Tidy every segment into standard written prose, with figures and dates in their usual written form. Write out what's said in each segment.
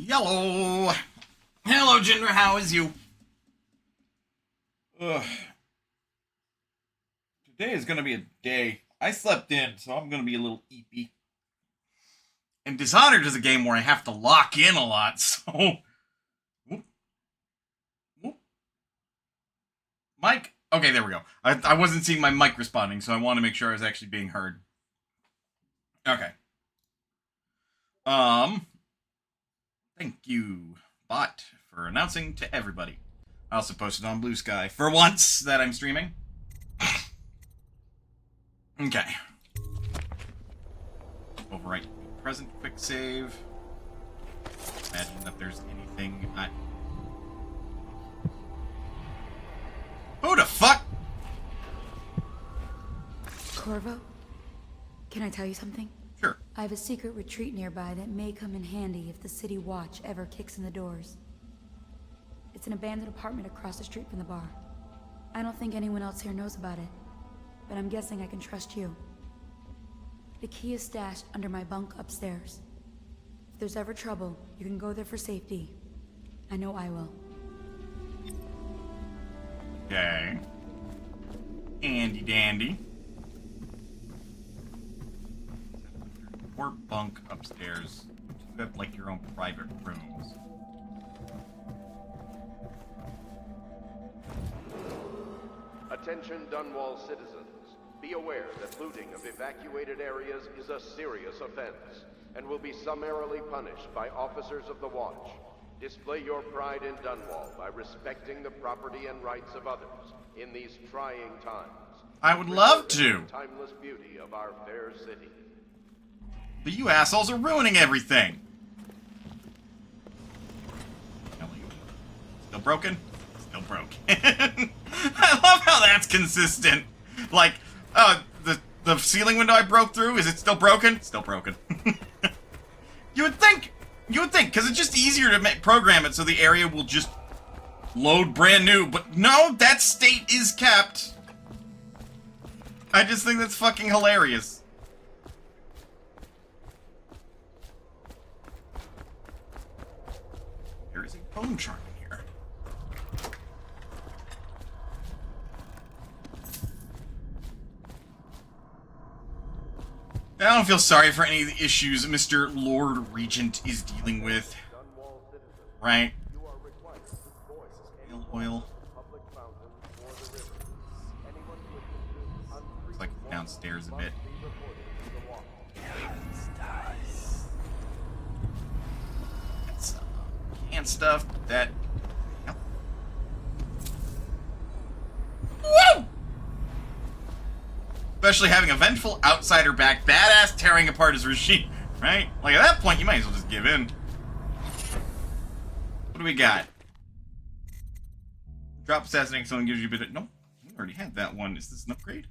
Hello! Hello, Jinder, how is you? Ugh. Today is gonna be a day. I slept in, so I'm gonna be a little eepy. And Dishonored is a game where I have to lock in a lot, so... Whoop. Whoop. Mic? Okay, there we go. I wasn't seeing my mic responding, so I want to make sure I was actually being heard. Okay. Thank you, bot, for announcing to everybody. I also posted on Blue Sky for once that I'm streaming. Okay. Overwrite present quick save. Imagine that there's anything I... Who the fuck? Corvo, can I tell you something? Sure. I have a secret retreat nearby that may come in handy if the city watch ever kicks in the doors. It's an abandoned apartment across the street from the bar. I don't think anyone else here knows about it, but I'm guessing I can trust you. The key is stashed under my bunk upstairs. If there's ever trouble, you can go there for safety. I know I will. Okay. Handy dandy. Or bunk upstairs. You have like your own private rooms. Attention Dunwall citizens. Be aware that looting of evacuated areas is a serious offense and will be summarily punished by officers of the watch. Display your pride in Dunwall by respecting the property and rights of others in these trying times. I would love to. The timeless beauty of our fair city. But you assholes are ruining everything. Still broken? Still broken. I love how that's consistent. Like, the ceiling window I broke through, is it still broken? Still broken. You would think, because it's just easier to program it so the area will just load brand new, but no, that state is kept. I just think that's fucking hilarious. There is a bone charm in here. I don't feel sorry for any of the issues Mr. Lord Regent is dealing with. Right? Oil. It's like downstairs a bit. That's canned stuff that... Woo! Especially having a vengeful outsider back, badass tearing apart his regime, right? Like, at that point, you might as well just give in. What do we got? Drop assassinating someone gives you a bit of... Nope, we already had that one. Is this an upgrade?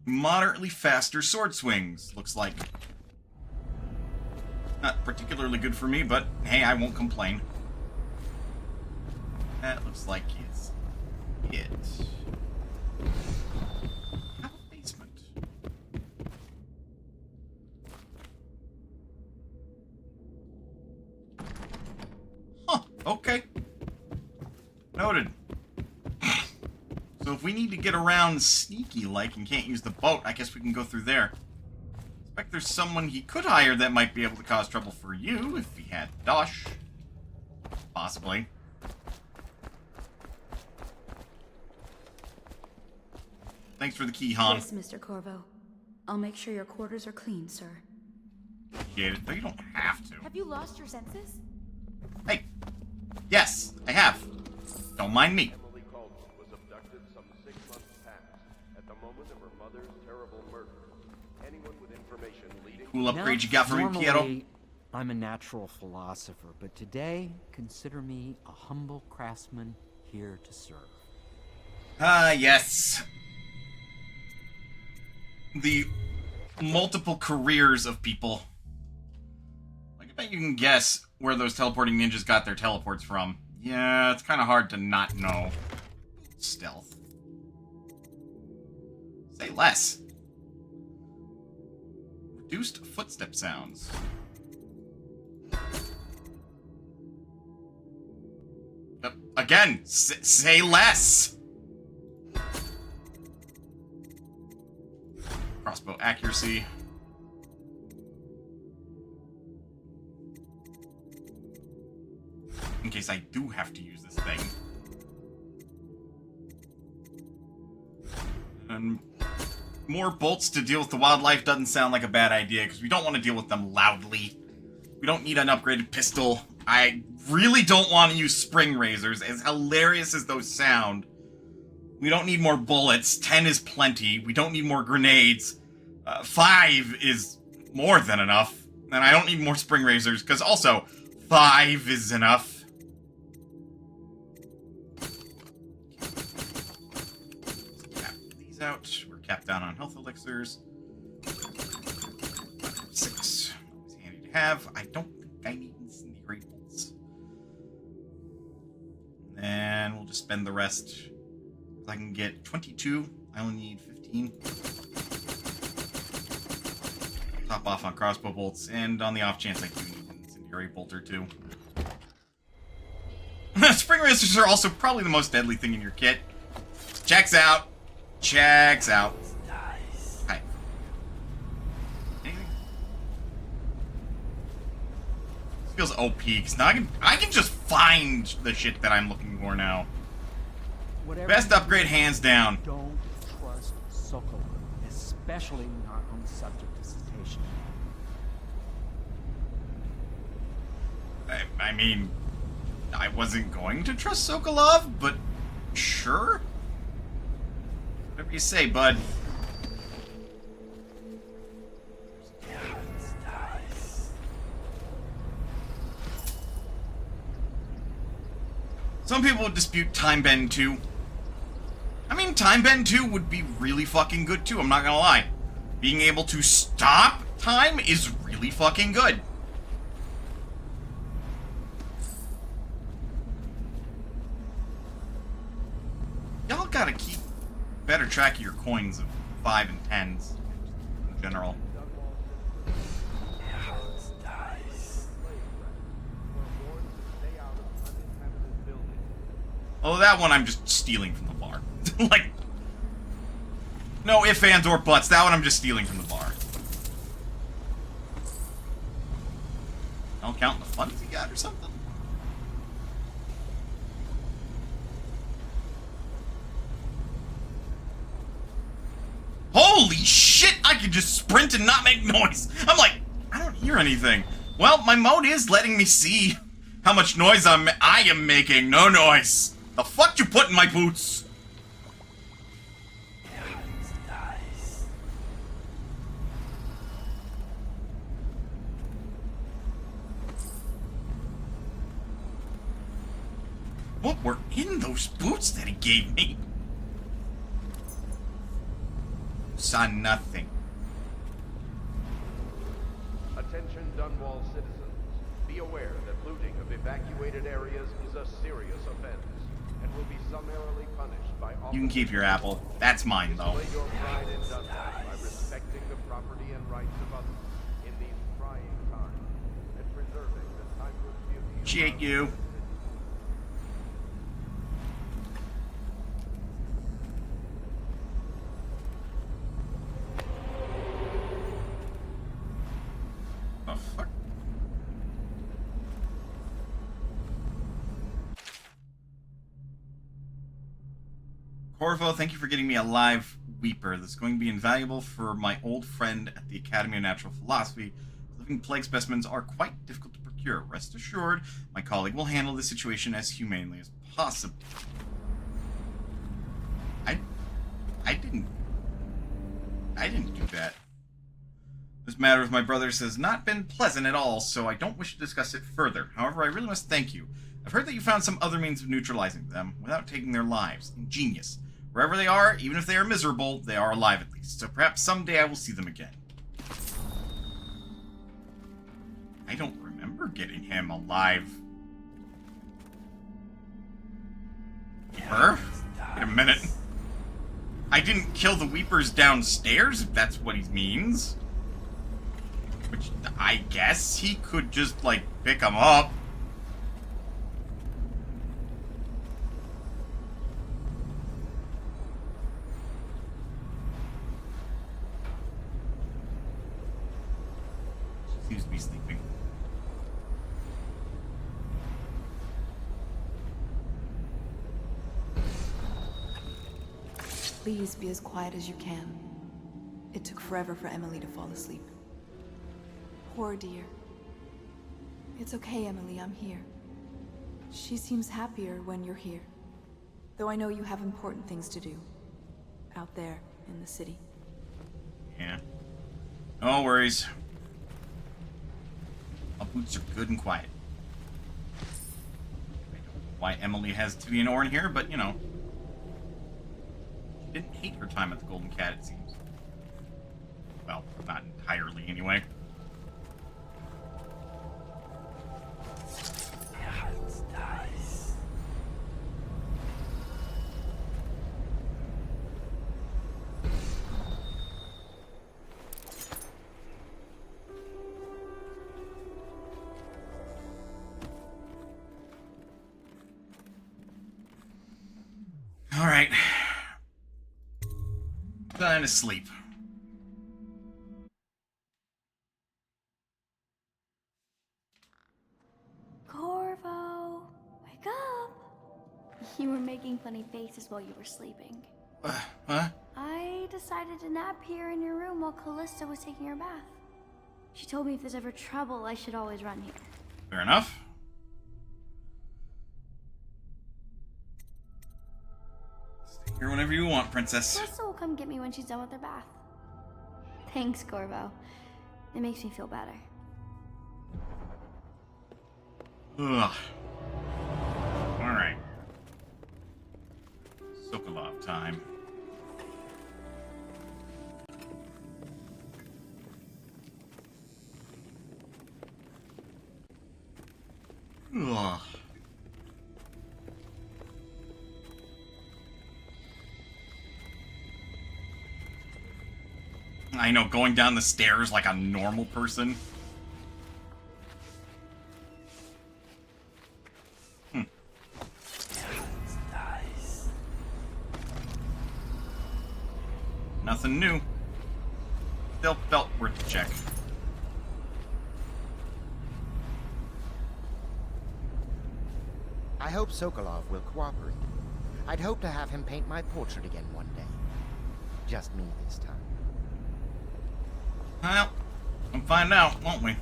Moderately faster sword swings, looks like. Not particularly good for me, but hey, I won't complain. That looks like it's it. Okay. Noted. So if we need to get around sneaky-like and can't use the boat, I guess we can go through there. I suspect there's someone he could hire that might be able to cause trouble for you if he had dosh. Possibly. Thanks for the key, Han. Yes, Mr. Corvo. I'll make sure your quarters are clean, sir. Appreciate it, though you don't have to. Have you lost your senses? Hey. Yes, I have. Don't mind me. Emily Corvo was abducted some 6 months past at the moment of her mother's terrible murder. Anyone with information leading... Cool upgrade you got for me, Piero? Normally, I'm a natural philosopher, but today, consider me a humble craftsman here to serve. Ah, yes. The multiple careers of people. Like, I bet you can guess where those teleporting ninjas got their teleports from. Yeah, it's kind of hard to not know. Stealth. Say less. Reduced footstep sounds. Again, say less. Crossbow accuracy. In case I do have to use this thing. And more bolts to deal with the wildlife doesn't sound like a bad idea, because we don't want to deal with them loudly. We don't need an upgraded pistol. I really don't want to use spring razors, as hilarious as those sound. We don't need more bullets. 10 is plenty. We don't need more grenades. 5 is more than enough. And I don't need more spring razors, because also, 5 is enough. Cap these out. We're capped down on health elixirs. 6. Always handy to have. I don't think I need incendiary bolts. And we'll just spend the rest. If I can get 22, I only need 15. Top off on crossbow bolts, and on the off chance I do need an incendiary bolt or 2. Spring razors are also probably the most deadly thing in your kit. Checks out. Checks out. Hi. Anything? This feels OP, because now I can just find the shit that I'm looking for now. Whatever Best upgrade, hands down. Don't trust Sokolov, especially not on the subject of cetacean. I mean, I wasn't going to trust Sokolov, but sure. Whatever you say, bud. Some people would dispute Time Bend 2. I mean, Time Bend 2 would be really fucking good too, I'm not gonna lie. Being able to stop time is really fucking good. Y'all gotta keep better track of your coins of 5 and 10s in general. Although that one I'm just stealing from the bar. Like, no ifs, ands, or buts. That one I'm just stealing from the bar. Don't count the funds you got or something? Holy shit! I can just sprint and not make noise! I'm like, I don't hear anything. Well, my mode is letting me see how much noise I am making. No noise. The fuck you put in my boots? What were in those boots that he gave me? Saw nothing. Attention Dunwall citizens. Be aware that looting of evacuated areas is a serious offense and will be summarily punished by You can keep your apple. That's mine, though. Display your pride in Dunwall by respecting the property and rights of others in these trying times and preserving the timeless beauty of Appreciate you. Oh, fuck. Corvo, thank you for getting me a live Weeper. This is going to be invaluable for my old friend at the Academy of Natural Philosophy. Living plague specimens are quite difficult to procure. Rest assured, my colleague will handle the situation as humanely as possible. I didn't do that. This matter with my brothers has not been pleasant at all, so I don't wish to discuss it further. However, I really must thank you. I've heard that you found some other means of neutralizing them without taking their lives. Ingenious. Wherever they are, even if they are miserable, they are alive at least. So perhaps someday I will see them again. I don't remember getting him alive. Her? Wait a minute. I didn't kill the Weepers downstairs, if that's what he means. Which, I guess he could just, like, pick them up. Please be as quiet as you can. It took forever for Emily to fall asleep. Poor dear. It's okay, Emily, I'm here. She seems happier when you're here. Though I know you have important things to do. Out there, in the city. Yeah. No worries. All boots are good and quiet. I don't know why Emily has to be an Orin here, but you know. She didn't hate her time at the Golden Cat, it seems. Well, not entirely, anyway. Alright. Time to sleep. Corvo, wake up! You were making funny faces while you were sleeping. Huh? I decided to nap here in your room while Callista was taking her bath. She told me if there's ever trouble, I should always run here. Fair enough. Stay here whenever you want, princess. Callista will come get me when she's done with her bath. Thanks, Corvo. It makes me feel better. Ugh. Alright. Sokolov time. Ugh. I know, going down the stairs like a normal person. Nothing new. Still felt worth a check. I hope Sokolov will cooperate. I'd hope to have him paint my portrait again one day. Just me this time. Well, we'll find out, won't we?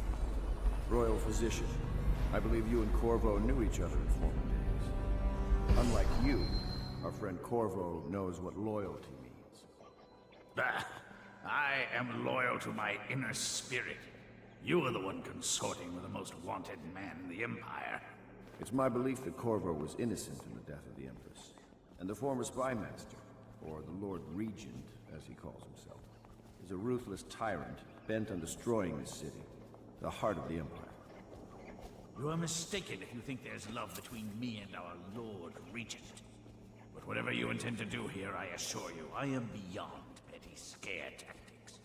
Royal physician, I believe you and Corvo knew each other in former days. Unlike you, our friend Corvo knows what loyalty means. Bah! I am loyal to my inner spirit. You are the one consorting with the most wanted man in the Empire. It's my belief that Corvo was innocent in the death of the Empress, and the former spymaster, or the Lord Regent, as he calls himself, is a ruthless tyrant bent on destroying this city, the heart of the Empire. You are mistaken if you think there's love between me and our Lord Regent. But whatever you intend to do here, I assure you, I am beyond petty scare tactics.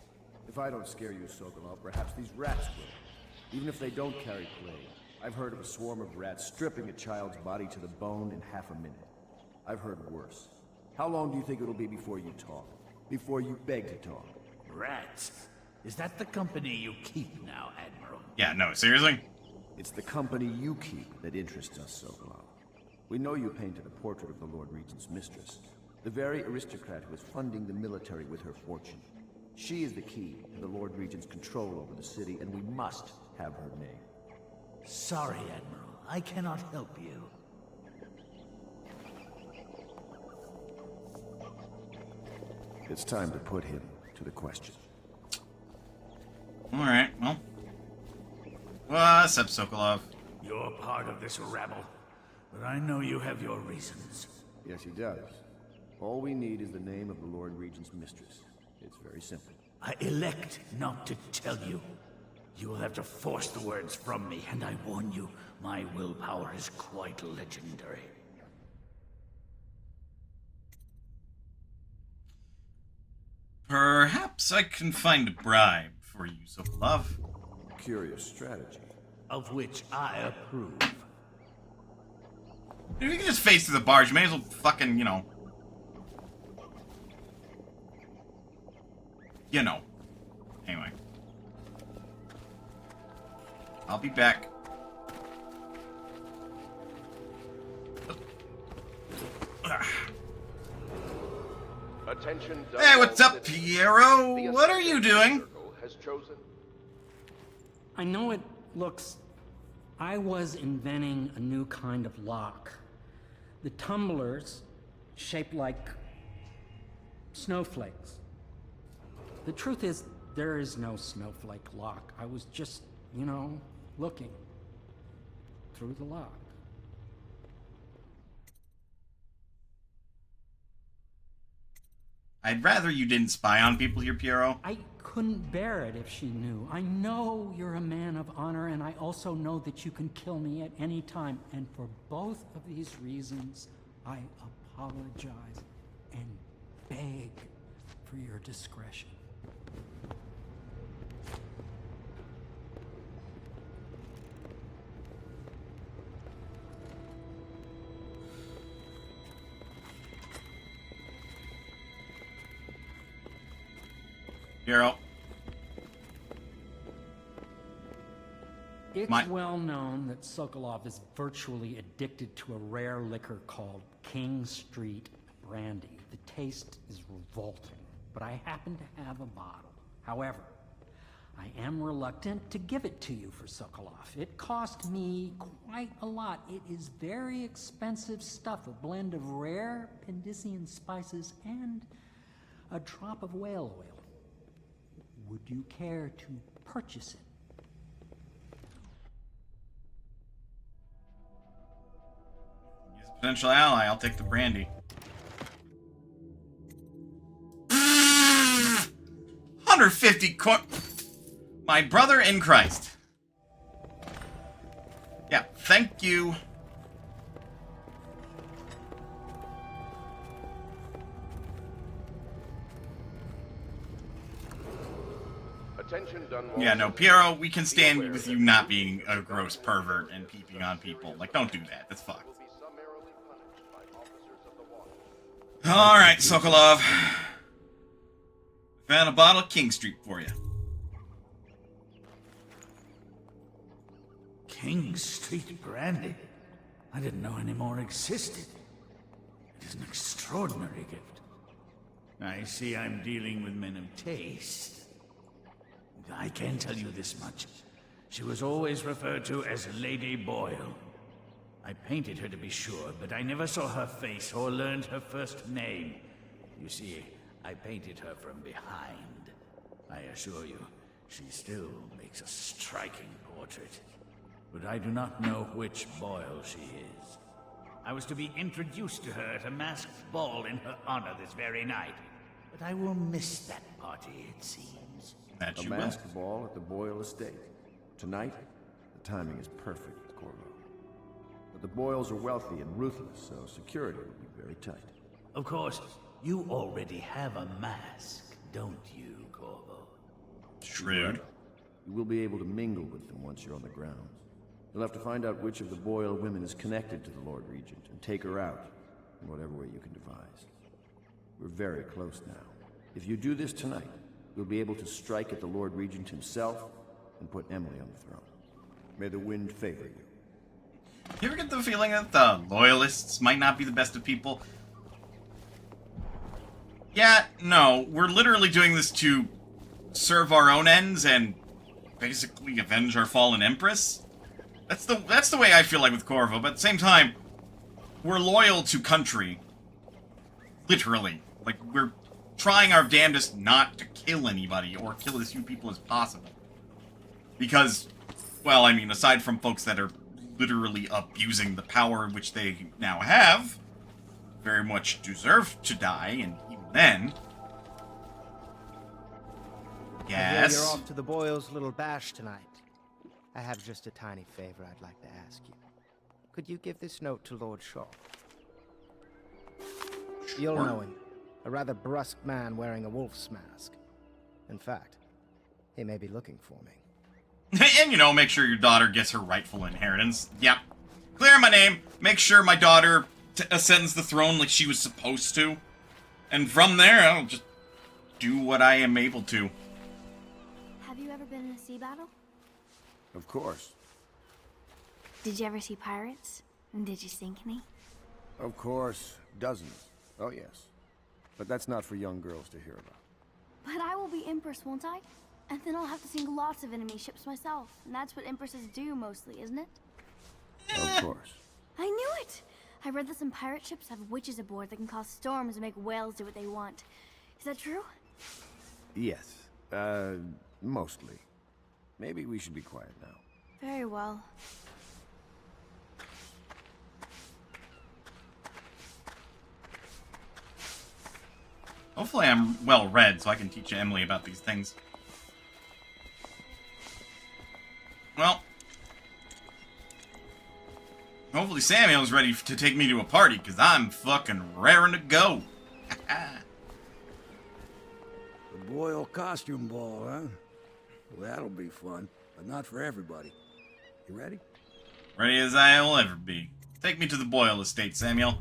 If I don't scare you, Sokolov, perhaps these rats will. Even if they don't carry plague, I've heard of a swarm of rats stripping a child's body to the bone in half a minute. I've heard worse. How long do you think it'll be before you talk? Before you beg to talk? Rats? Is that the company you keep now, Admiral? Yeah, no, seriously? It's the company you keep that interests us, Sokolov. We know you painted a portrait of the Lord Regent's mistress, the very aristocrat who is funding the military with her fortune. She is the key to the Lord Regent's control over the city, and we must have her name. Sorry, Admiral. I cannot help you. It's time to put him to the question. Alright, well. What's up, Sokolov? You're part of this rabble, but I know you have your reasons. Yes, he does. All we need is the name of the Lord Regent's mistress. It's very simple. I elect not to tell you. You will have to force the words from me, and I warn you, my willpower is quite legendary. Perhaps I can find a bribe for you, Sokolov. Curious strategy. Of which I approve. If you can just face through the bars, you may as well fucking, you know. Anyway. I'll be back. Attention, Hey, what's up, citizens. Piero? The What are you doing? Circle has chosen. I know it looks... I was inventing a new kind of lock. The tumblers, shaped like snowflakes. The truth is, there is no snowflake lock. I was just, you know, looking through the lock. I'd rather you didn't spy on people here, Piero. I couldn't bear it if she knew. I know you're a man of honor, and I also know that you can kill me at any time. And for both of these reasons, I apologize and beg for your discretion. Piero. It's well known that Sokolov is virtually addicted to a rare liquor called King Street Brandy. The taste is revolting, but I happen to have a bottle. However, I am reluctant to give it to you for Sokolov. It cost me quite a lot. It is very expensive stuff, a blend of rare Pendician spices and a drop of whale oil. Would you care to purchase it? He's a potential ally. I'll take the brandy. 150 coin. My brother in Christ. Yeah, thank you. Attention, Dunwall. Yeah, no, Piero, we can stand with you not being a gross pervert and peeping on people. Like, don't do that. That's fucked. Will be summarily punished by officers of the watch. Alright, Sokolov. Found a bottle of King Street for you. King Street Brandy? I didn't know any more existed. It is an extraordinary gift. I see I'm dealing with men of taste. I can tell you this much. She was always referred to as Lady Boyle. I painted her to be sure, but I never saw her face or learned her first name. You see, I painted her from behind. I assure you, she still makes a striking portrait. But I do not know which Boyle she is. I was to be introduced to her at a masked ball in her honor this very night. But I will miss that party, it seems. That A you will. masked ball at the Boyle estate. Tonight, the timing is perfect, Corvo. But the Boyles are wealthy and ruthless, so security will be very tight. Of course, you already have a mask, don't you, Corvo? Shrewd. You will be able to mingle with them once you're on the grounds. You'll have to find out which of the Boyle women is connected to the Lord Regent and take her out in whatever way you can devise. We're very close now. If you do this tonight, you'll be able to strike at the Lord Regent himself and put Emily on the throne. May the wind favor you. You ever get the feeling that the loyalists might not be the best of people? Yeah, no. We're literally doing this to serve our own ends and basically avenge our fallen empress. That's the way I feel like with Corvo, but at the same time, we're loyal to country. Literally. Like, we're trying our damnedest not to kill anybody or kill as few people as possible. Because, well, I mean, aside from folks that are literally abusing the power which they now have, very much deserve to die, and even then... Yes? You're off to the Boyles' little bash tonight. I have just a tiny favor I'd like to ask you. Could you give this note to Lord Shaw? You'll know him. A rather brusque man wearing a wolf's mask. In fact, he may be looking for me. And, you know, make sure your daughter gets her rightful inheritance. Yep. Clear my name. Make sure my daughter ascends the throne like she was supposed to. And from there, I'll just do what I am able to. Have you ever been in a sea battle? Of course. Did you ever see pirates? And did you sink any? Of course, dozens. Oh yes. But that's not for young girls to hear about. But I will be Empress, won't I? And then I'll have to sink lots of enemy ships myself. And that's what Empresses do mostly, isn't it? Of course. I knew it! I read that some pirate ships have witches aboard that can cause storms and make whales do what they want. Is that true? Yes. Mostly. Maybe we should be quiet now. Very well. Hopefully I'm well read so I can teach Emily about these things. Well, hopefully Samuel's ready to take me to a party, because I'm fucking raring to go. The Boyle costume ball, huh? Well, that'll be fun, but not for everybody. You ready? Ready as I will ever be. Take me to the Boyle estate, Samuel.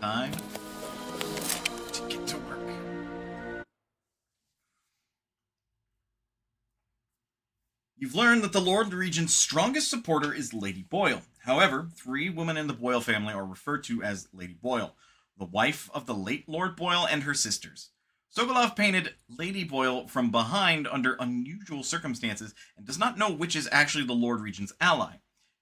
Time to get to work. You've learned that the Lord Regent's strongest supporter is Lady Boyle. However, 3 women in the Boyle family are referred to as Lady Boyle, the wife of the late Lord Boyle and her sisters. Sokolov painted Lady Boyle from behind under unusual circumstances and does not know which is actually the Lord Regent's ally.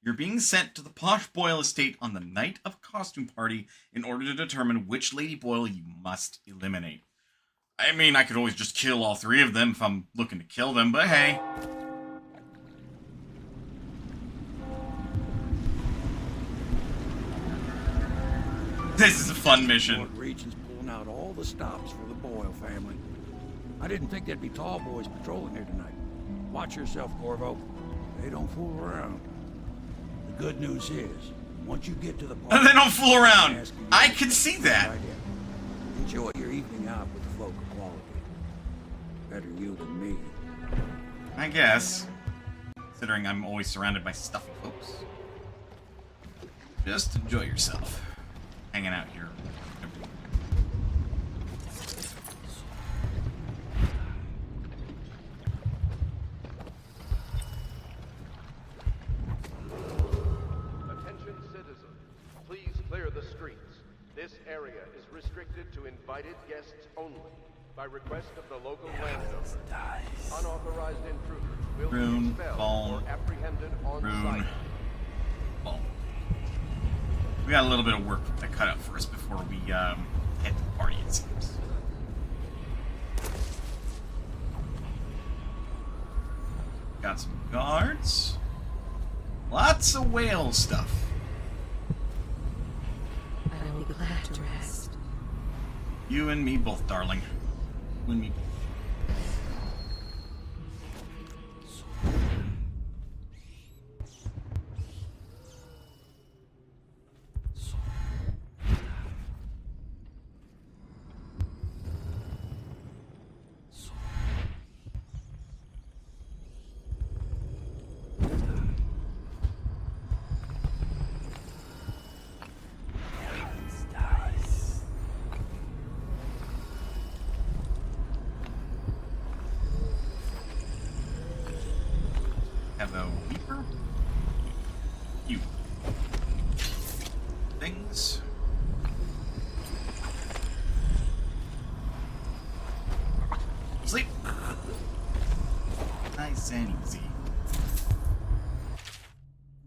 You're being sent to the posh Boyle estate on the night of costume party in order to determine which Lady Boyle you must eliminate. I mean, I could always just kill all 3 of them if I'm looking to kill them, but hey. This is a fun mission. Lord Regent's pulling out all the stops for the Boyle family. I didn't think there'd be tall boys patrolling here tonight. Watch yourself, Corvo. They don't fool around. The good news is, once you get to the party, They don't fool around. I can see that. Enjoy your evening out with the folk of quality. Better you than me. I guess. Considering I'm always surrounded by stuffy folks. Just enjoy yourself. Hanging out here. Attention citizens, please clear the streets. This area is restricted to invited guests only. By request of the local landowner, unauthorized intruders will be expelled or apprehended on site. Bone. We got a little bit of work to cut out for us before we head to the party, it seems. Got some guards. Lots of whale stuff. I will be glad to rest. You and me both, darling. You and me both. Have a weeper? You. Things. Sleep. Nice and easy.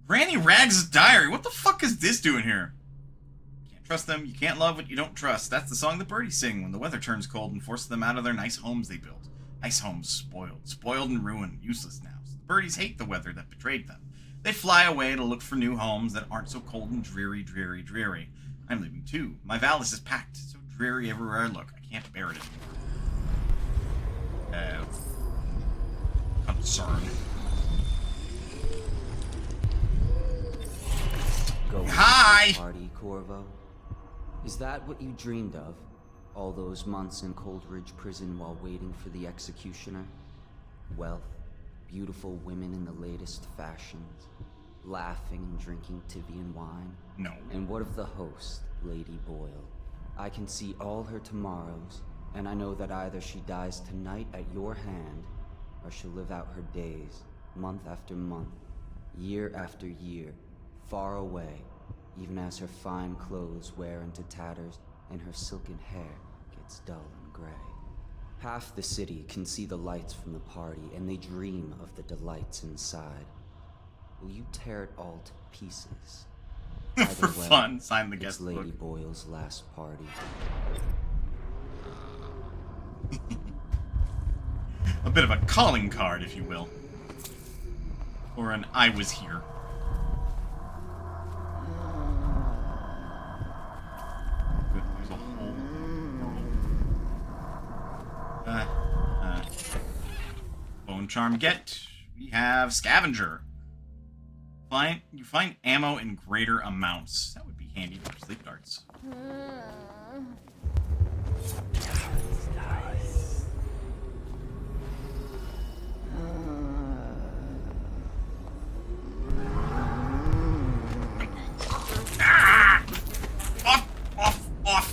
Granny Rags' diary. What the fuck is this doing here? Can't trust them. You can't love what you don't trust. That's the song the birdies sing when the weather turns cold and forces them out of their nice homes they built. Nice homes spoiled. Spoiled and ruined. Useless now. So the birdies hate the weather that betrayed them. They fly away to look for new homes that aren't so cold and dreary, dreary, dreary. I'm leaving too. My valise is packed. So dreary everywhere I look. I can't bear it anymore. Concern. Hi! Party, Corvo. Is that what you dreamed of? All those months in Coldridge Prison while waiting for the executioner? Wealth, beautiful women in the latest fashions, laughing and drinking Tivian wine? No. And what of the host, Lady Boyle? I can see all her tomorrows, and I know that either she dies tonight at your hand, or she'll live out her days month after month, year after year, far away, even as her fine clothes wear into tatters and her silken hair gets dull and gray. Half the city can see the lights from the party, and they dream of the delights inside. Will you tear it all to pieces? For fun, sign the guest Lady book. Boyle's last party. A bit of a calling card, if you will. Or an I was here. There's a whole world. Bone charm get. We have scavenger. You find ammo in greater amounts. That would be handy for sleep darts. Off!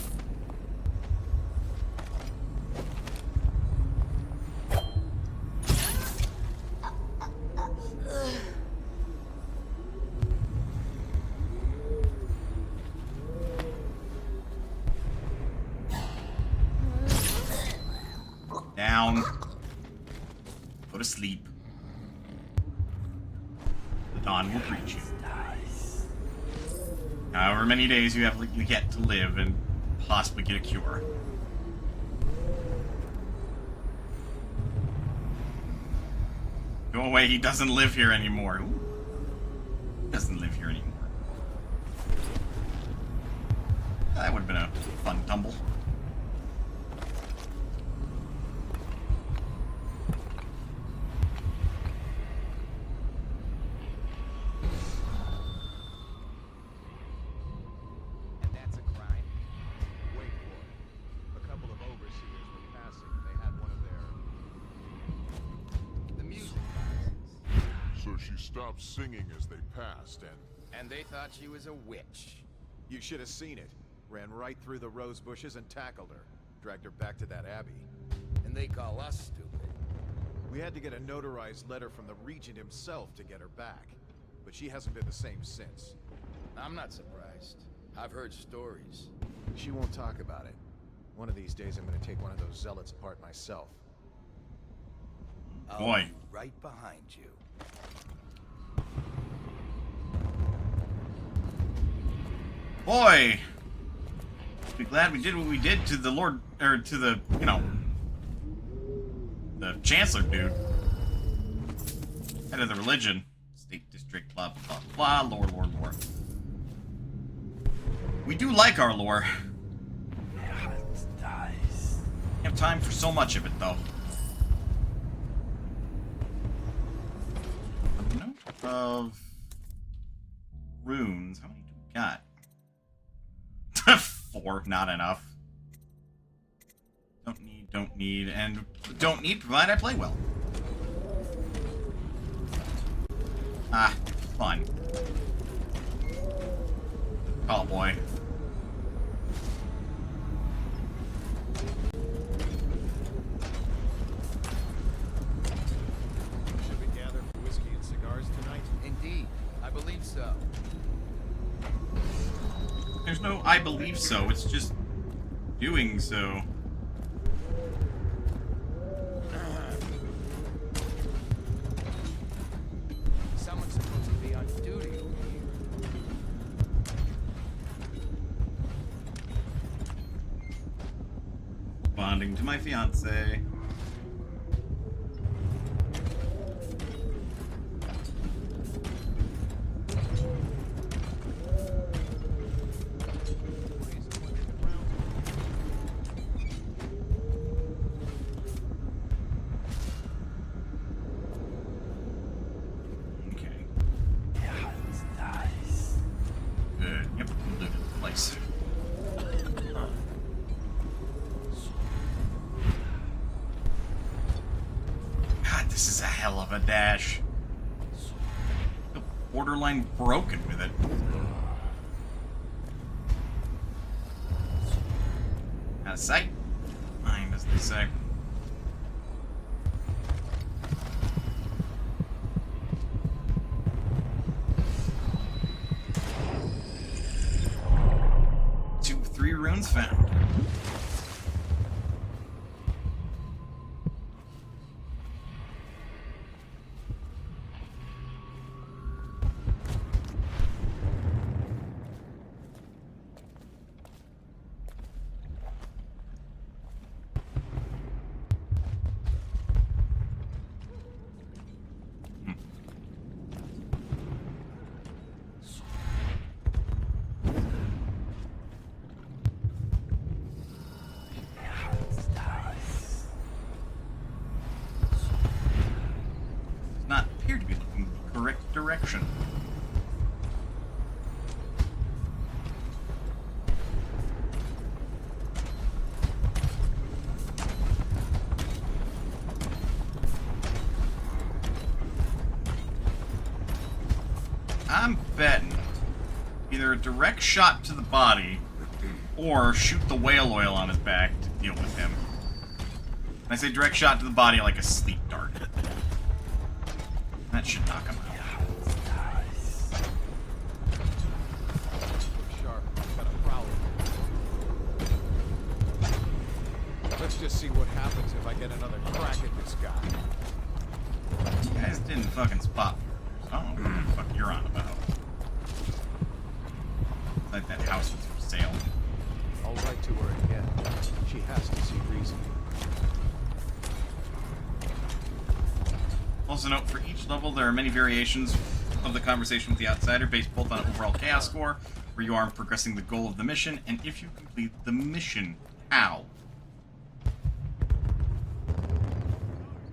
Down. Go to sleep. The dawn will greet you. However many days you have yet to live and possibly get a cure. Go away, he doesn't live here anymore. Ooh. He doesn't live here anymore. That would have been a fun tumble. Stopped singing as they passed, and they thought she was a witch. You should have seen it. Ran right through the rose bushes and tackled her. Dragged her back to that abbey. And they call us stupid. We had to get a notarized letter from the regent himself to get her back. But she hasn't been the same since. I'm not surprised. I've heard stories. She won't talk about it. One of these days I'm gonna take one of those zealots apart myself. Boy. I'll be right behind you. Boy! Be glad we did what we did to the Lord, or to the, you know, the Chancellor dude. Head of the religion. State district, blah, blah, blah, lore. We do like our lore. We have time for so much of it, though. Note of runes. How many do we got? 4, not enough. Don't need, and don't need, provided I play well. Ah, fun. Oh boy. Should we gather for whiskey and cigars tonight? Indeed, I believe so. There's no I believe so, it's just doing so. Someone's supposed to be on duty over here. Bonding to my fiance. A dash. Borderline broken with it. Out of sight. Mind, as they say. runes found. Not appear to be looking in the correct direction. I'm betting either a direct shot to the body or shoot the whale oil on his back to deal with him. When I say direct shot to the body, like a sleep dart. That should knock him out. Sharp, got a prowler. Let's just see what happens if I get another crack at this guy. You guys didn't fucking spot me. I don't know what the fuck you're on about. It's like that house that's for sale. I'll write to her again. She has to see reason. Also note, for each level, there are many variations of the conversation with the outsider based both on overall chaos score, where you are progressing the goal of the mission, and if you complete the mission. How?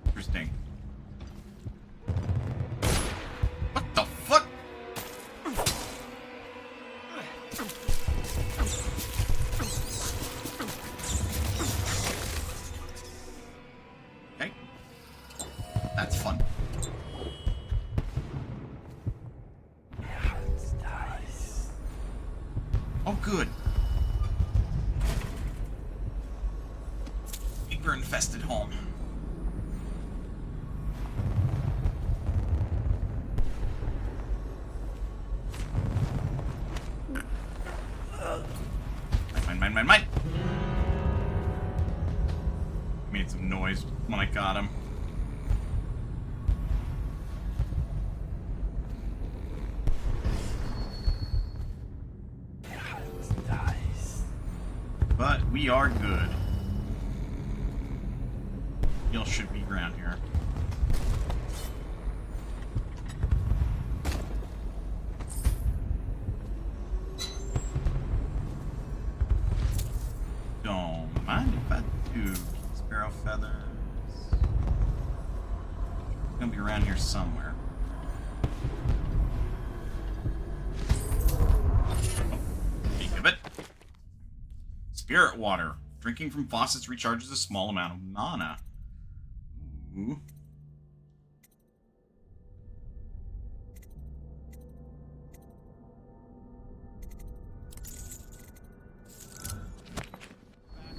Interesting. What the fuck? Okay. That's fun. Oh, good. Reaper-infested home. Mine. Made some noise when I got him. But we are good. Y'all should be around here. Don't mind if I do. Sparrow feathers. It's gonna be around here somewhere. Think of it. Spirit water. Drinking from faucets recharges a small amount of mana. Ooh.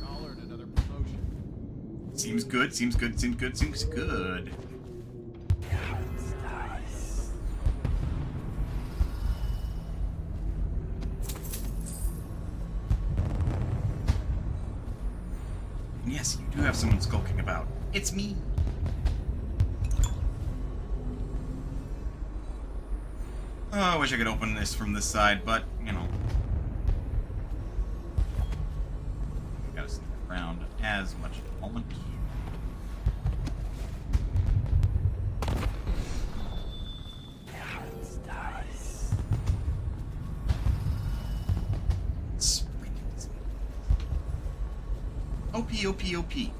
I'll earn another promotion. Seems good, seems good, seems good, seems good. Yes, you do have someone skulking about. It's me. Oh, I wish I could open this from this side, but, you know. Gotta sneak around as much as I want. OP.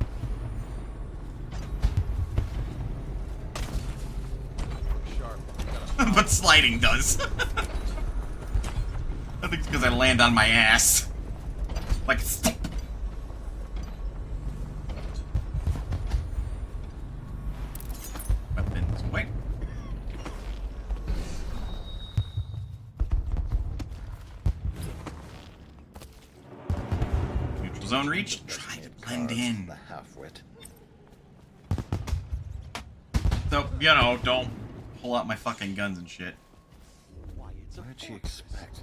But sliding does. I think it's because I land on my ass. Like, stop. Weapons away. Neutral zone reached. Try to blend in. The half-wit. So, you know, don't pull out my fucking guns and shit. What did she expect?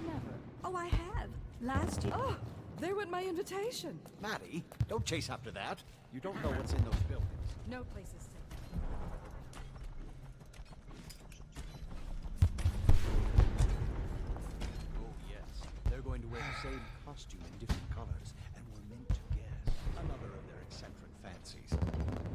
Never. Oh, I have. Last year. Oh, there went my invitation. Maddie, don't chase after that. You don't know what's in those buildings. No place is safe. Oh, yes. They're going to wear the same costume in different colors, and we're meant to guess another of their eccentric fancies.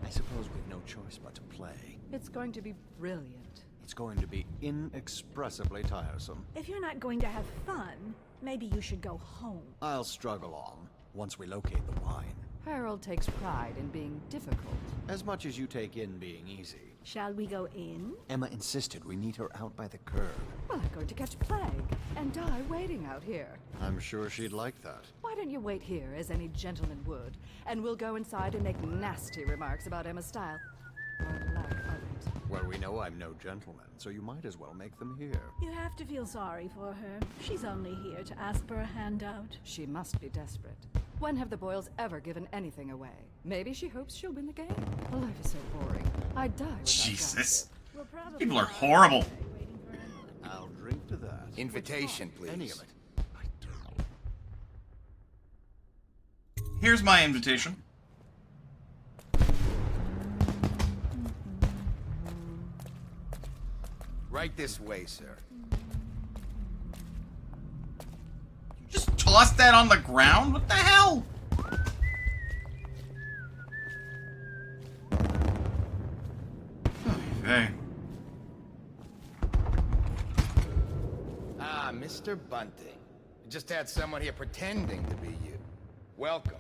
I suppose we've no choice but to play. It's going to be brilliant. It's going to be inexpressibly tiresome. If you're not going to have fun, maybe you should go home. I'll struggle on once we locate the wine. Harold takes pride in being difficult. As much as you take in being easy. Shall we go in? Emma insisted we meet her out by the curb. Well, I'm going to catch plague and die waiting out here. I'm sure she'd like that. Why don't you wait here, as any gentleman would, and we'll go inside and make nasty remarks about Emma's style. Or lack of it. Well, we know I'm no gentleman, so you might as well make them here. You have to feel sorry for her. She's only here to ask for a handout. She must be desperate. When have the Boyles ever given anything away? Maybe she hopes she'll win the game. Life is so boring. I'd die without Jesus. gossip. People are horrible. I'll drink to that. Invitation, please. Any of it. Here's my invitation. Right this way, sir. Just toss that on the ground? What the hell? Hey. Ah, Mr. Bunting. You just had someone here pretending to be you. Welcome.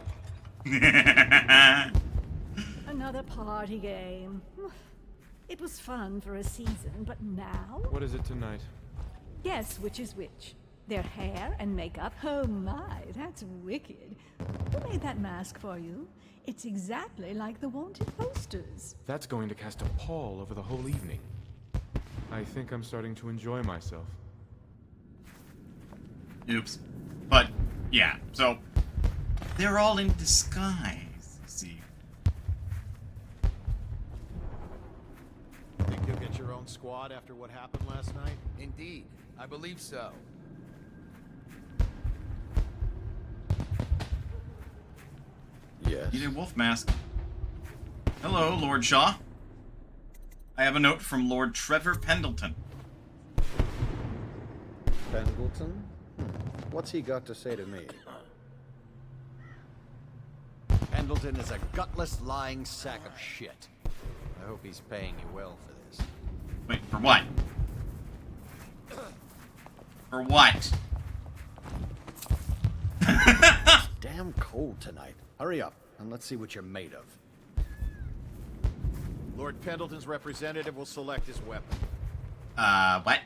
Another party game. It was fun for a season, but now? What is it tonight? Guess which is which. Their hair and makeup. Oh my, that's wicked. Who made that mask for you? It's exactly like the wanted posters. That's going to cast a pall over the whole evening. I think I'm starting to enjoy myself. Oops. But, yeah, so they're all in disguise, you see. Think you'll get your own squad after what happened last night? Indeed, I believe so. Yes. You did wolf mask. Hello, Lord Shaw. I have a note from Lord Trevor Pendleton. Pendleton? What's he got to say to me? Pendleton is a gutless, lying sack of shit. I hope he's paying you well for this. Wait, for what? For what? Damn cold tonight. Hurry up, and let's see what you're made of. Lord Pendleton's representative will select his weapon. What?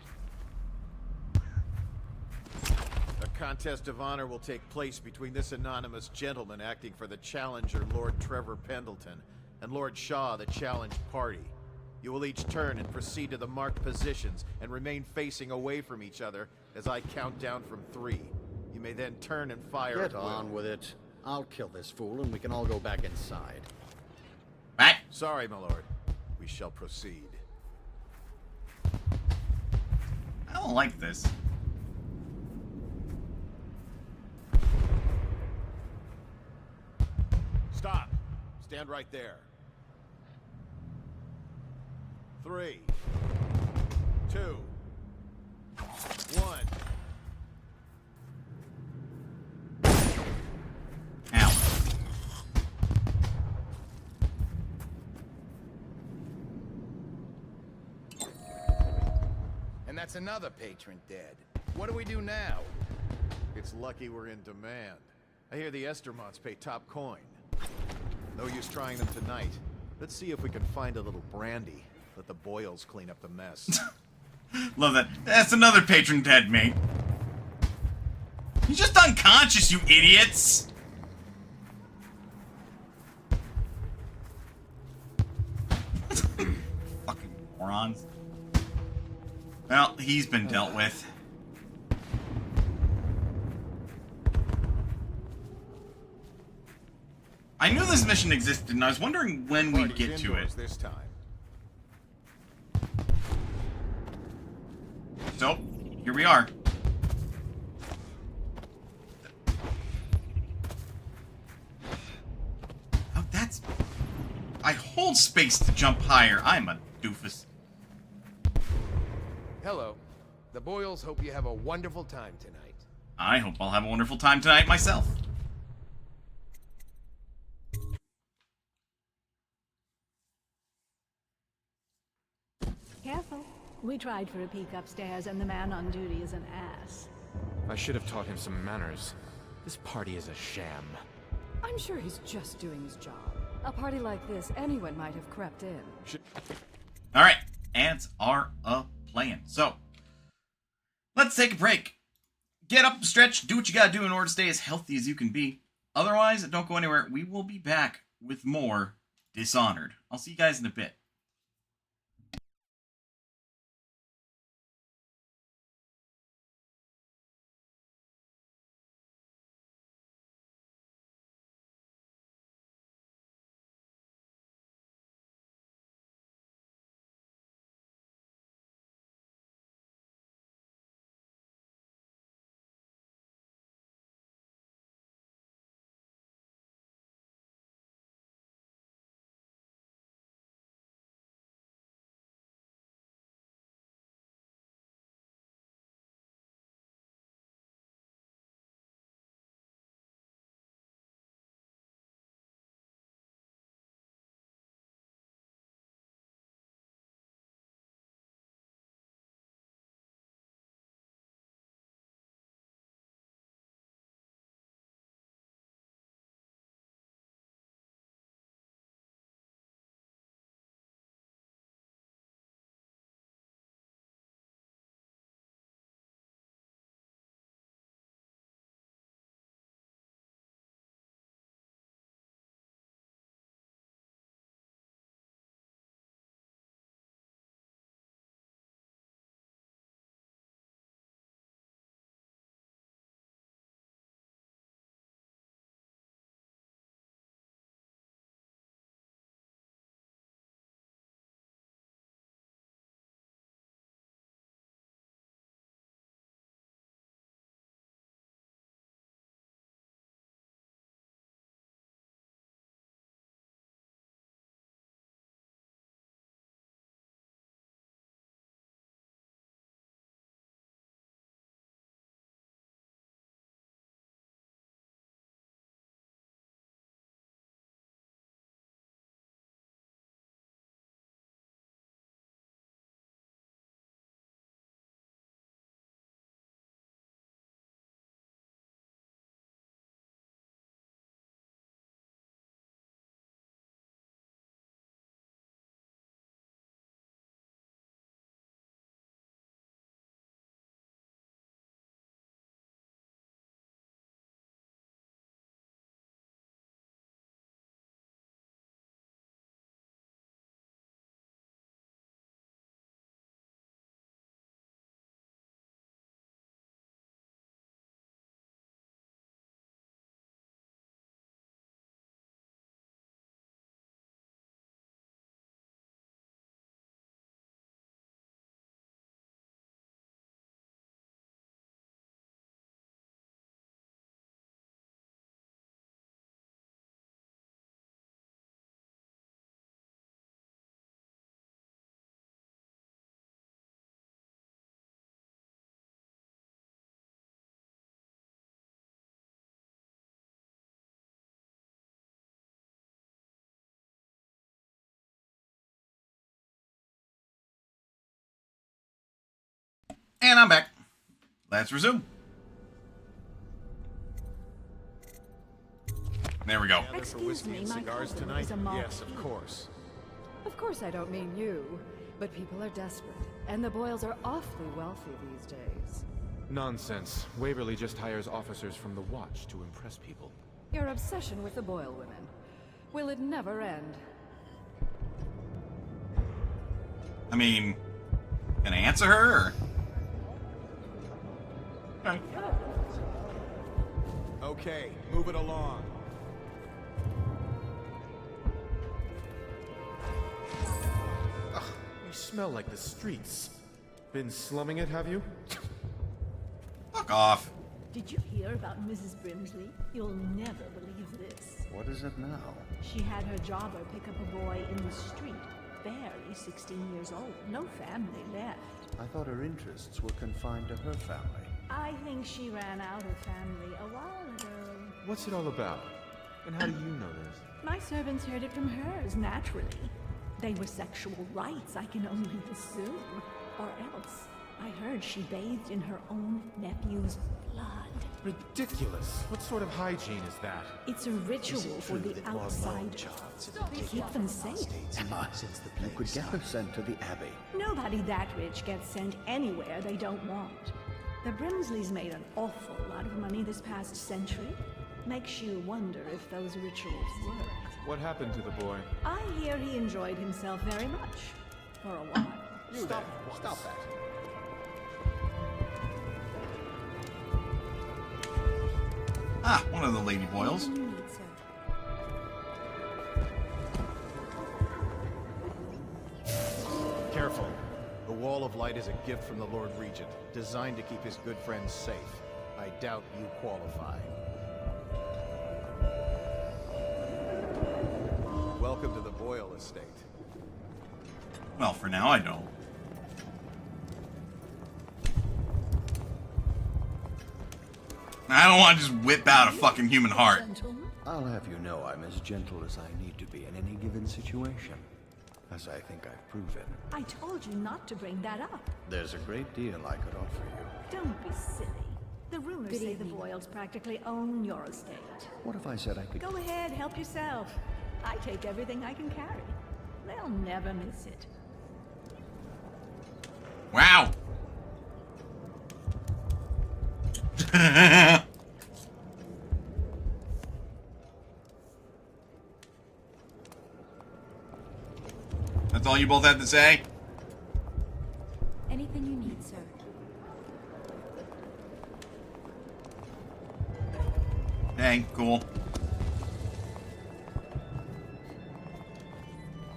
A contest of honor will take place between this anonymous gentleman acting for the challenger, Lord Trevor Pendleton, and Lord Shaw, the challenged party. You will each turn and proceed to the marked positions and remain facing away from each other as I count down from 3. You may then turn and fire at Get will. on with it. I'll kill this fool and we can all go back inside. What? Sorry, my lord. We shall proceed. I don't like this. Stop. Stand right there. 3, 2, 1. Ow. And that's another patron dead. What do we do now? It's lucky we're in demand. I hear the Estermonts pay top coin. No use trying them tonight. Let's see if we can find a little brandy. Let the Boyles clean up the mess. Love that. That's another patron dead, mate. He's just unconscious, you idiots! Fucking morons. Well, he's been dealt with. I knew this mission existed, and I was wondering when we'd get to it. This time. So, here we are. hold space to jump higher. I'm a doofus. Hello. The Boyles hope you have a wonderful time tonight. I hope I'll have a wonderful time tonight myself. Careful. We tried for a peek upstairs, and the man on duty is an ass. I should have taught him some manners. This party is a sham. I'm sure he's just doing his job. A party like this, anyone might have crept in. Alright, ants are a-playing. So, let's take a break. Get up, stretch, do what you gotta do in order to stay as healthy as you can be. Otherwise, don't go anywhere. We will be back with more Dishonored. I'll see you guys in a bit. And I'm back. Let's resume. There we go. Excuse me, my cigars cousin tonight? is a mob Yes, of thief. course. Of course I don't mean you, but people are desperate, and the Boyles are awfully wealthy these days. Nonsense. Waverly just hires officers from the Watch to impress people. Your obsession with the Boyle women. Will it never end? I mean, can I answer her, or? Okay. Okay, move it along. Ugh, you smell like the streets. Been slumming it, have you? Fuck off. Did you hear about Mrs. Brimsley? You'll never believe this. What is it now? She had her jobber pick up a boy in the street, barely 16 years old, no family left. I thought her interests were confined to her family. I think she ran out of family a while ago. What's it all about? And how do you know this? My servants heard it from hers, naturally. They were sexual rights, I can only assume. Or else, I heard she bathed in her own nephew's blood. Ridiculous. What sort of hygiene is that? It's a ritual for the outsiders. To keep them safe. Emma, you could get her sent to the Abbey. Nobody that rich gets sent anywhere they don't want. The Brimsleys made an awful lot of money this past century. Makes you wonder if those rituals worked. What happened to the boy? I hear he enjoyed himself very much. For a while. Stop that. Ah, one of the lady boils. Careful. The Wall of Light is a gift from the Lord Regent, designed to keep his good friends safe. I doubt you qualify. Welcome to the Boyle Estate. Well, for now, I don't. I don't want to just whip out a fucking human heart. I'll have you know I'm as gentle as I need to be in any given situation. As I think I've proven. I told you not to bring that up. There's a great deal I could offer you. Don't be silly. The rumors say the Boyles practically own your estate. What if I said I could... Go ahead, help yourself. I take everything I can carry. They'll never miss it. Wow. That's all you both had to say? Anything you need, sir. Hey, cool.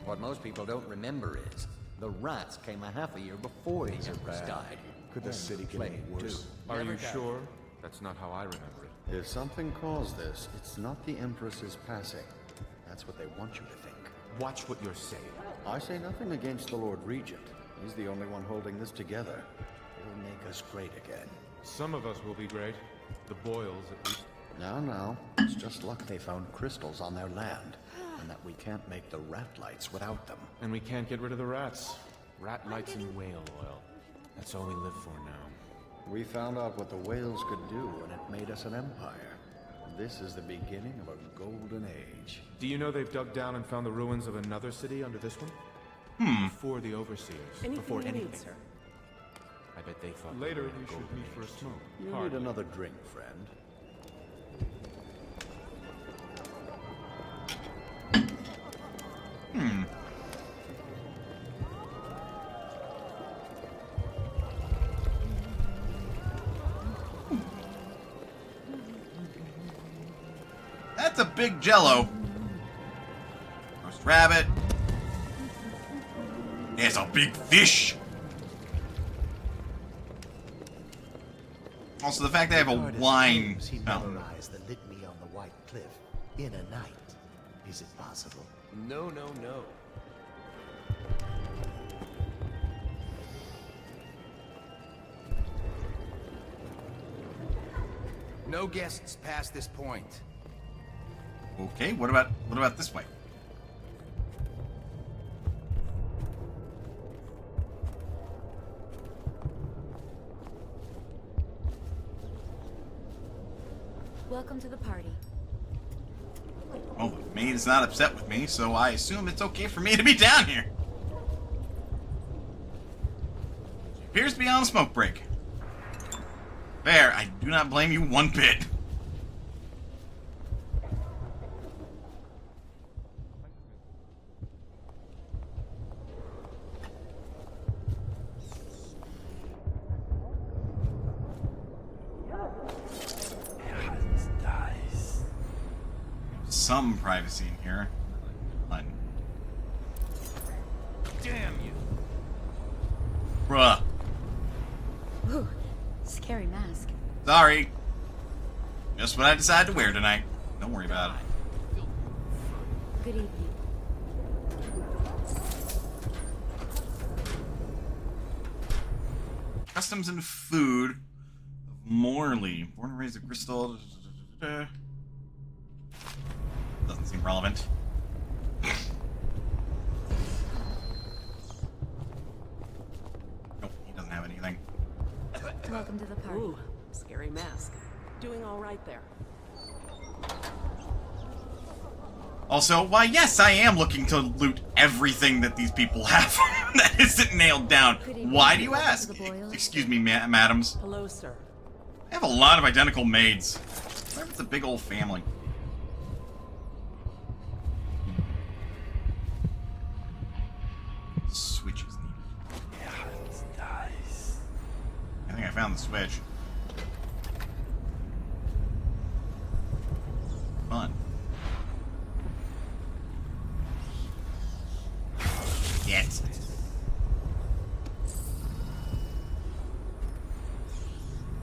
What most people don't remember is the rats came a half a year before the empress died. Could the city get any worse? Are you sure? That's not how I remember it. If something caused this, it's not the Empress's passing. That's what they want you to think. Watch what you're saying. I say nothing against the Lord Regent. He's the only one holding this together. He'll make us great again. Some of us will be great. The Boyles, at least. Now, it's just luck they found crystals on their land, and that we can't make the rat lights without them. And we can't get rid of the rats. Rat lights and whale oil. That's all we live for now. We found out what the whales could do, and it made us an empire. This is the beginning of a golden age. Do you know they've dug down and found the ruins of another city under this one? Before the overseers. Before anything. Sir. I bet they thought later we should meet for a smoke. You need another drink, friend. That's a big jello. Roast rabbit. There's a big fish. Also, the fact they have a wine. He memorized the litany on the White Cliff in a night. Is it possible? No, no, no. No guests past this point. Okay, what about this way? Welcome to the party. Oh, the maid is not upset with me, so I assume it's okay for me to be down here. She appears to be on a smoke break. Fair, I do not blame you one bit. Some privacy in here. Fun. Damn you! Bruh. Ooh, scary mask. Sorry. Just what I decided to wear tonight. Don't worry about it. Good evening. Customs and food of Morley. Born and raised in Bristol. Doesn't seem relevant. Nope, he doesn't have anything. Welcome to the party. Ooh, scary mask. Doing all right there. Also, why, yes, I am looking to loot everything that these people have that isn't nailed down. Why do you ask? Excuse me, madams. Hello, sir. I have a lot of identical maids. What if it's a big old family? Switch is needed. Yeah, it's nice. I think I found the switch. Fun. Yes.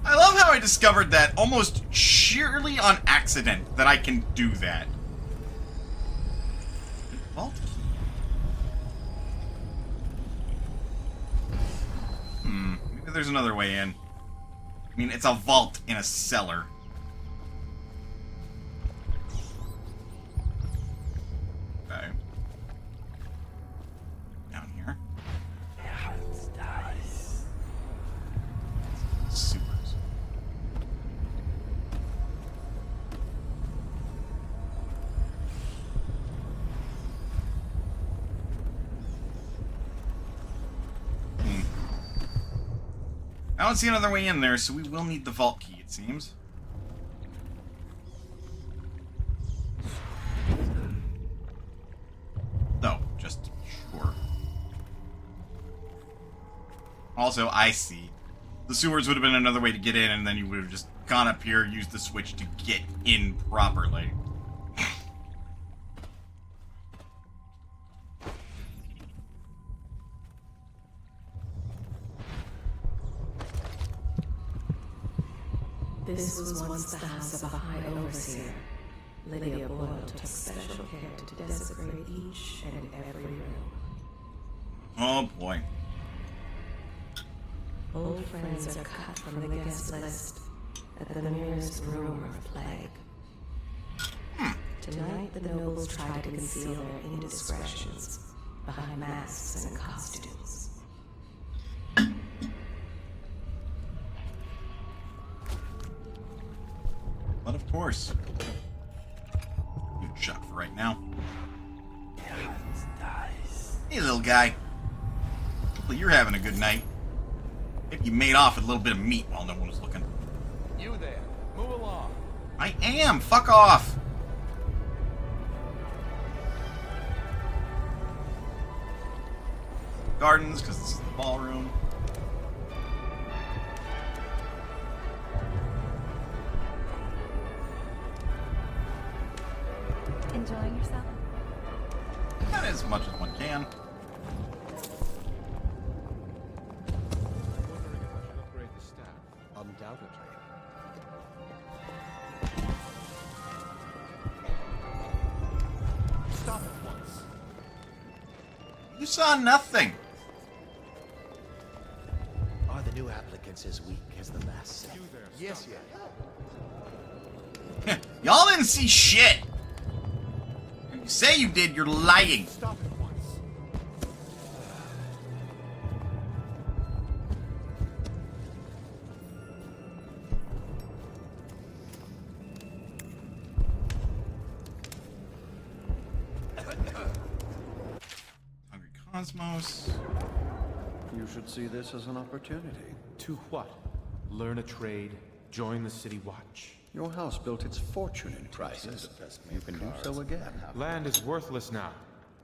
I love how I discovered that almost sheerly on accident that I can do that. Vault key. Maybe there's another way in. I mean, it's a vault in a cellar. Okay. Down here. Yeah, it's nice. Supers. I don't see another way in there, so we will need the vault key, it seems. No, just sure. Also, I see. The sewers would have been another way to get in, and then you would have just gone up here, used the switch to get in properly. This was once the house of a high overseer. Lydia Boyle took special care to desecrate each and every room. Oh boy. Old friends are cut from the guest list at the merest rumor of plague. Tonight, the nobles try to conceal their indiscretions behind masks and costumes. But of course. Good shot for right now. Yeah, it's nice. Hey, little guy. Well, you're having a good night. Maybe you made off with a little bit of meat while no one was looking. You there. Move along. I am! Fuck off! Gardens, because this is the ballroom. Enjoying yourself? Not as much as one can. Upgrade the staff. Undoubtedly. Stop it once. You saw nothing. Are the new applicants as weak as the last set? Yes, yes. Y'all didn't see shit. If you say you did, you're lying. Stop it once. Hungry Cosmos. You should see this as an opportunity. To what? Learn a trade, join the city watch. Your house built its fortune in prices. You can do so again. Land is worthless now.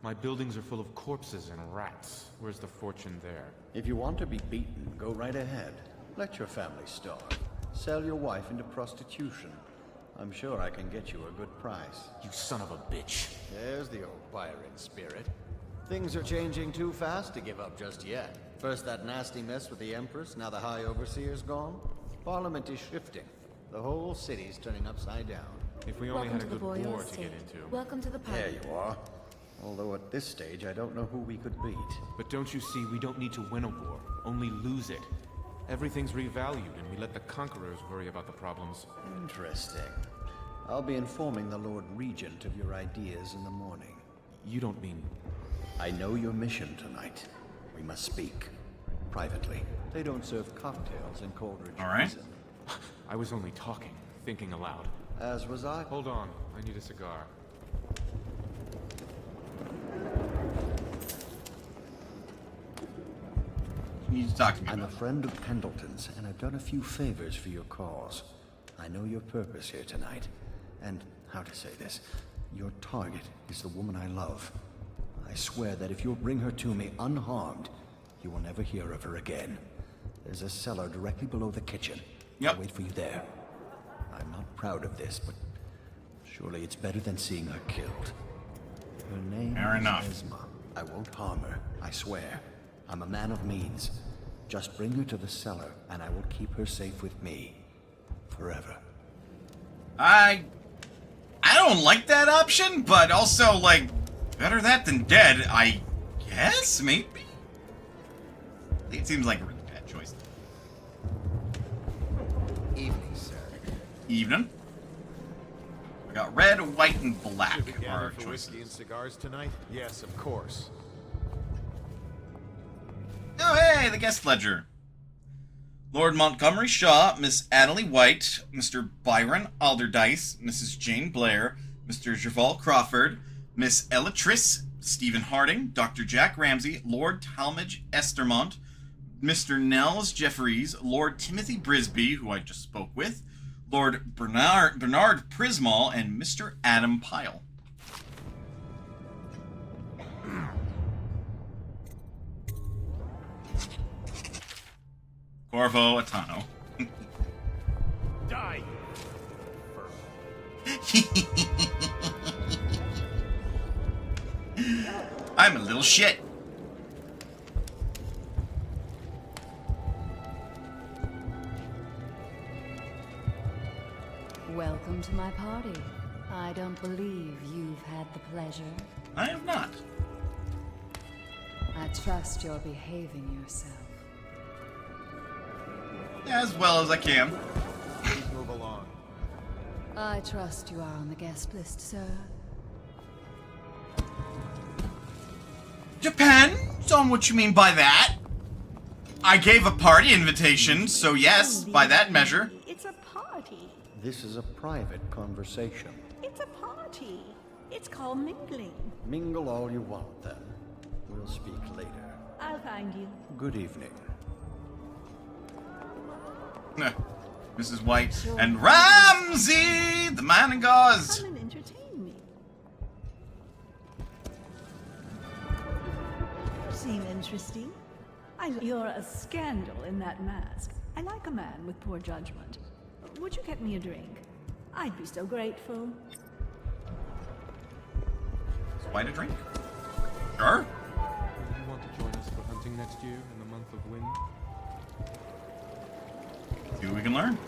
My buildings are full of corpses and rats. Where's the fortune there? If you want to be beaten, go right ahead. Let your family starve. Sell your wife into prostitution. I'm sure I can get you a good price. You son of a bitch. There's the old Byron spirit. Things are changing too fast to give up just yet. First that nasty mess with the Empress, now the High Overseer's gone. Parliament is shifting. The whole city's turning upside down. If we only Welcome had a to the good war Boyle's to get Date. into. Welcome to the party. There you are. Although at this stage, I don't know who we could beat. But don't you see, we don't need to win a war, only lose it. Everything's revalued, and we let the conquerors worry about the problems. Interesting. I'll be informing the Lord Regent of your ideas in the morning. You don't mean... I know your mission tonight. We must speak. Privately. They don't serve cocktails in Coldridge Prison. I was only talking, thinking aloud. As was I. Hold on, I need a cigar. You need to talk to me. I'm a friend of Pendleton's, and I've done a few favors for your cause. I know your purpose here tonight. And, how to say this, your target is the woman I love. I swear that if you'll bring her to me unharmed, you will never hear of her again. There's a cellar directly below the kitchen. I'll wait for you there. I'm not proud of this, but surely it's better than seeing her killed. Her name is Esma. I won't harm her, I swear. I'm a man of means. Just bring her to the cellar, and I will keep her safe with me. Forever. I don't like that option, but also, like, better that than dead, I guess? Maybe? It seems like a really bad choice. Evening, sir. Evening. We got red, white, and black Should we are our gather for choices. whiskey and cigars tonight? Yes, of course. Oh, hey, the guest ledger. Lord Montgomery Shaw, Miss Adelie White, Mr. Byron Alderdice, Mrs. Jane Blair, Mr. Gerval Crawford, Miss Ellatrice, Stephen Harding, Dr. Jack Ramsey, Lord Talmadge Estermont, Mr. Nels Jeffries, Lord Timothy Brisby, who I just spoke with, Lord Bernard Prismal, and Mr. Adam Pyle. Corvo Atano. Die! I'm a little shit. Welcome to my party. I don't believe you've had the pleasure. I have not. I trust you're behaving yourself. As well as I can. Please move along. I trust you are on the guest list, sir. Depends on what you mean by that. I gave a party invitation, so yes, by that measure. It's a party. This is a private conversation. It's a party. It's called mingling. Mingle all you want, then. We'll speak later. I'll find you. Good evening. Mrs. White and Ramsey, the man in gauze. Come and entertain me. You seem interesting. You're a scandal in that mask. I like a man with poor judgment. Would you get me a drink? I'd be so grateful. Is White a drink? Sure. Do you want to join us for hunting next year in the month of wind? See what we can learn.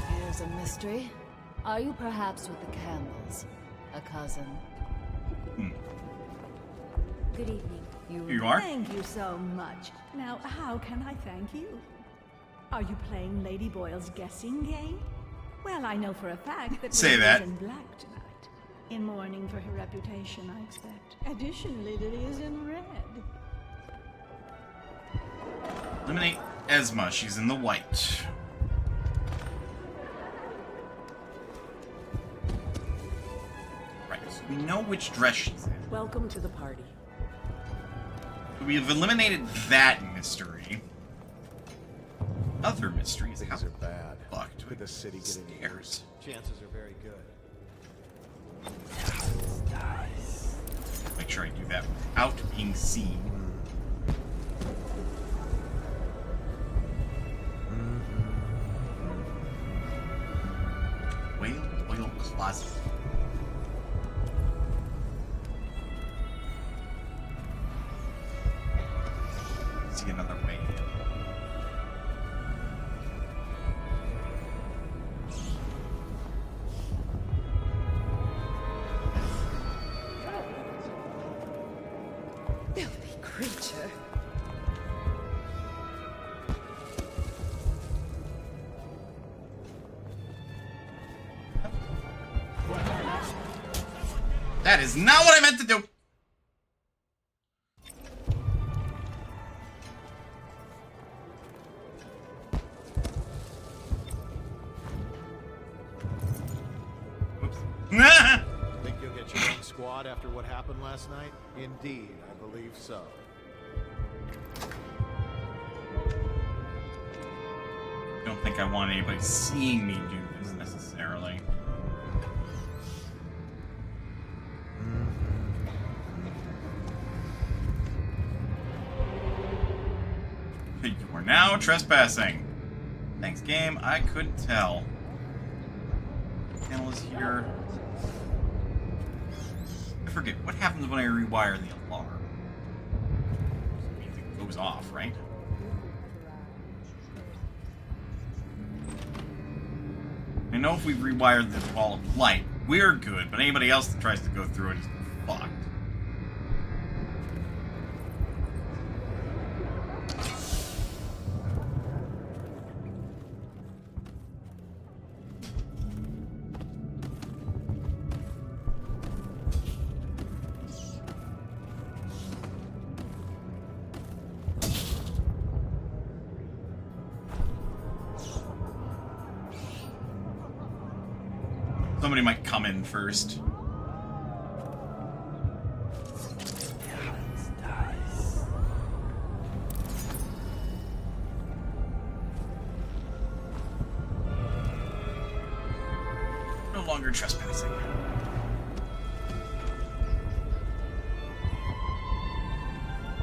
Here's a mystery. Are you perhaps with the Campbells? A cousin? Good evening. You are? Thank you so much. Now, how can I thank you? Are you playing Lady Boyle's guessing game? Well, I know for a fact that Say Lily that. is in black tonight. In mourning for her reputation, I expect. Additionally, Lily is in red. Eliminate Esma. She's in the white. Right, so we know which dress she's in. Welcome to the party. We have eliminated that mystery. Other mysteries. Things are bad. Fucked. Could the city get any worse? Chances are very good. Make sure I do that without being seen. Whale oil closet. That is not what I meant to do! Oops. Think you'll get your own squad after what happened last night? Indeed, I believe so. I don't think I want anybody seeing me do this necessarily. You are now trespassing. Thanks, game. I couldn't tell. Panel is here. I forget what happens when I rewire the alarm. It goes off, right? I know if we rewired the ball of light, we're good, but anybody else that tries to go through it is fucked. Somebody might come in first. No longer trespassing.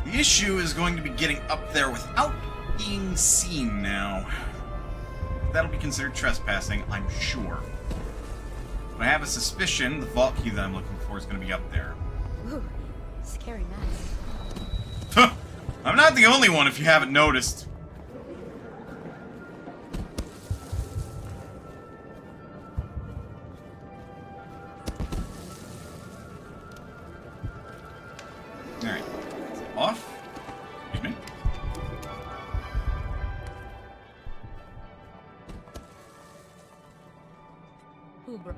The issue is going to be getting up there without being seen now. That'll be considered trespassing, I'm sure. I have a suspicion the vault key that I'm looking for is going to be up there. Ooh, scary mess. I'm not the only one if you haven't noticed. Alright. Off. Excuse me. Uber.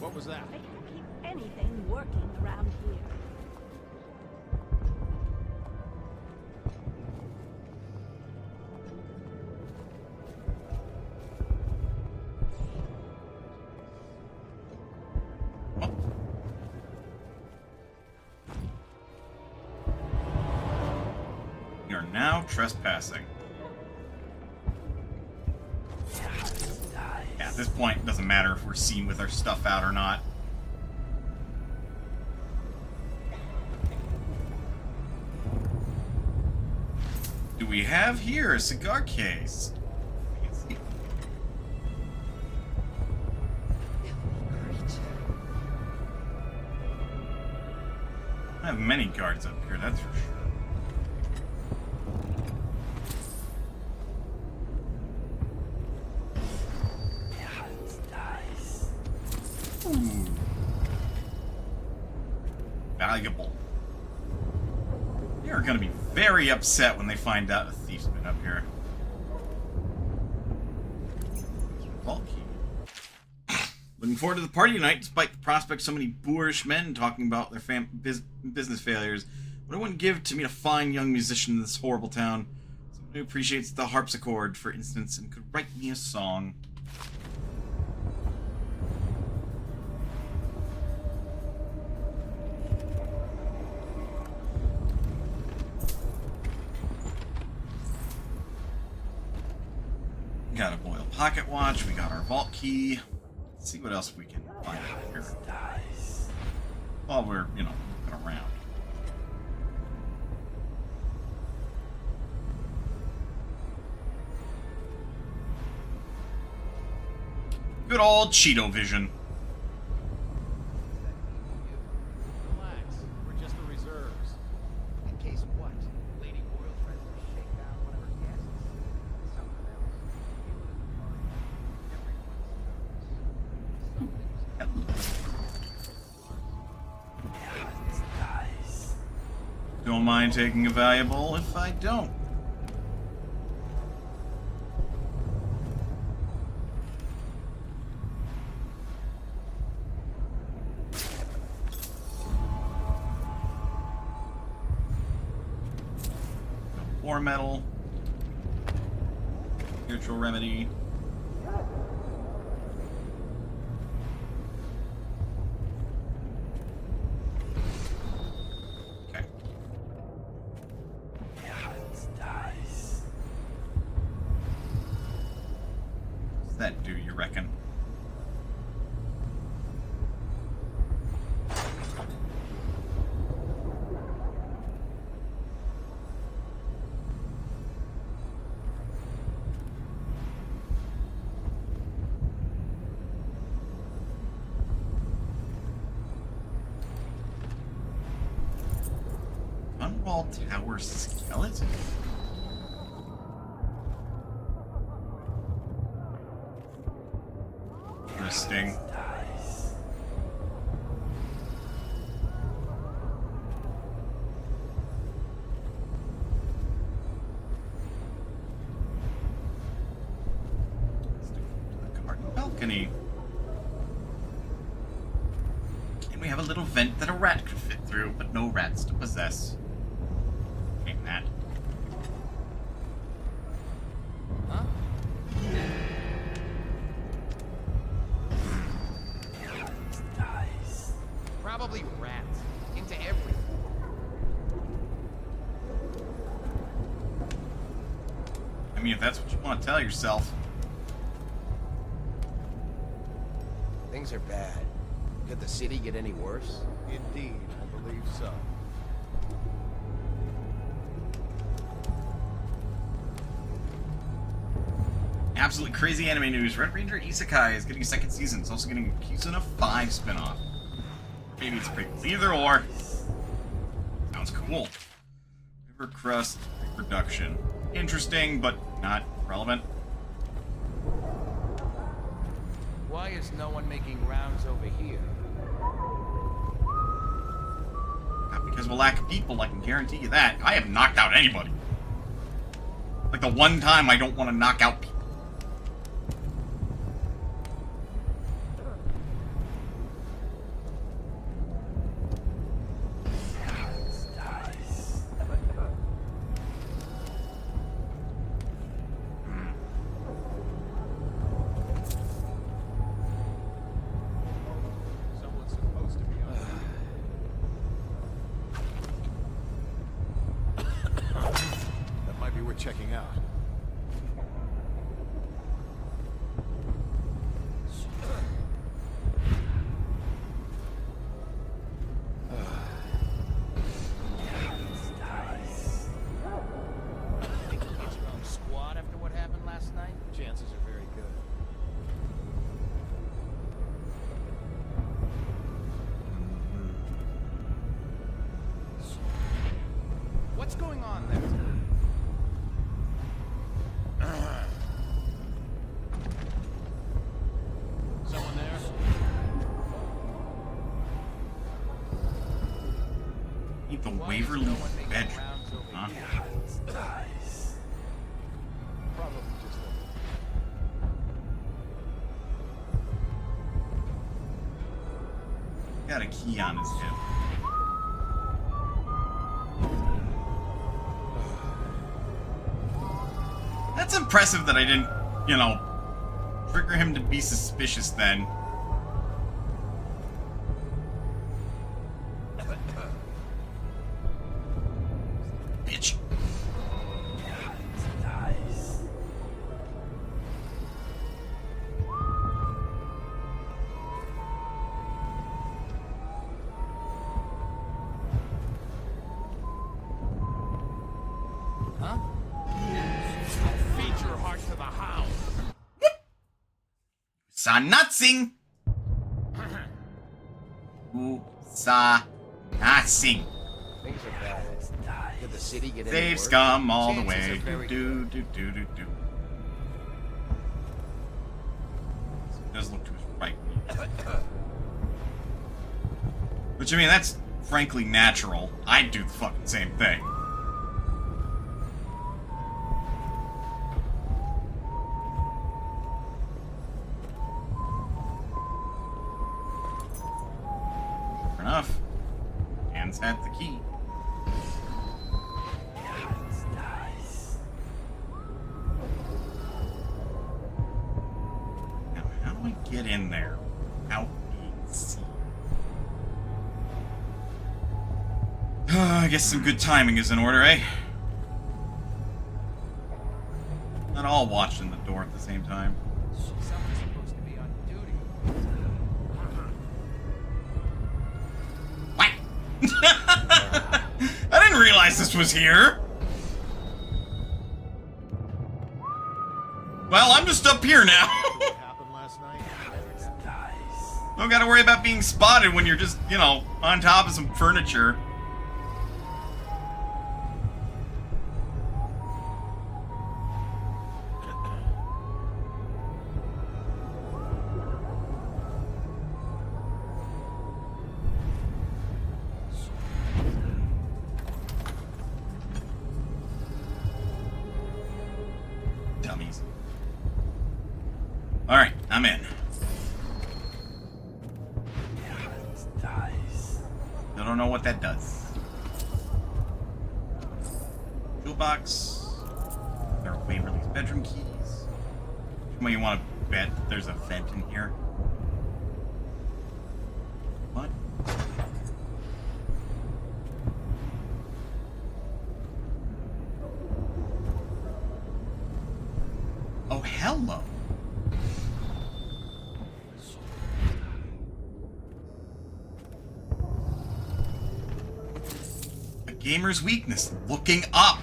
What was that? I can't keep anything working around here. We are now trespassing. Yeah, at this point, it doesn't matter if we're seen with our stuff out or not. Do we have here a cigar case? I have many guards up here, that's for sure. Ooh. Valuable. They are going to be very upset when they find out a thief's been up here. Vault key. Looking forward to the party tonight, despite the prospect of so many boorish men talking about their business failures. What I wouldn't give to meet a fine young musician in this horrible town. Someone who appreciates the harpsichord, for instance, and could write me a song. We got a Boyle pocket watch, we got our vault key. Let's see what else we can find out here. While we're, you know, looking around. Good old Cheeto vision. Relax. We're just the reserves. In case what? Lady Boyle tries to shake down one of her guests? Sounds Don't mind taking a valuable if I don't. Ore metal. Spiritual remedy. Okay. What's that do, you reckon? Unwall tower skeleton? Interesting. Garden balcony. And we have a little vent that a rat could fit through, but no rats to possess. Ain't that? Huh? Probably rats. Into everything. I mean, if that's what you want to tell yourself. Things are bad. Could the city get any worse? Indeed, I believe so. Absolutely crazy anime news. Red Ranger Isekai is getting a second season. It's also getting a Season 5 spinoff. Maybe it's a prequel. Either or. Sounds cool. River Crust Reproduction. Interesting, but not relevant. Why is no one making rounds over here? Not because of a lack of people, I can guarantee you that. I have knocked out anybody. Like the one time I don't want to knock out people. Someone's supposed to be on. That might be worth checking out. Think you'll get your own squad after what happened last night? Chances are very good. What's going on there? Someone there? Need the Waverly bedroom. Huh? Probably just Got a key on his hip. That's impressive that I didn't, you know, trigger him to be suspicious then. Bitch. Huh? Feed your heart to the hound. Sa nothing. Sa nothing. Things are bad. Could the city get any Save worse? scum all the Chances way. are very Do do do do do. It does look to his right. Which I mean, that's frankly natural, I'd do the fucking same thing. Fair enough. Hands had the key. Now, how do I get in there without being seen? I guess some good timing is in order, eh? Not all watching the door at the same time. Someone's supposed to be on duty. I didn't realize this was here! Well, I'm just up here now. Don't gotta worry about being spotted when you're just, you know, on top of some furniture. Dummies. Alright, I'm in. I don't know what that does. Toolbox. There are Waverly's bedroom keys. Well, you want to bet that there's a vent in here? What? Oh, hello. A gamer's weakness, looking up.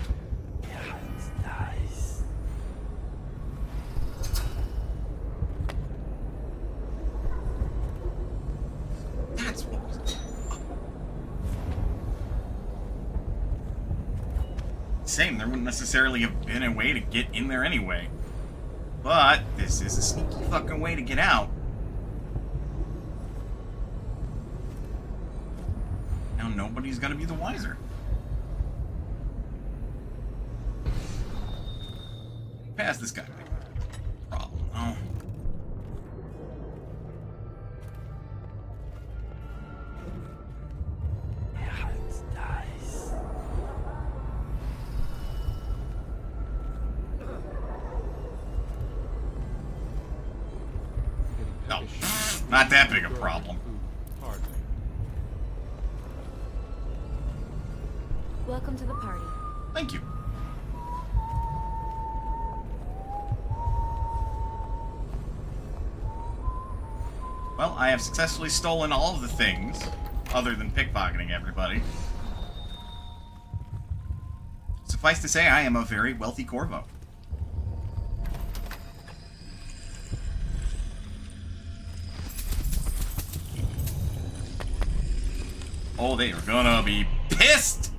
That's what was up. Same, there wouldn't necessarily have been a way to get in there anyway. But this is a sneaky fucking way to get out. Now nobody's gonna be the wiser. Pass this guy. Problem, though. No, not that big a problem. Welcome to the party. Thank you. Well, I have successfully stolen all of the things, other than pickpocketing everybody. Suffice to say, I am a very wealthy Corvo. Oh, they are gonna be pissed!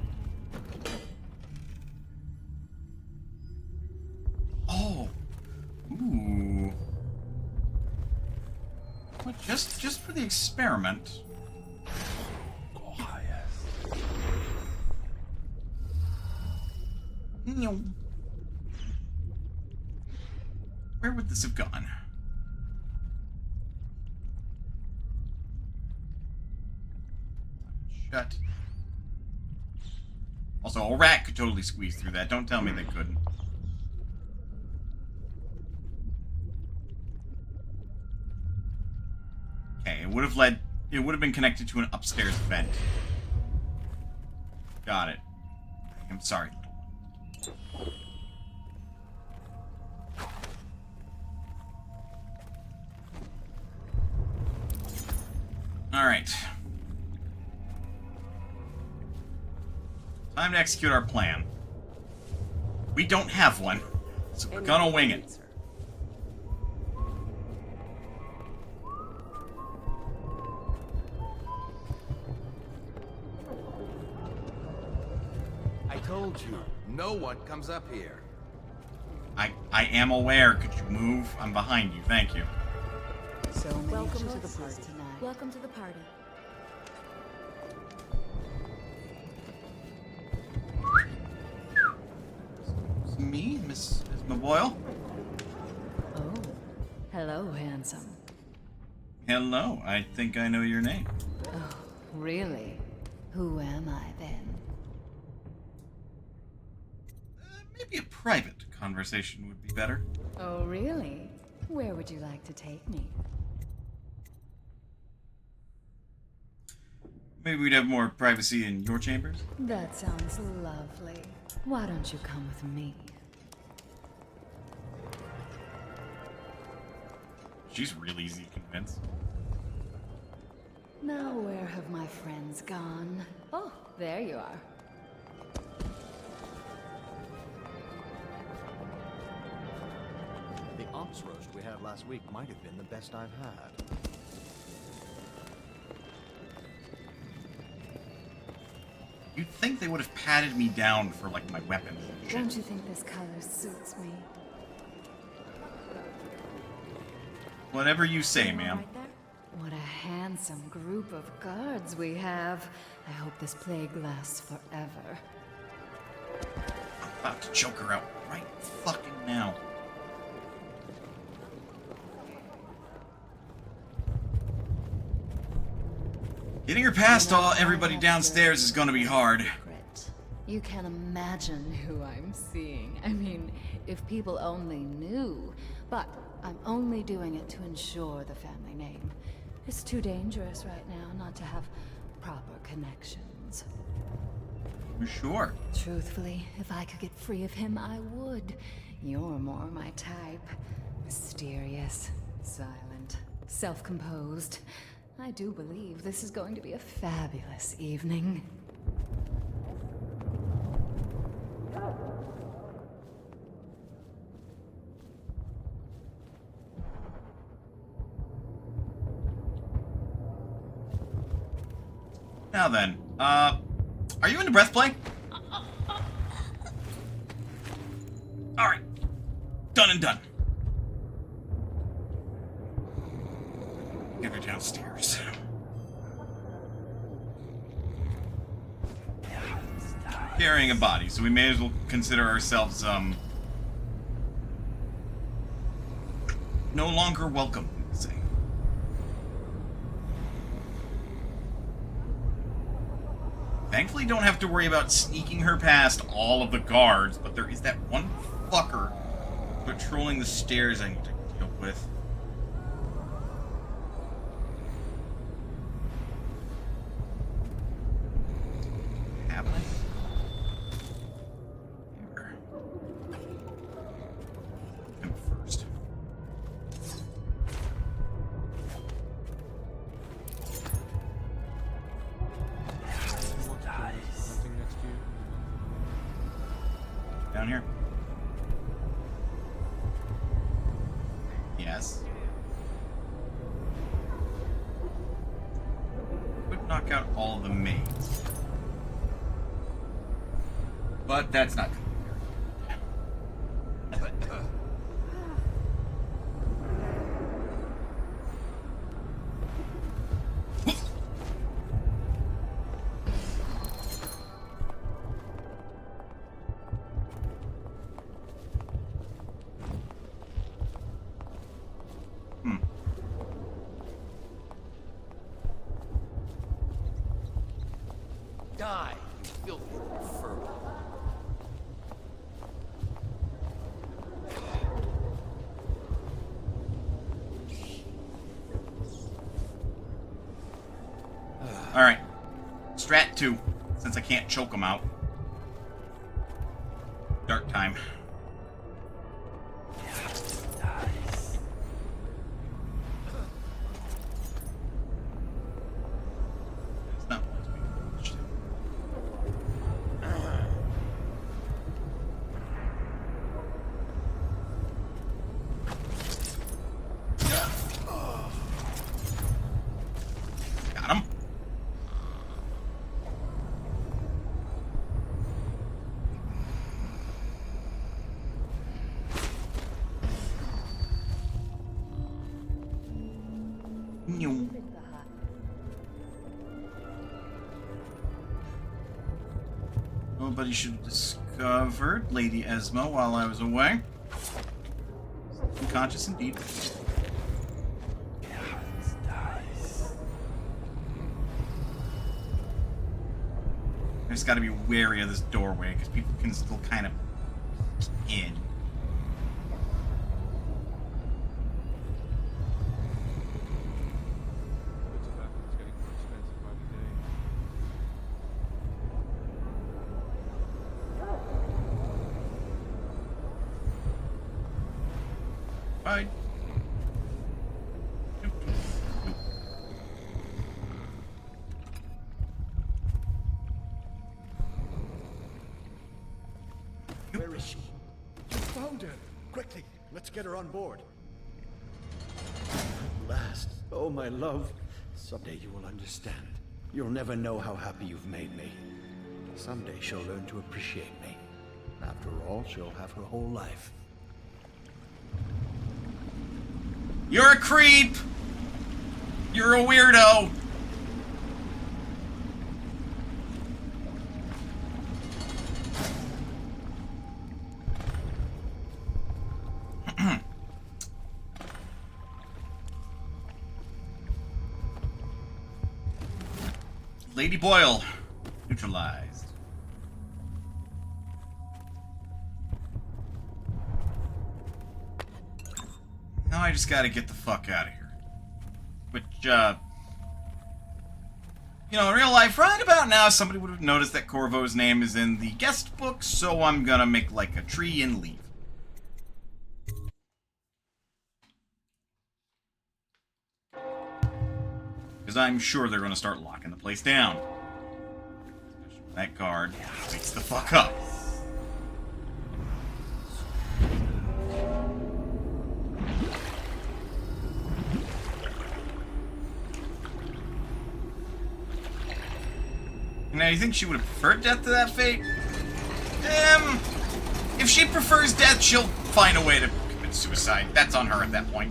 Oh. Ooh. Well, just for the experiment. No. Where would this have gone? Shut. Also, a rat could totally squeeze through that. Don't tell me they couldn't. Okay, it would have been connected to an upstairs vent. Got it. I'm sorry. Alright. Time to execute our plan. We don't have one, so we're gonna wing it. I told you, no one comes up here. I am aware. Could you move? I'm behind you. Thank you. So many Welcome to the choices party. tonight. Welcome to the party. me, Miss Maboyle. Oh, hello, handsome. Hello, I think I know your name. Oh, really? Who am I then? Maybe a private conversation would be better. Oh, really? Where would you like to take me? Maybe we'd have more privacy in your chambers? That sounds lovely. Why don't you come with me? She's real easy to convince. Now where have my friends gone? Oh, there you are. The ox roast we had last week might have been the best I've had. You'd think they would have patted me down for, like, my weapon. Don't you think this color suits me? Whatever you say, ma'am. What a handsome group of guards we have. I hope this plague lasts forever. I'm about to choke her out right fucking now. Getting her past everybody downstairs is gonna be hard. You can imagine who I'm seeing. I mean, if people only knew. But I'm only doing it to ensure the family name. It's too dangerous right now not to have proper connections. Sure. Truthfully, if I could get free of him, I would. You're more my type. Mysterious, silent, self-composed. I do believe this is going to be a fabulous evening. Now then, are you into breath play? Alright. Done and done. Get her downstairs. Carrying a body, so we may as well consider ourselves, no longer welcome, say. Thankfully, don't have to worry about sneaking her past all of the guards, but there is that one fucker patrolling the stairs I need to deal with. Down here. Yes. Would knock out all of the maids. But that's not good. Die, you filthy furball. Alright. Strat 2, since I can't choke them out. Dark time. Nobody should discover discovered Lady Esmo while I was away. Unconscious indeed. I just gotta be wary of this doorway, because people can still kind of in. Bye. Where is she? You found her! Quickly, let's get her on board. At last. Oh, my love. Someday you will understand. You'll never know how happy you've made me. Someday she'll learn to appreciate me. After all, she'll have her whole life. You're a creep! You're a weirdo! Lady Boyle, neutralized. Now I just gotta get the fuck out of here. Which, you know, in real life, right about now, somebody would have noticed that Corvo's name is in the guest book, so I'm gonna make like a tree and leave. Because I'm sure they're gonna start locking the place down. Especially when that guard wakes the fuck up. Now, you think she would have preferred death to that fate? If she prefers death, she'll find a way to commit suicide. That's on her at that point.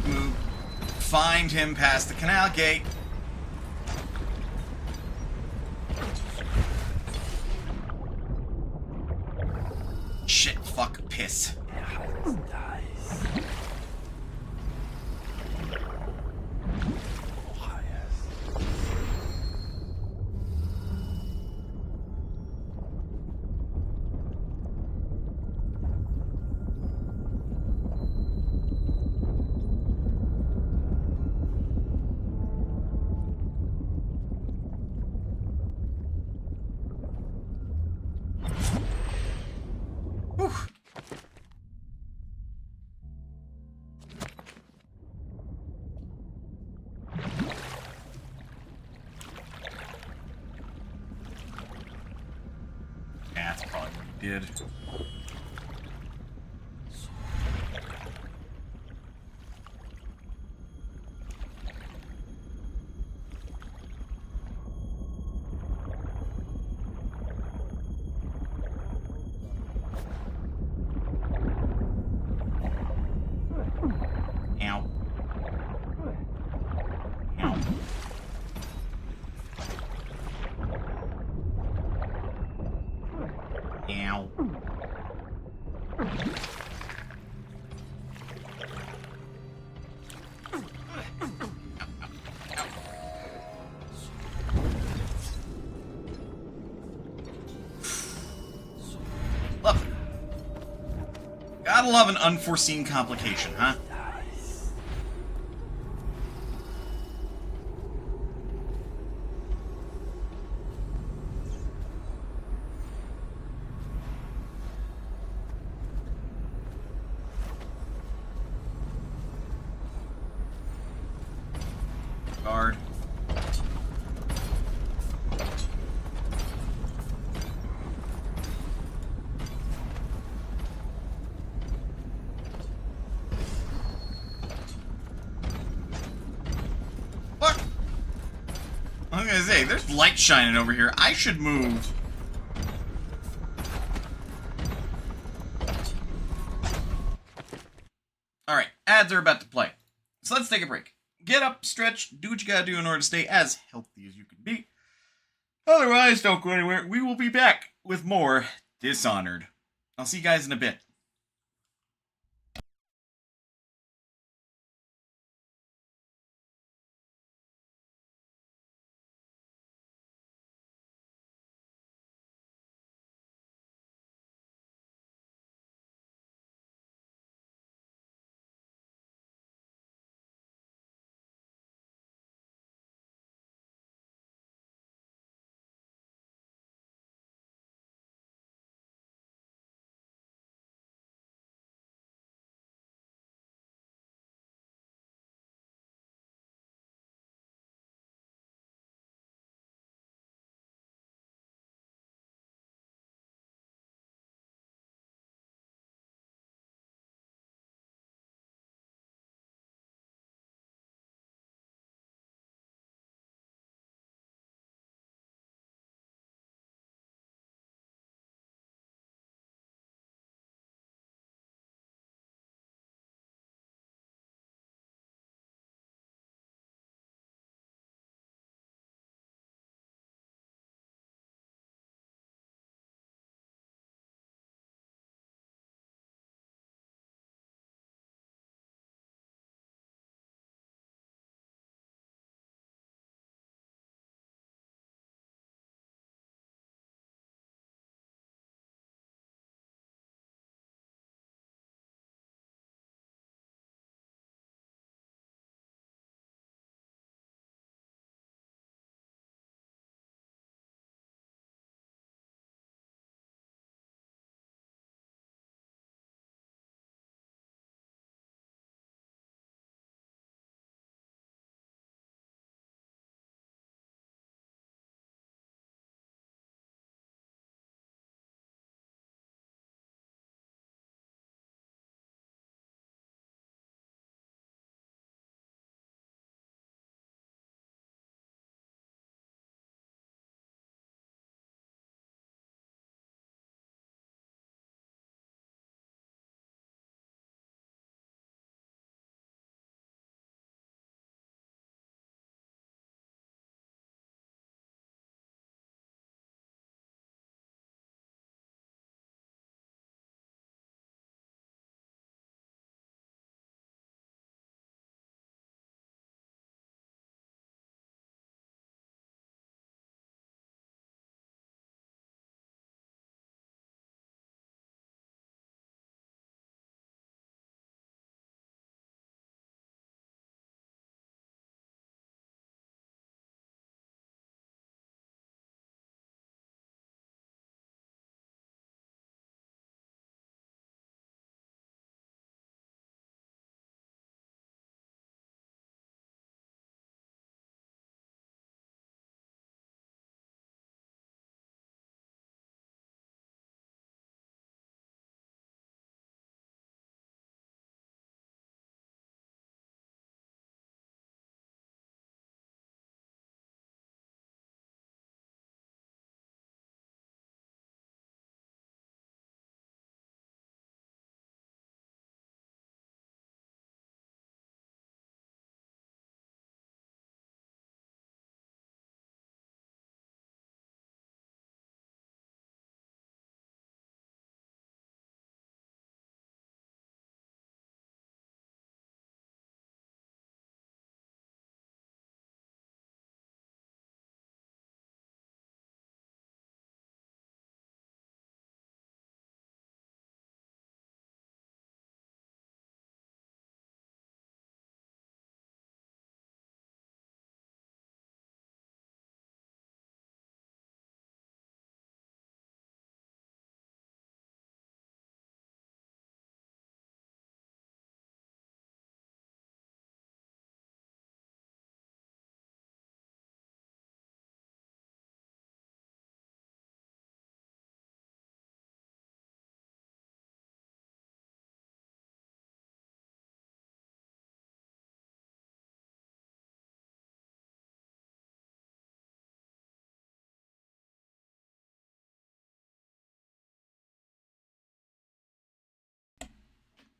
Move. Find him past the canal gate. Shit, fuck, piss. That's probably what he did. Ow. Ow. Ow. Love it. Gotta love an unforeseen complication, huh? Guard. Look! I was gonna say, there's light shining over here. I should move. Alright, ads are about to play. So let's take a break. get up, stretch, do what you gotta do in order to stay as healthy as you can be. Otherwise, don't go anywhere. We will be back with more Dishonored. I'll see you guys in a bit.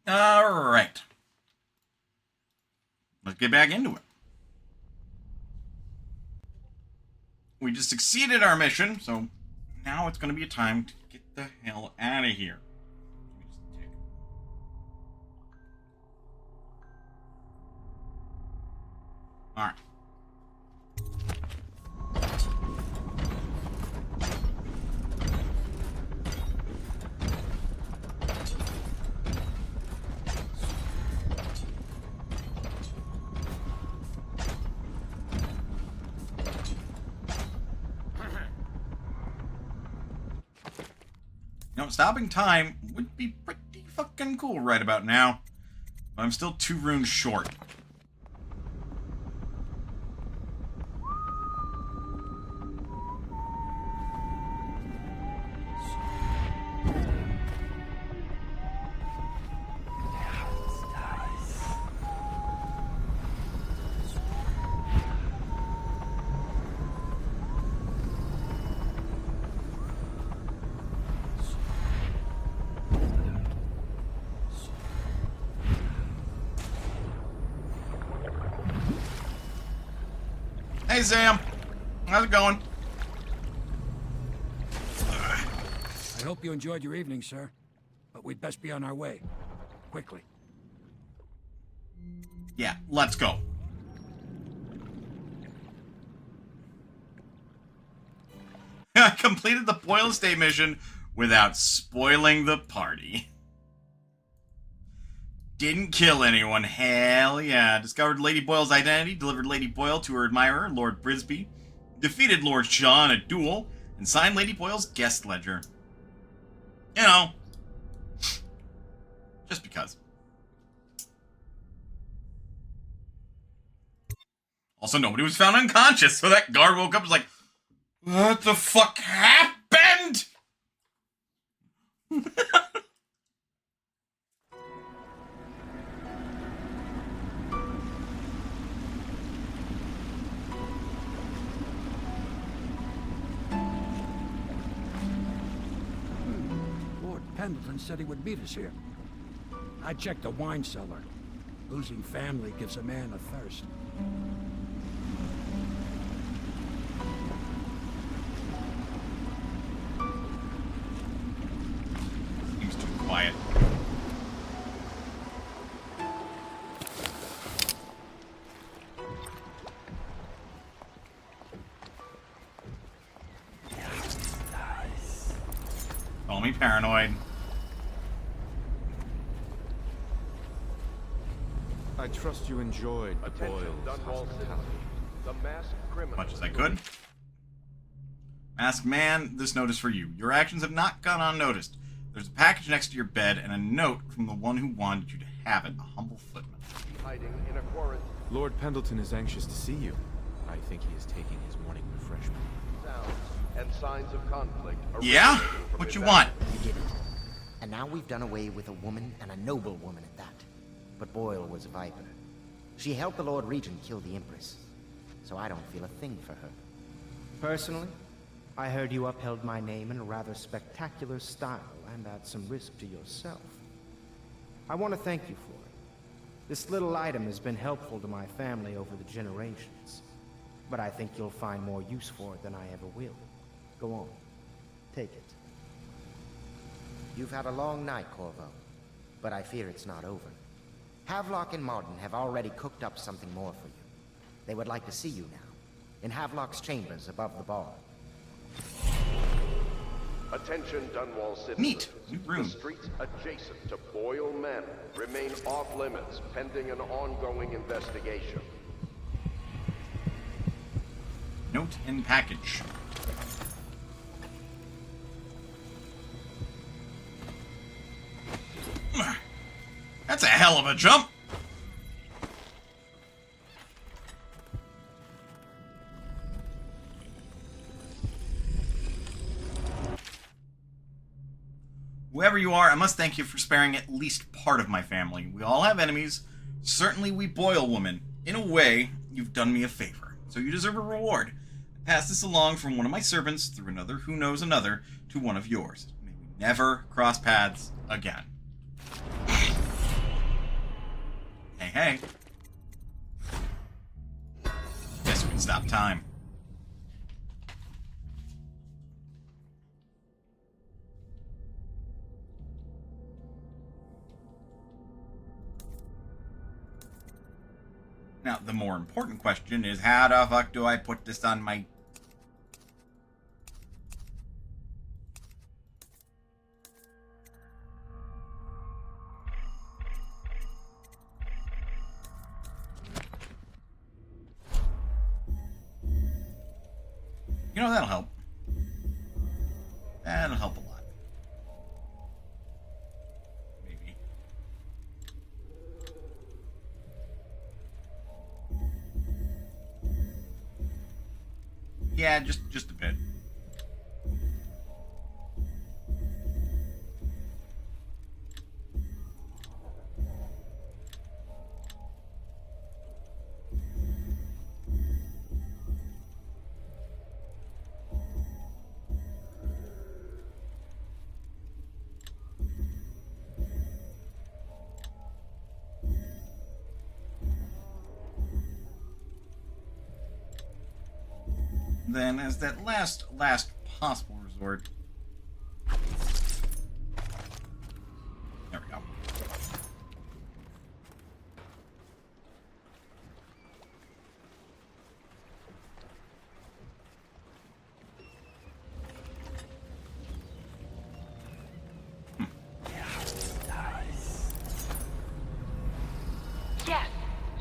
All right. Let's get back into it. we just succeeded our mission, so now it's going to be a time to get the hell out of here. Alright. You know, stopping time would be pretty fucking cool right about now. But I'm still 2 runes short. Hey Sam, how's it going? I hope you enjoyed your evening, sir. But we'd best be on our way. Quickly. Yeah, let's go. I completed the Boyle Estate mission without spoiling the party. Didn't kill anyone, hell yeah. Discovered Lady Boyle's identity, delivered Lady Boyle to her admirer, Lord Brisby, defeated Lord Shaw in a duel, and signed Lady Boyle's guest ledger. You know, just because. Also, nobody was found unconscious, so that guard woke up and was like, what the fuck happened? Lord Pendleton said he would meet us here. I checked the wine cellar. Losing family gives a man a thirst. Seems too quiet. Call me paranoid. I trust you enjoyed the Boyle's hospitality. The masked criminal. Much as I could. Masked man, this note is for you. Your actions have not gone unnoticed. There's a package next to your bed and a note from the one who wanted you to have it, a humble footman. Hiding in a quarantine. Lord Pendleton is anxious to see you. I think he is taking his morning refreshment. Sounds and signs of conflict. Yeah? What you want? You did it. And now we've done away with a woman, and a noble woman at that. But Boyle was a viper. She helped the Lord Regent kill the Empress. So I don't feel a thing for her. Personally, I heard you upheld my name in a rather spectacular style and at some risk to yourself. I want to thank you for it. This little item has been helpful to my family over the generations. But I think you'll find more use for it than I ever will. Go on. Take it. You've had a long night, Corvo. But I fear it's not over. Havelock and Martin have already cooked up something more for you. They would like to see you now, in Havelock's chambers above the bar. Attention, Dunwall citizens. Neat. New room. The streets adjacent to Boyle Manor remain off limits pending an ongoing investigation. Note and package. That's a hell of a jump. Whoever you are, I must thank you for sparing at least part of my family. We all have enemies. Certainly we Boyle woman. In a way, you've done me a favor. So you deserve a reward. I pass this along from one of my servants through another who knows another to one of yours. May we never cross paths again. Hey. Guess we can stop time. the more important question is, how the fuck do I put this on my... You know, that'll help. That'll help a lot. Maybe. Yeah, just a bit. Then, as that last possible resort, there we go.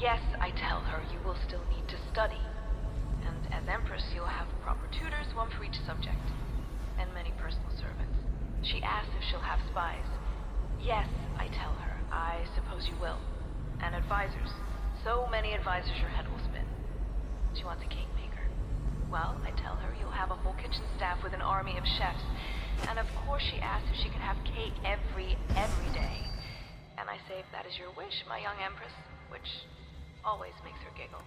Yes, I tell her you will still need to study. And as Empress, you'll have proper tutors, one for each subject, and many personal servants. She asks if she'll have spies. Yes, I tell her. I suppose you will. And advisors. So many advisors your head will spin. She wants a cake maker. Well, I tell her you'll have a whole kitchen staff with an army of chefs. And of course she asks if she can have cake every day. And I say if that is your wish, my young Empress, which always makes her giggle.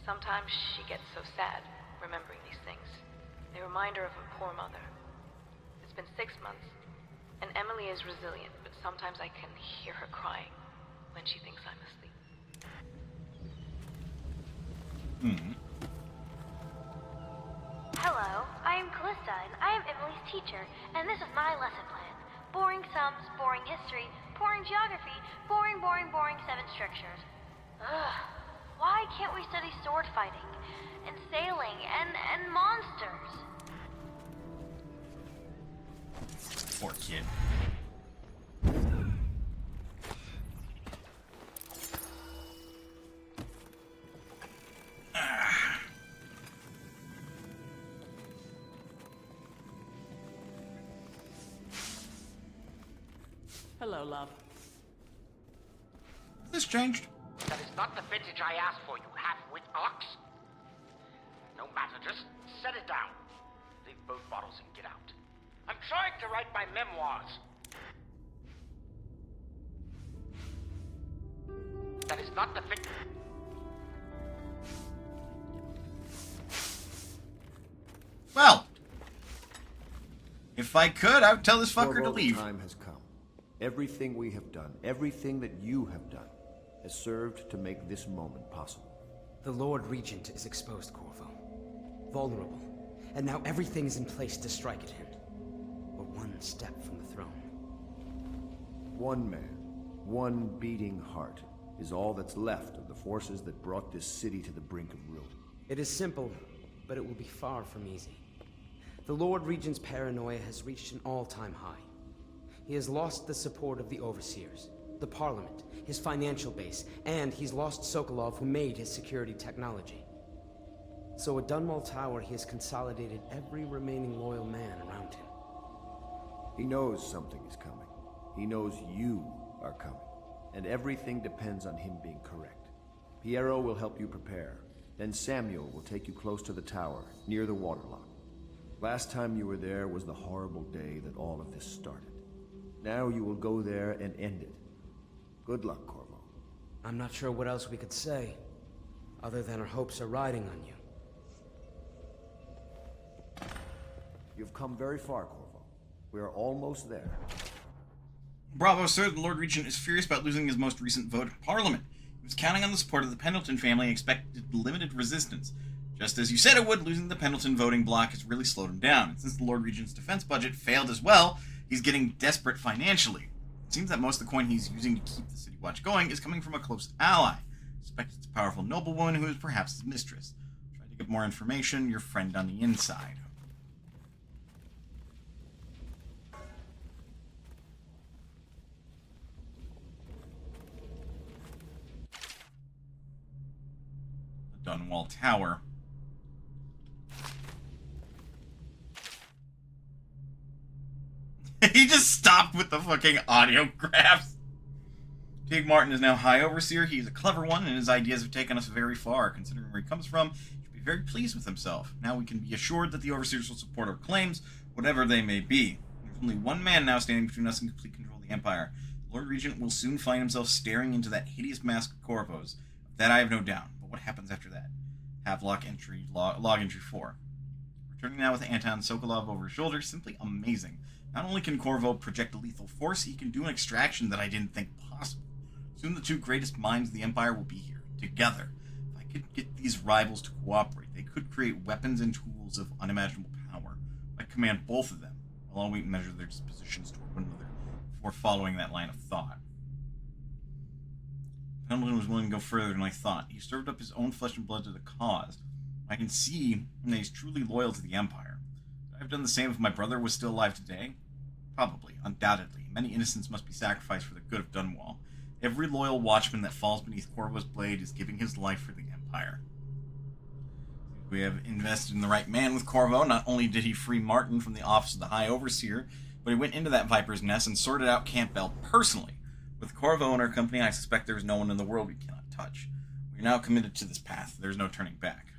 Sometimes she gets so sad, remembering these things. They remind her of her poor mother. It's been 6 months, and Emily is resilient, but sometimes I can hear her crying when she thinks I'm asleep. Hello, I am Callista, and I am Emily's teacher, and this is my lesson plan. Boring sums, boring history, boring geography, boring 7 strictures. Ugh. Why can't we study sword fighting, and sailing, and monsters? Poor kid. Hello, love. Has this changed? That is not the vintage I asked for, you half-wit ox. No matter, just set it down. Leave both bottles and get out. I'm trying to write my memoirs. That is not the vintage... Well, if I could, I would tell this fucker to Corvo, leave. The time has come. Everything we have done, everything that you have done, has served to make this moment possible. The Lord Regent is exposed, Corvo. Vulnerable. And now everything's in place to strike at him. We're one step from the throne. One man, one beating heart, is all that's left of the forces that brought this city to the brink of ruin. It is simple, but it will be far from easy. The Lord Regent's paranoia has reached an all-time high. He has lost the support of the Overseers, the Parliament, his financial base, and he's lost Sokolov, who made his security technology. So at Dunwall Tower, he has consolidated every remaining loyal man around him. He knows something is coming. He knows you are coming. And everything depends on him being correct. Piero will help you prepare. Then Samuel will take you close to the tower, near the waterlock. Last time you were there was the horrible day that all of this started. Now you will go there and end it. Good luck, Corvo. I'm not sure what else we could say, other than our hopes are riding on you. You've come very far, Corvo. We are almost there. Bravo, sir. The Lord Regent is furious about losing his most recent vote in Parliament. He was counting on the support of the Pendleton family and expected limited resistance. Just as you said it would, losing the Pendleton voting bloc has really slowed him down. And since the Lord Regent's defense budget failed as well, he's getting desperate financially. It seems that most of the coin he's using to keep the City Watch going is coming from a close ally. suspect it's a powerful noblewoman who is perhaps his mistress. Try to get more information, your friend on the inside. The Dunwall Tower. He just stopped with the fucking audiographs. Tig Martin is now High Overseer. He's a clever one, and his ideas have taken us very far. Considering where he comes from, he should be very pleased with himself. Now we can be assured that the Overseers will support our claims, whatever they may be. There's only one man now standing between us and complete control of the Empire. The Lord Regent will soon find himself staring into that hideous mask of Corvo's. Of that I have no doubt. But what happens after that? Havelock entry, log entry 4. Returning now with Anton Sokolov over his shoulder, simply amazing. Not only can Corvo project a lethal force, he can do an extraction that I didn't think possible. Soon the two greatest minds of the Empire will be here, together. If I could get these rivals to cooperate, they could create weapons and tools of unimaginable power. I command both of them, while I'll wait and measure their dispositions toward one another before following that line of thought. Pendleton was willing to go further than I thought. He served up his own flesh and blood to the cause. I can see that he's truly loyal to the Empire. Could I have done the same if my brother was still alive today? Probably, undoubtedly. Many innocents must be sacrificed for the good of Dunwall. Every loyal watchman that falls beneath Corvo's blade is giving his life for the Empire. We have invested in the right man with Corvo. Not only did he free Martin from the office of the High Overseer, but he went into that viper's nest and sorted out Campbell personally. With Corvo in our company, I suspect there is no one in the world we cannot touch. We are now committed to this path. There is no turning back.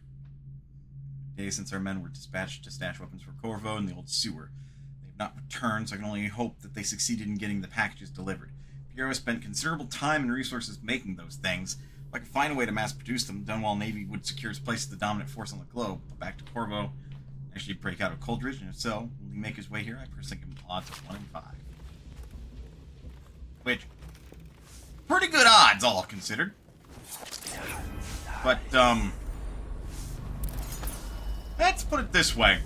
Days since our men were dispatched to stash weapons for Corvo in the old sewer. They have not returned, so I can only hope that they succeeded in getting the packages delivered. Piero spent considerable time and resources making those things. If I could find a way to mass-produce them, Dunwall Navy would secure its place as the dominant force on the globe. But back to Corvo. Actually break out of Coldridge, and if so, will he make his way here? I personally give him odds of 1 in 5. Which, pretty good odds, all considered. But, let's put it this way.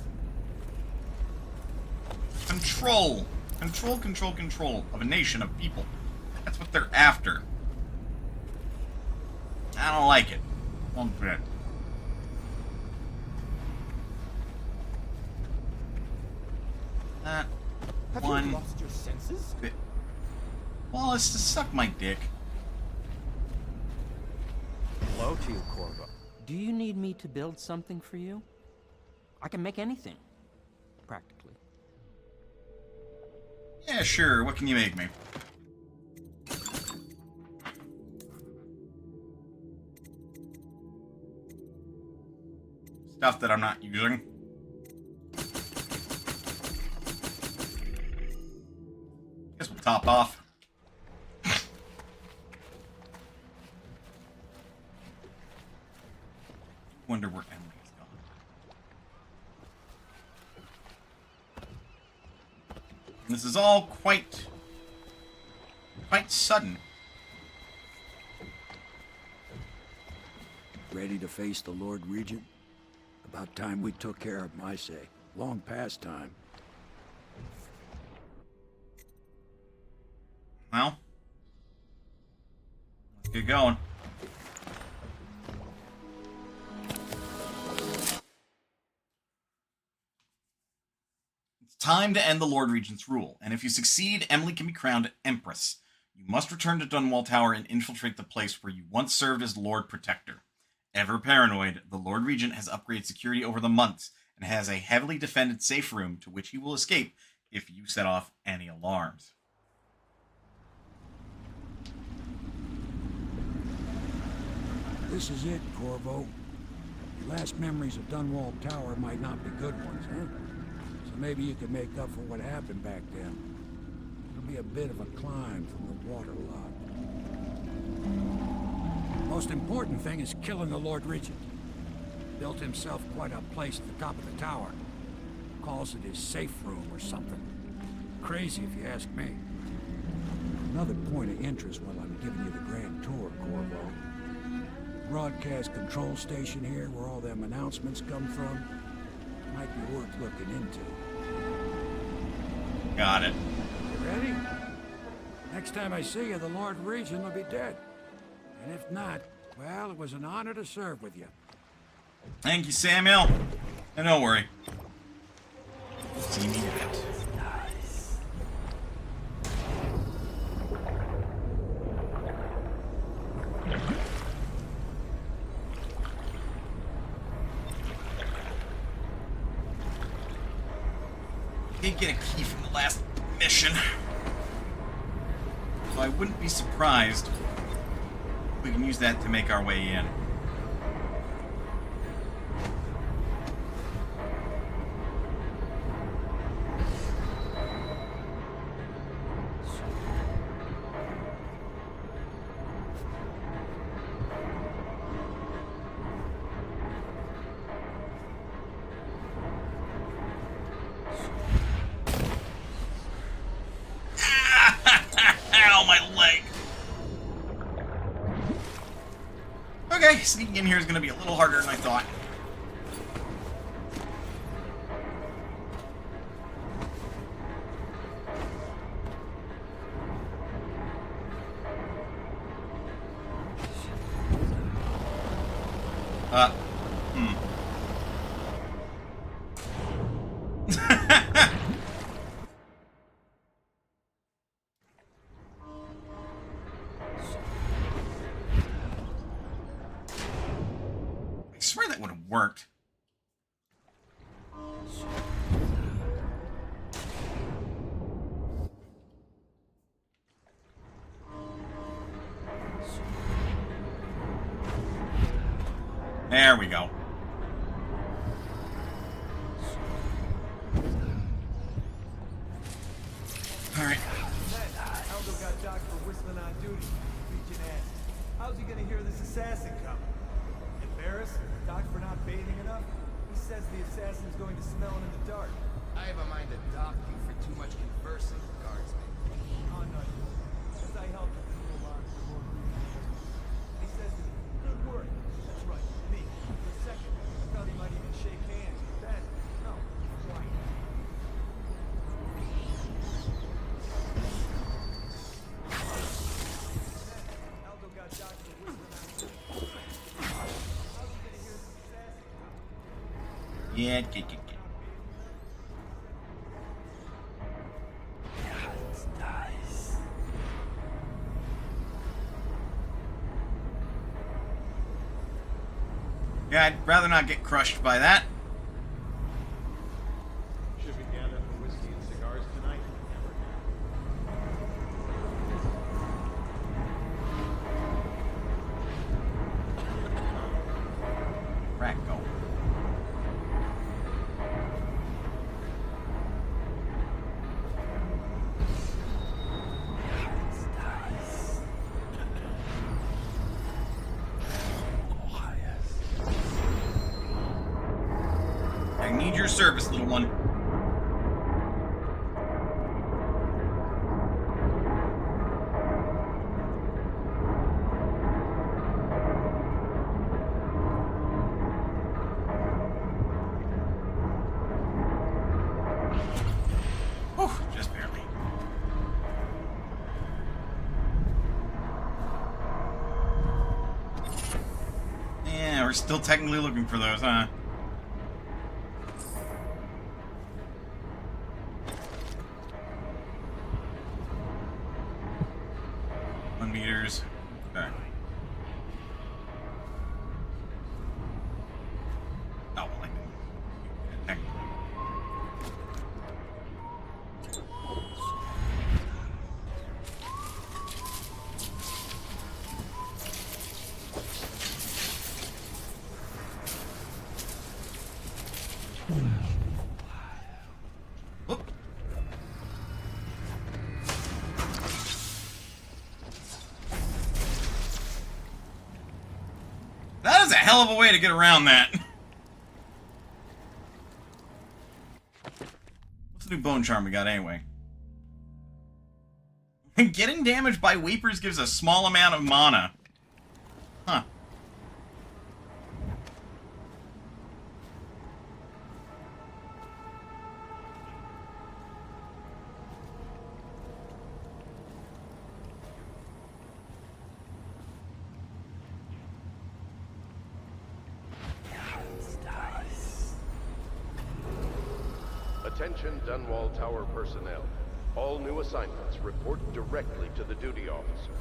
Control of a nation of people. That's what they're after. I don't like it. One bit. That Have one you lost your senses? bit. Well, it's to suck my dick. Hello to you, Corvo. Do you need me to build something for you? I can make anything. Practically. Yeah, sure. What can you make me? Stuff that I'm not using. Guess we'll top off. Wonder where Emily is gone. This is all quite sudden. Ready to face the Lord Regent? About time we took care of him, I say. Long past time. Well, let's get going. It's time to end the Lord Regent's rule, and if you succeed, Emily can be crowned Empress. You must return to Dunwall Tower and infiltrate the place where you once served as Lord Protector. Ever paranoid, the Lord Regent has upgraded security over the months and has a heavily defended safe room to which he will escape if you set off any alarms. This is it, Corvo. Your last memories of Dunwall Tower might not be good ones, huh? So maybe you can make up for what happened back then. It'll be a bit of a climb from the waterlogged. Most important thing is killing the Lord Regent. Built himself quite a place at the top of the tower. Calls it his safe room or something. Crazy if you ask me. Another point of interest while I'm giving you the grand tour, Corvo. Broadcast control station here where all them announcements come from. Might be worth looking into. Got it. You ready? Next time I see you, the Lord Regent will be dead. And if not, Well, it was an honor to serve with you. Thank you, Samuel. And don't worry. See me out. Did get a key from the last mission. So I wouldn't be surprised if we can use that to make our way in. Ow, my leg. Okay, sneaking in here is going to be a little harder than I thought. I swear that would have worked. There we go. All right. Aldo got docked for whistling on duty. Legion asked, how's he gonna hear this assassin coming? Embarrassed? Docked for not bathing enough? He says the assassin's going to smell him in the dark. I have a mind to dock you for too much conversing, guardsman. Oh, no. As I helped with the new alarm for Lord Regent. He says it's good work. That's right, me. For a second, I thought he might even shake hands. But then, no, quiet. Aldo got docked for whistling on duty. How's he gonna hear this assassin coming? Yeah, get. Yeah, I'd rather not get crushed by that. Should we gather for whiskey and cigars tonight? Crack go. I need your service, little one. Whew, just barely. Yeah, we're still technically looking for those, huh? 1 meters. Okay. Oh, well, I can. Technically. Whoop. That is a hell of a way to get around that. What's the new bone charm we got anyway? Getting damaged by weepers gives a small amount of mana. Huh. Attention Dunwall Tower personnel. All new assignments report directly to the duty officer.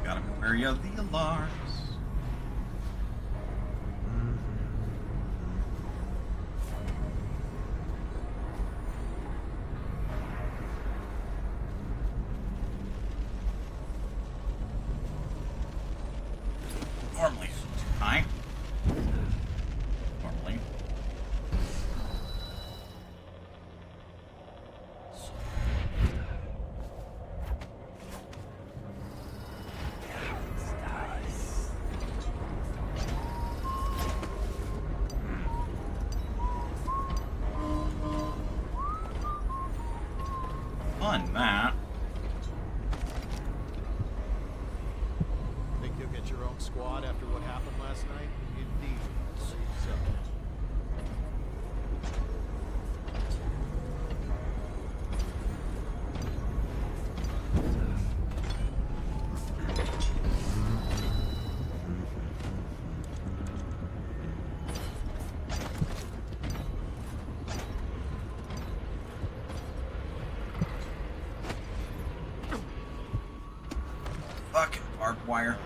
Gotta prepare you the alarms. Normally, hi. Normally. Fun, that. Think you'll get your own squad after what happened last night? Indeed. Believe so. Fucking barbed wire.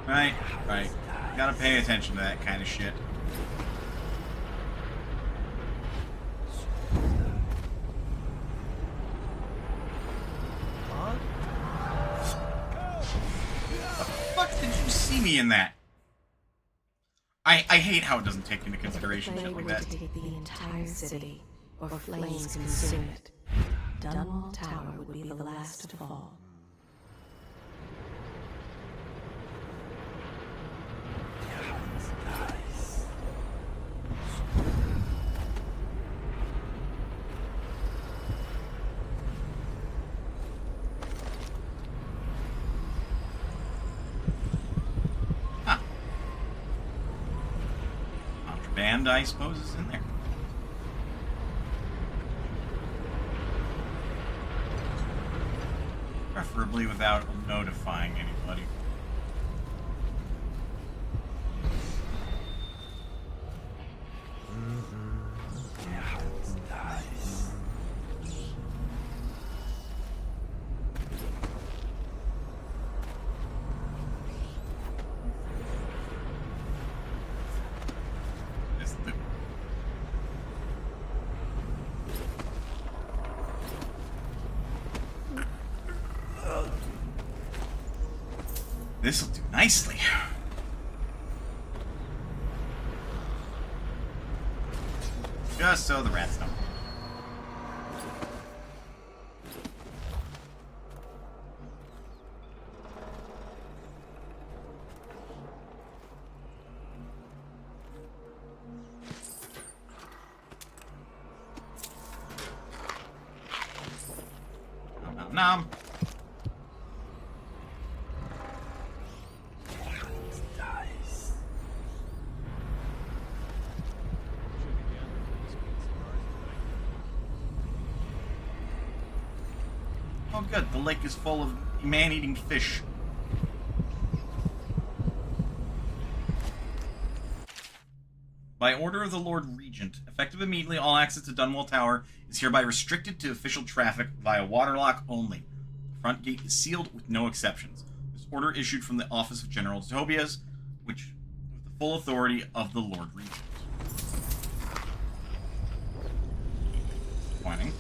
Right, right. Gotta pay attention to that kind of shit. See me in that. I hate how it doesn't take into consideration shit like that. Take the entire city, or flames consume it. Dunwall Tower would be the last to fall. Contraband, I suppose, is in there. Preferably without notifying anybody. This'll do nicely. Just so the rats don't. Nom, nom, nom. Oh good, the lake is full of man-eating fish. By order of the Lord Regent, effective immediately, all access to Dunwall Tower is hereby restricted to official traffic via waterlock only. The front gate is sealed with no exceptions. This order issued from the Office of General Tobias, which with the full authority of the Lord Regent. Pointing.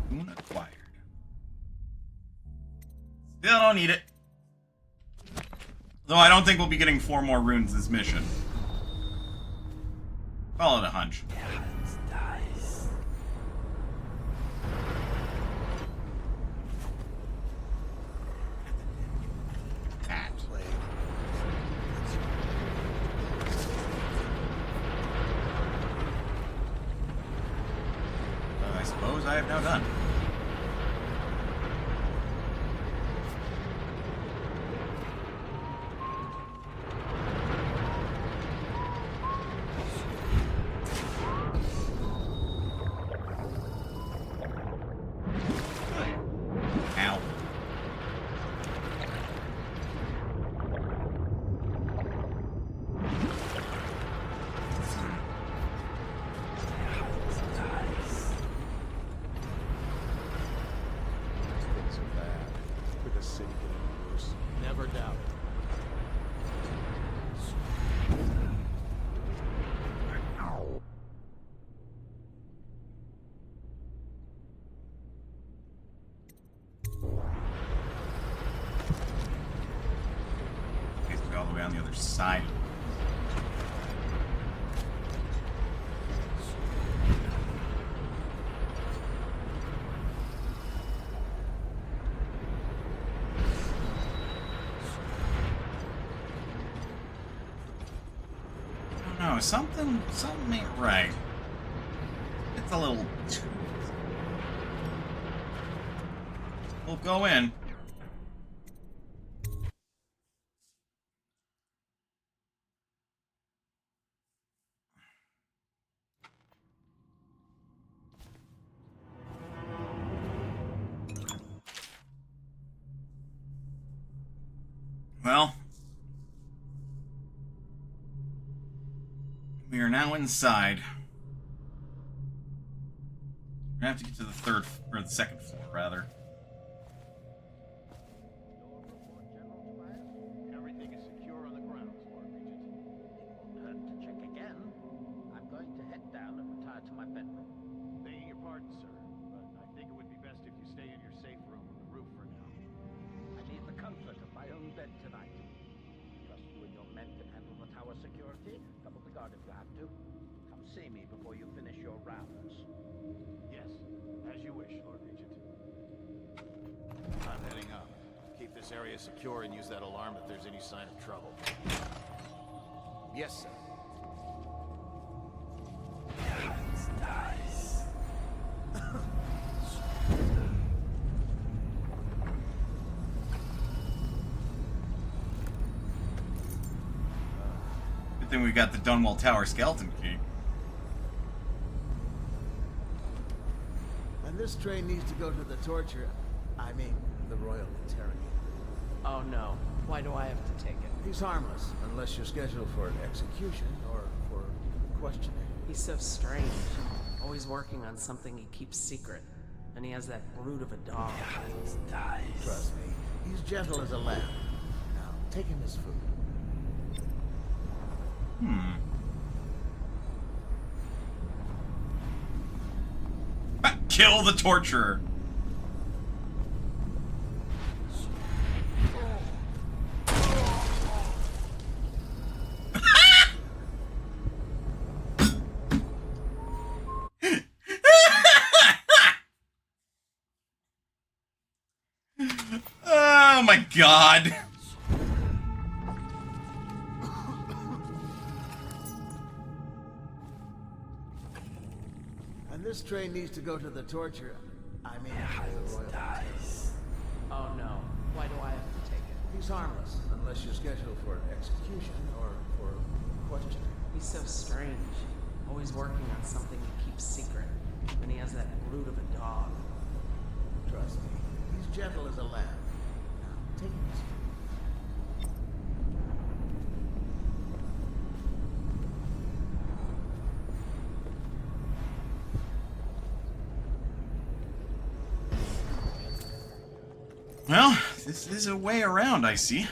Boon acquired. Still don't need it. Though I don't think we'll be getting 4 more runes this mission. Call it a hunch. Cat. I suppose I have now done. Never doubt it. I guess we go all the way on the other side. No, something ain't right. It's a little too... We'll go in. Well, we are now inside. We're gonna have to get to the third, or the second floor, rather. Everything is secure on the grounds, Lord Regent. To check again, I'm going to head down and retire to my bedroom. Begging your pardon, sir, but I think it would be best if you stay in your safe room on the roof for now. I need the comfort of my own bed tonight. Trust you and your men can handle the tower security. Double the guard if you have to. Come see me before you finish your rounds. Yes, as you wish, Lord Regent. I'm heading up. Keep this area secure and use that alarm if there's any sign of trouble. Yes, sir. Good thing we got the Dunwall Tower skeleton key. And this train needs to go to the torture. I mean, the royal tyranny. Oh no. Why do I have to take it? He's harmless, unless you're scheduled for an execution or for questioning. He's so strange. Always working on something he keeps secret. And he has that brute of a dog. Trust me, he's gentle as a lamb. Now, take him his food. Kill the torturer. Oh my god. And this train needs to go to the torture. I mean, the royal tyranny. Oh no. Why do I have to take it? He's harmless, unless you're scheduled for an execution or for questioning. He's so strange. Always working on something he keeps secret. And he has that brute of a dog. Trust me, he's gentle as a lamb. Now, take him his food. Well, this is a way around, I see.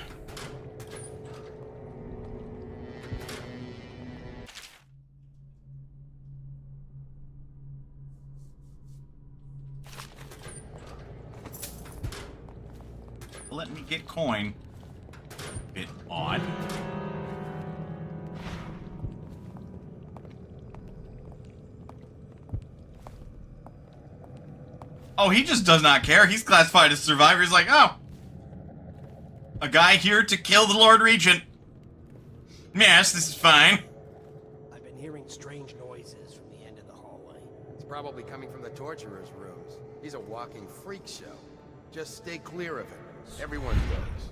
Let me get coin. Bit odd. Oh, he just does not care. He's classified as survivor. He's like, oh, a guy here to kill the Lord Regent. Yes, this is fine. I've been hearing strange noises from the end of the hallway. It's probably coming from the torturer's rooms. He's a walking freak show. Just stay clear of him. Everyone does.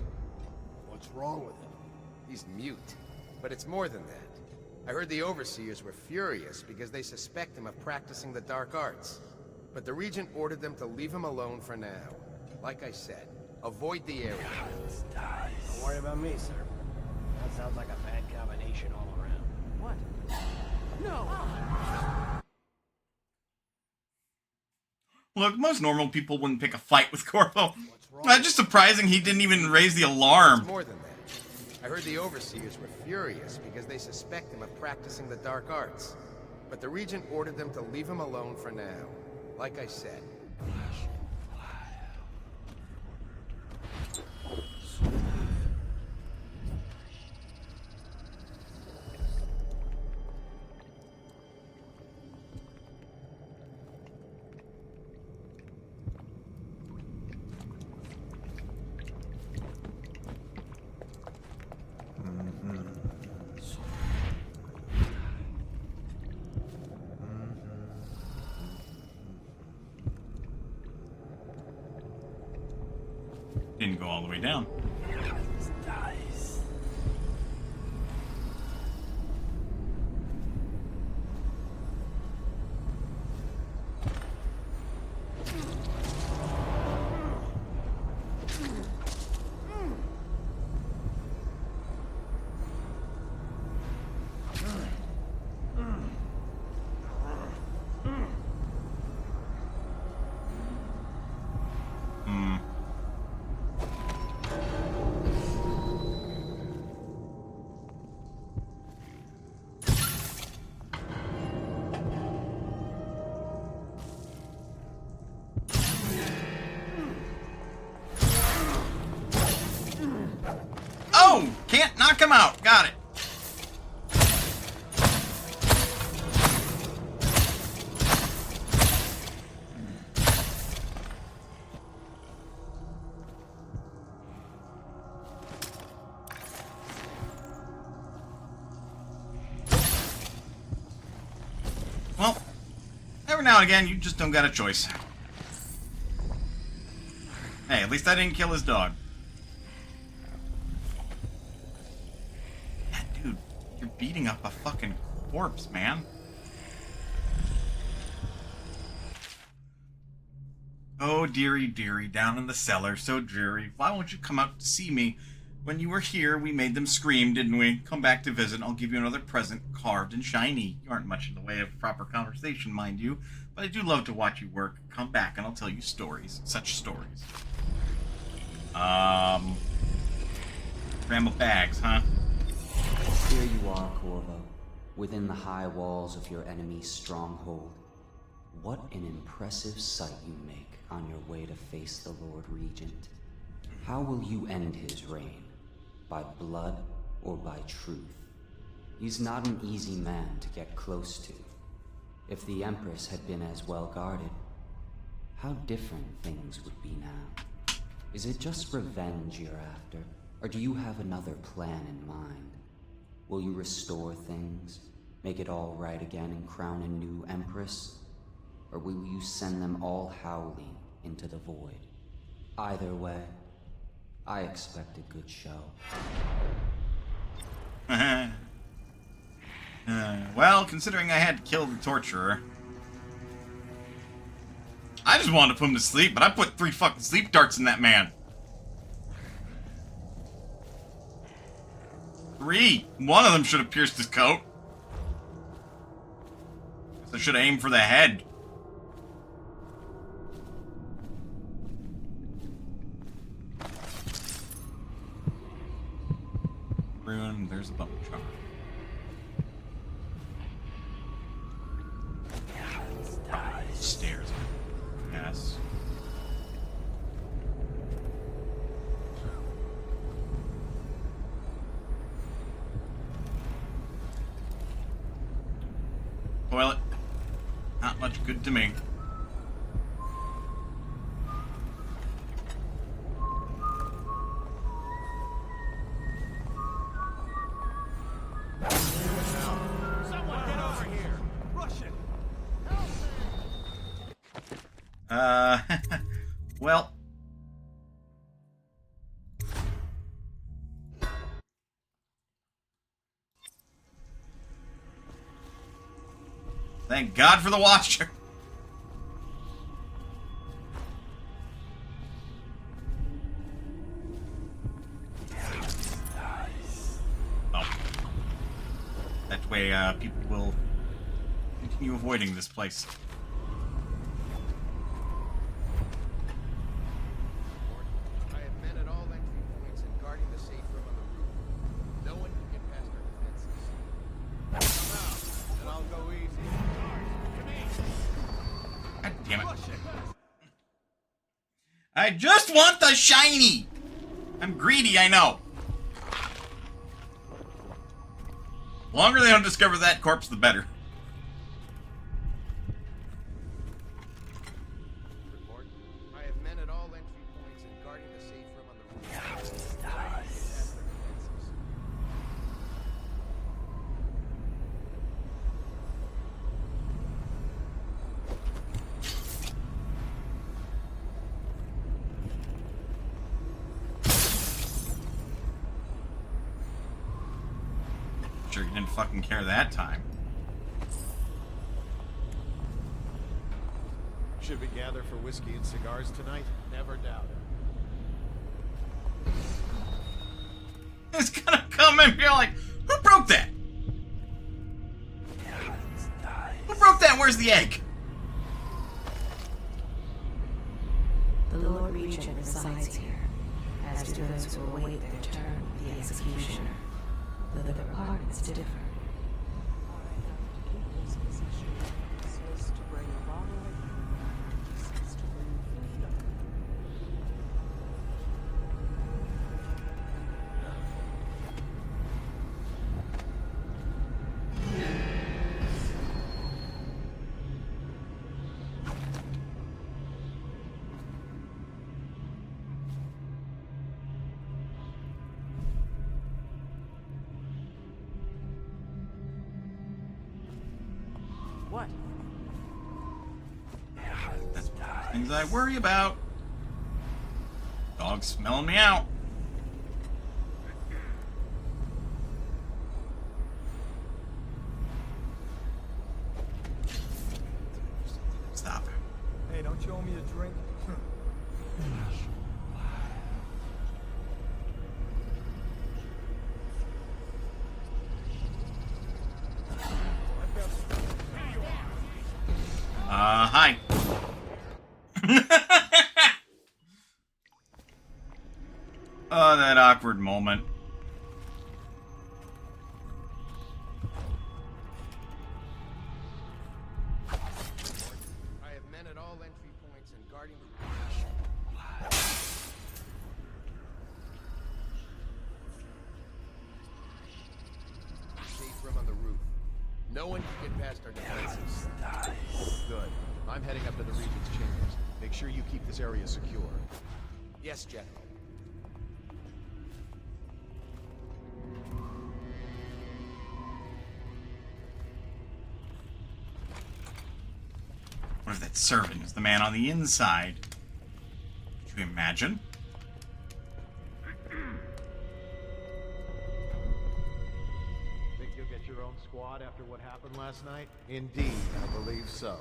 What's wrong with him? He's mute. But it's more than that. I heard the overseers were furious because they suspect him of practicing the dark arts. But the Regent ordered them to leave him alone for now. Like I said, avoid the area. Don't worry about me, sir. That sounds like a bad combination all around. What? No! Look, most normal people wouldn't pick a fight with Corvo. That's just surprising he didn't even raise the alarm. It's more than that. I heard the overseers were furious because they suspect him of practicing the dark arts. But the Regent ordered them to leave him alone for now. Like I said. Didn't go all the way down. Oh! Can't knock him out. Got it. Well, every now and again, you just don't got a choice. Hey, at least I didn't kill his dog. Yeah, dude, you're beating up a fucking corpse, man. Oh, dearie, dearie, down in the cellar, so dreary. Why won't you come out to see me? When you were here, we made them scream, didn't we? Come back to visit, I'll give you another present, carved and shiny. You aren't much in the way of proper conversation, mind you, but I do love to watch you work. Come back and I'll tell you stories. Such stories. Ramble bags, huh? Here you are, Corvo, within the high walls of your enemy's stronghold. What an impressive sight you make on your way to face the Lord Regent. How will you end his reign? By blood or by truth? He's not an easy man to get close to. If the Empress had been as well guarded, how different things would be now. Is it just revenge you're after, or do you have another plan in mind? Will you restore things, make it all right again and crown a new Empress? Or will you send them all howling into the void? Either way, I expect a good show. Well, considering I had to kill the torturer, I just wanted to put him to sleep, but I put 3 fucking sleep darts in that man. 3. One of them should have pierced his coat. I should have aimed for the head. Ruin, there's a bump chart. Stairs. Yes. Toilet. Not much good to me. Well. Thank God for the Watcher. Oh. That way, people will continue avoiding this place. I have men at all entry points and guarding the safe room on the roof. No one can get past our defenses. Come out, and I'll go easy. God damn it. I just want the shiny! I'm greedy, I know. The longer they don't discover that corpse, the better. Report. I have men at all entry points and guarding the safe room on the roof. Sure you didn't fucking care that time. Should we gather for whiskey and cigars tonight? Never doubt it. It's gonna come and be like, who broke that? Who broke that? Where's the egg? The Lord Regent resides here, as do those who await their turn with the executioner, though their departments differ. What? That's things I worry about. Dog's smelling me out. Stop. Hey, don't you owe me a drink? Hi. Oh, that awkward moment. I have men at all entry points and guarding the safe room on the roof. No one can get past our defenses. Good. I'm heading up to the Regent's chambers. Make sure you keep this area secure. Yes, General. What if that servant is the man on the inside? Could you imagine? Think you'll get your own squad after what happened last night? Indeed, I believe so.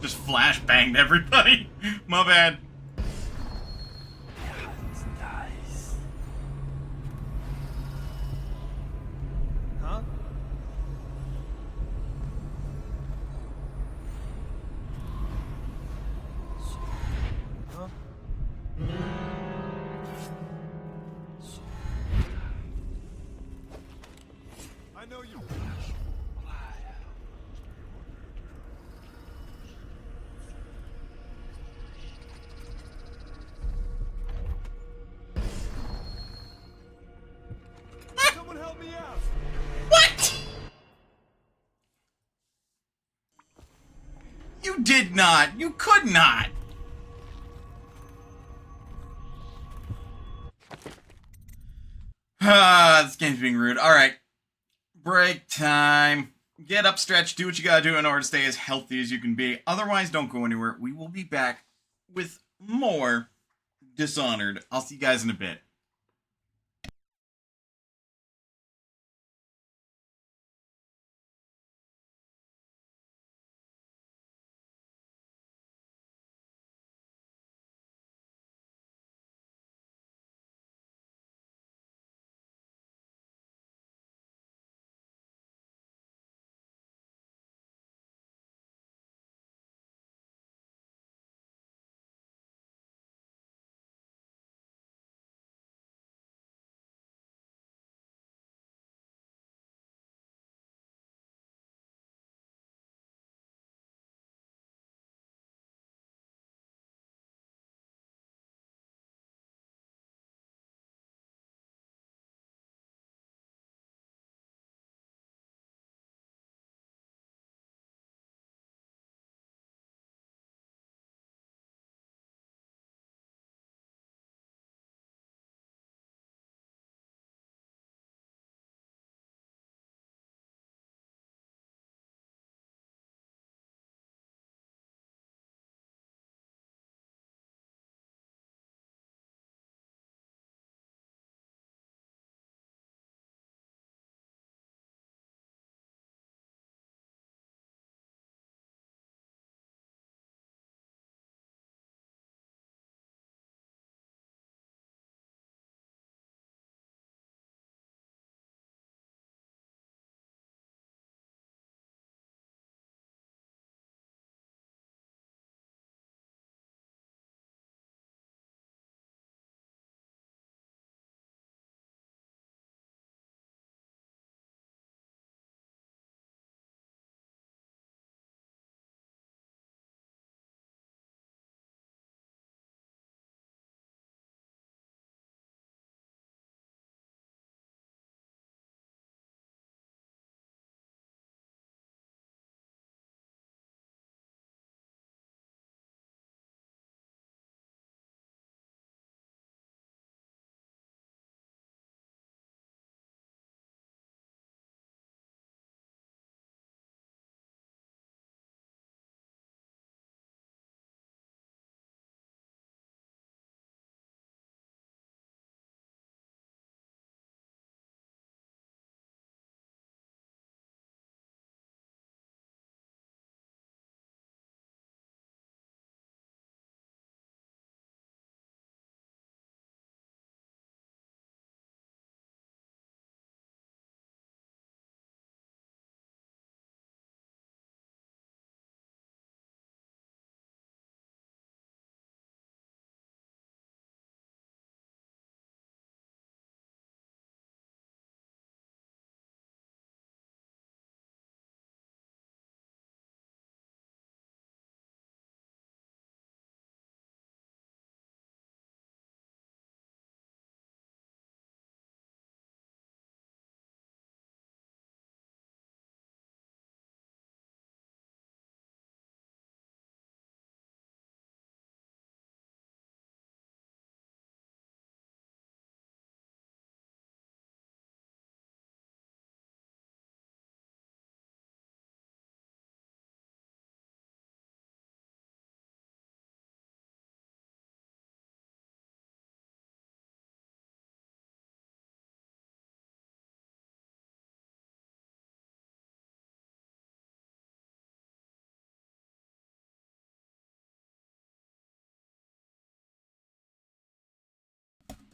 Just flashbanged everybody. My bad. Huh? Huh? I know you. You did not! You could not! This game's being rude. Alright. Break time. Get up, stretch, do what you gotta do in order to stay as healthy as you can be. Otherwise, don't go anywhere. We will be back with more Dishonored. I'll see you guys in a bit.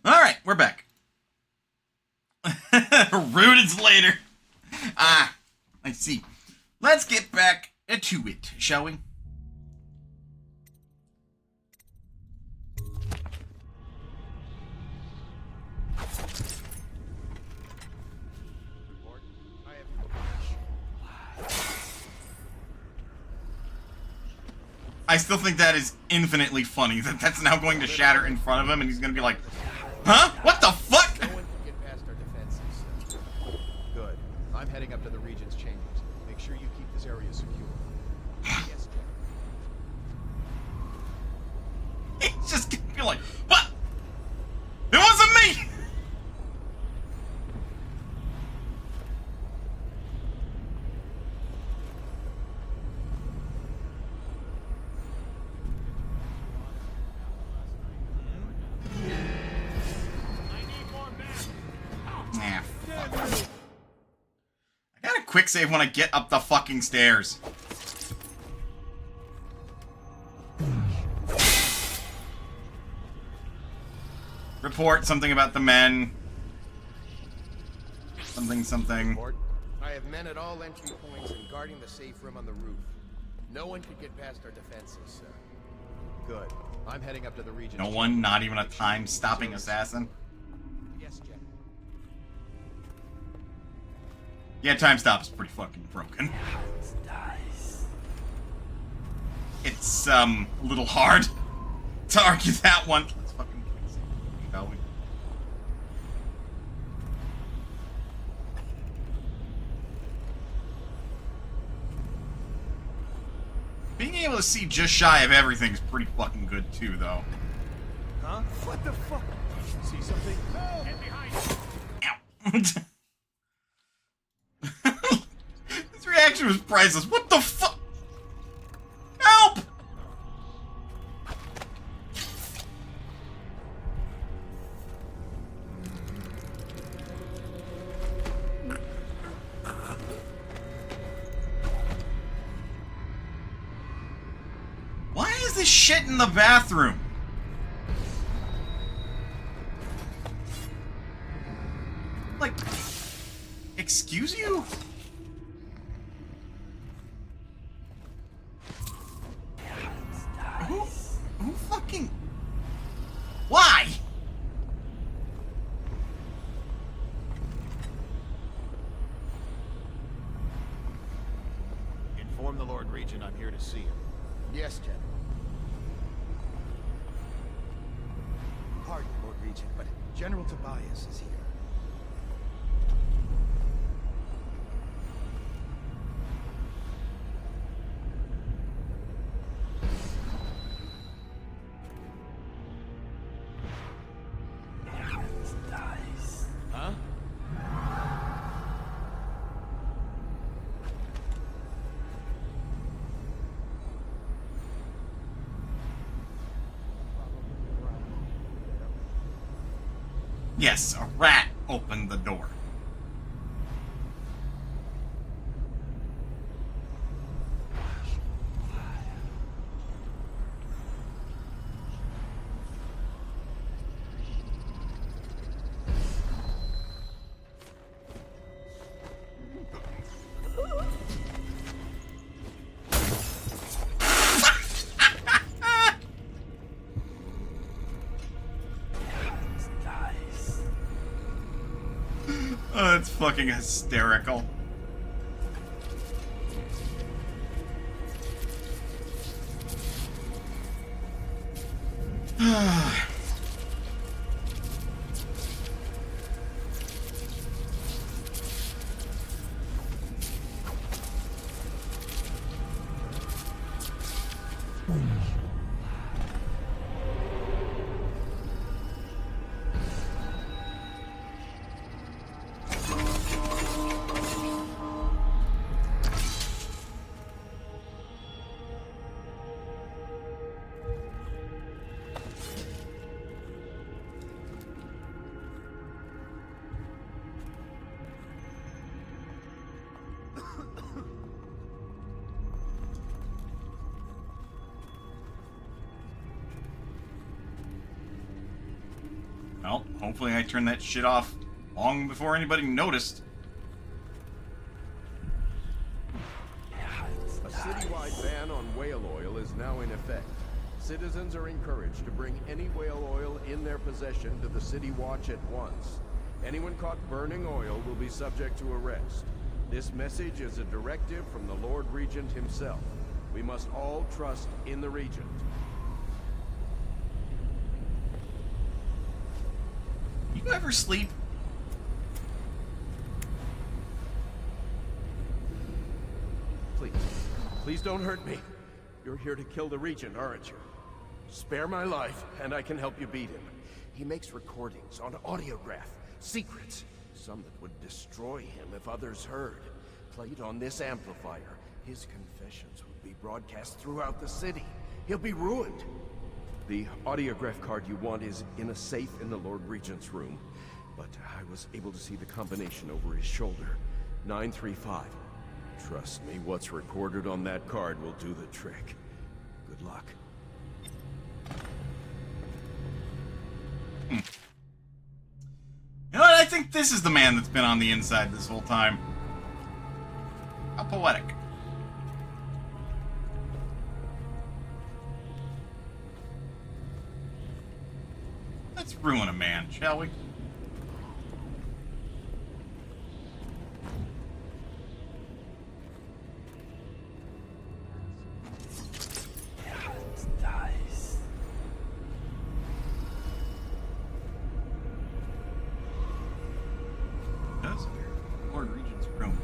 Alright, we're back. Rooted later. Ah, I see. Let's get back to it, shall we? I still think that is infinitely funny, that that's now going to shatter in front of him, and he's going to be like, huh? What the fuck? No one can get past our defenses. Good. I'm heading up to the Regent's chambers. Make sure you keep this area secure. Yes, General. quick save when I get up the fucking stairs. Report something about the men. Something. Report. I have men at all entry points and guarding the safe room on the roof. No one could get past our defenses, sir. Good. I'm heading up to the region. No one, not even a time-stopping assassin. Yes, General. Yeah, time stop is pretty fucking broken. It's a little hard to argue that one. Let's fucking shall we? Being able to see just shy of everything is pretty fucking good too, though. Huh? What the fuck? See something? No! Get behind you! His reaction was priceless. What the fuck? Help! Why is this shit in the bathroom? Like, excuse you? Who fucking... Why? Inform the Lord Regent I'm here to see him. Yes, General. Pardon, Lord Regent, but General Tobias is here. Huh? Yes, a rat opened the door. Oh, that's fucking hysterical. Well, hopefully I turned that shit off long before anybody noticed. A citywide ban on whale oil is now in effect. Citizens are encouraged to bring any whale oil in their possession to the City Watch at once. Anyone caught burning oil will be subject to arrest. This message is a directive from the Lord Regent himself. We must all trust in the Regent. You ever sleep? Please don't hurt me. You're here to kill the Regent, aren't you? Spare my life, and I can help you beat him. He makes recordings on audiograph, secrets, some that would destroy him if others heard. Played on this amplifier, his confessions would be broadcast throughout the city. He'll be ruined. The audiograph card you want is in a safe in the Lord Regent's room, but I was able to see the combination over his shoulder. 935. Trust me, what's recorded on that card will do the trick. Good luck. You know what? I think this is the man that's been on the inside this whole time. How poetic. Let's ruin a man, shall we? Lord Regent's room.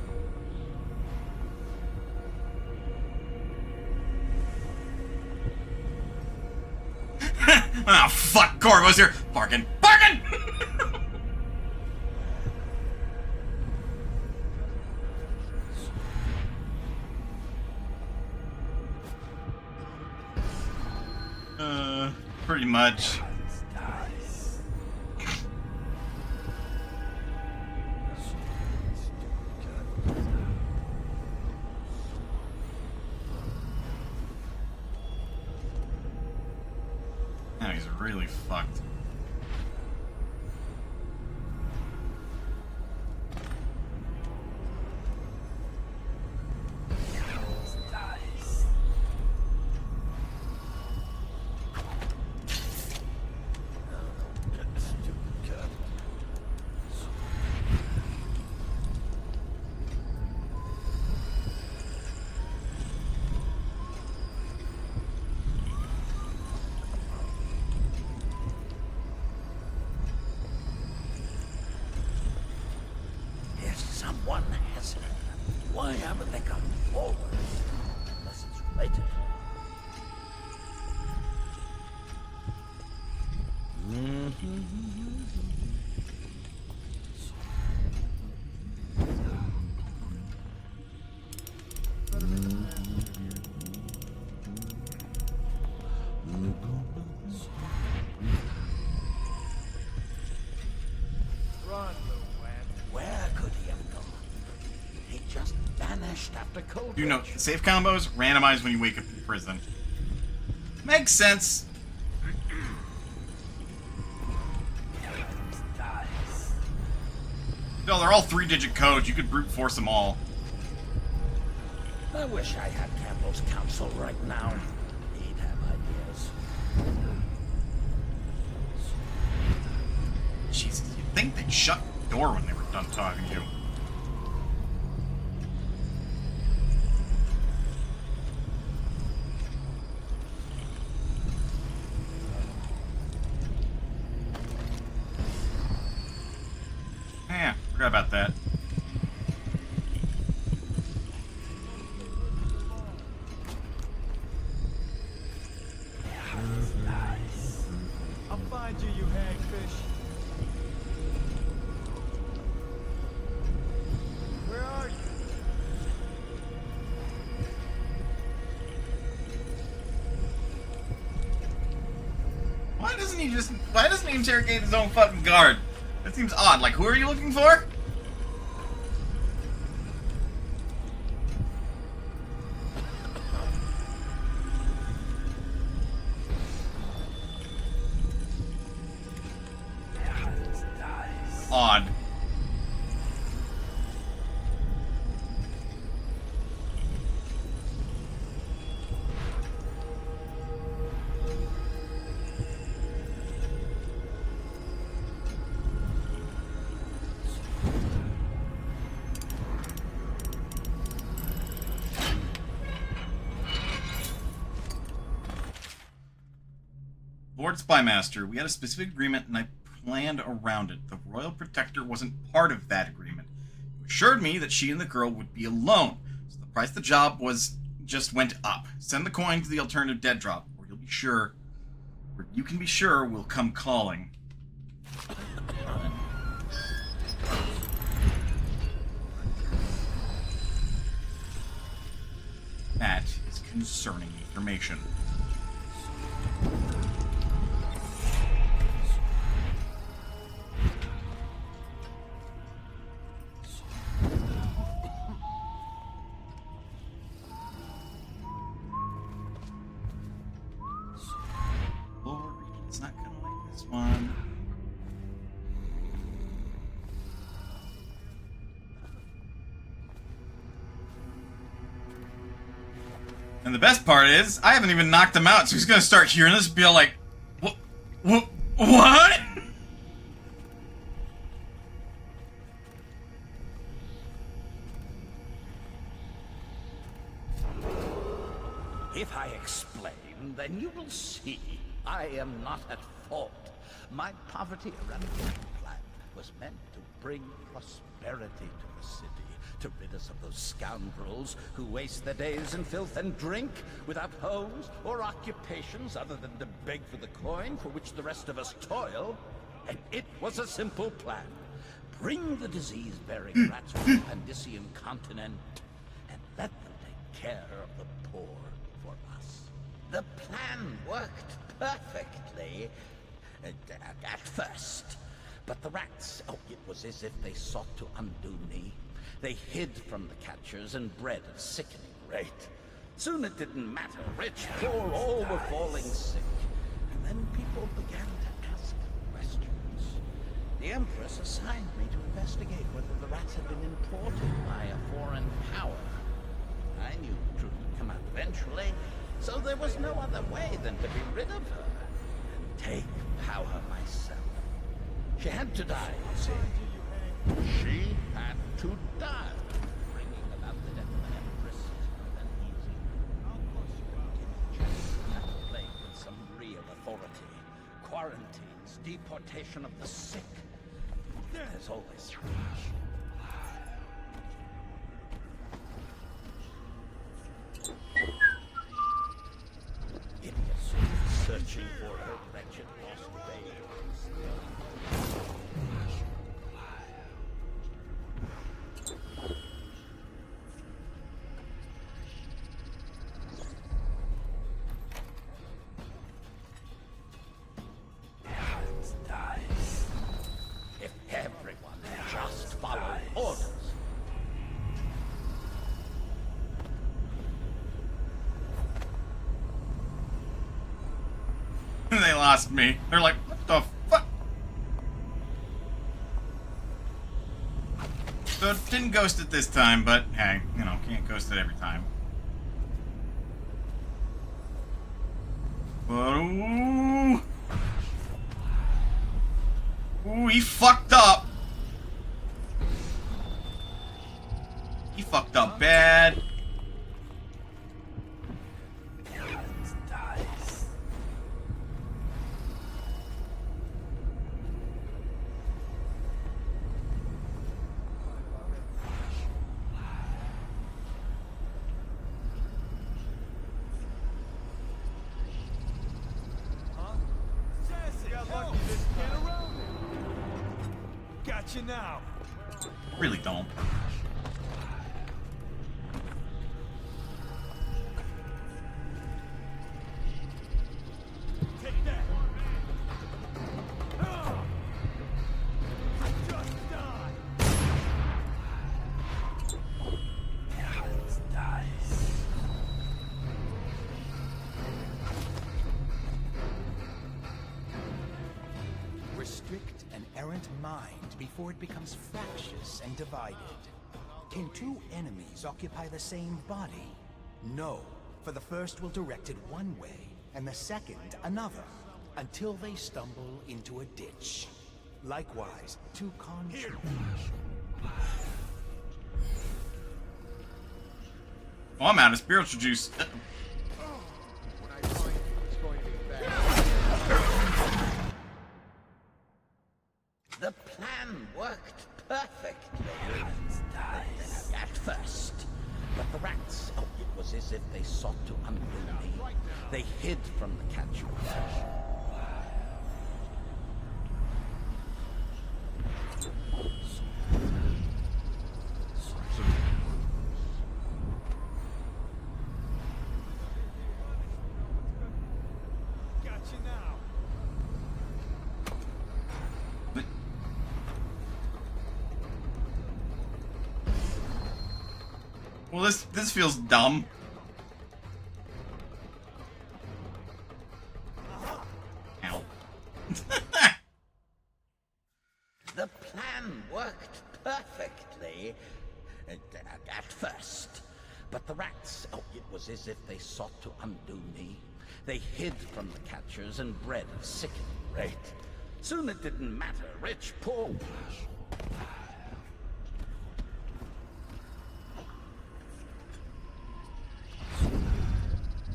Ah, fuck! Corvo's here! Bargain! Bargain! Pretty much. Now he's really fucked. If someone has her, why haven't they come forward? Unless it's related. Run, Where could he have gone? He just vanished after cold. You know, safe combos randomized when you wake up in prison. Makes sense. No, they're all 3-digit codes. You could brute force them all. I wish I had Campbell's counsel right now. He'd have ideas. Jesus, you'd think they'd shut the door when they were done talking to you. Yeah, forgot about that. I'll find you, you hagfish. Where are you? Why doesn't he interrogate his own fucking guard? That seems odd. Like, who are you looking for? Odd. Lord Spymaster, we had a specific agreement and I planned around it. The Royal Protector wasn't part of that agreement. You assured me that she and the girl would be alone, so the price of the job just went up. Send the coin to the alternative dead drop, or you can be sure we'll come calling. That is concerning information. This one. And the best part is, I haven't even knocked him out, so he's gonna start hearing this and be all like, what? If I explain, then you will see I am not at fault. My poverty eradication plan was meant to bring prosperity to the city, to rid us of those scoundrels who waste their days in filth and drink, without homes or occupations other than to beg for the coin for which the rest of us toil. And it was a simple plan. Bring the disease-bearing rats from the Pandician continent, and let them take care of the poor for us. The plan worked perfectly, at first. But the rats, oh, it was as if they sought to undo me. They hid from the catchers and bred at a sickening rate. Soon it didn't matter, rich, poor, all were falling sick. And then people began to ask questions. The Empress assigned me to investigate whether the rats had been imported by a foreign power. I knew the truth would come out eventually, so there was no other way than to be rid of her and take power myself. She had to die, you see. She had to die. Bringing about the death of an Empress is not an easy thing. Just have to play with some real authority. Quarantines, deportation of the sick. There's always idiots searching for her wretched lost babe. If everyone just followed orders. They lost me. They're like, what the fuck? So it didn't ghost it this time, but hey, you know, can't ghost it every time. But ooh. Ooh, he fucked up. He fucked up bad. Gotcha now. Really don't. Take that. Just die. Restrict an errant mind before it becomes fractious and divided. Can two enemies occupy the same body? No, for the first will direct it one way, and the second another, until they stumble into a ditch. Likewise, two conscience. Oh, I'm out of spiritual juice. The plan worked perfectly. At first. But the rats, oh, it was as if they sought to undo me. They hid from the catchers. Gotcha now. Well, this feels dumb. Ow. worked perfectly at first. But the rats, oh, it was as if they sought to undo me. They hid from the catchers and bred at sickening rate. Soon it didn't matter, rich, poor.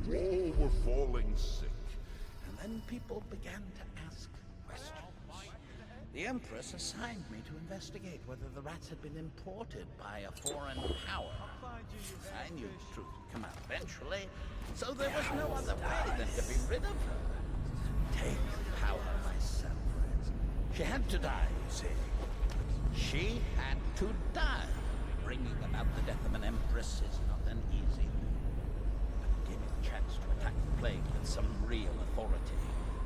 All were falling sick. And then people began to ask questions. The Empress assigned me to investigate whether the rats had been imported by a foreign power. I knew the truth would come out eventually, so there was no other way than to be rid of her. Take power myself. She had to die, you see. She had to die. Bringing about the death of an Empress is not an easy thing. But give me a chance to attack the plague with some real authority.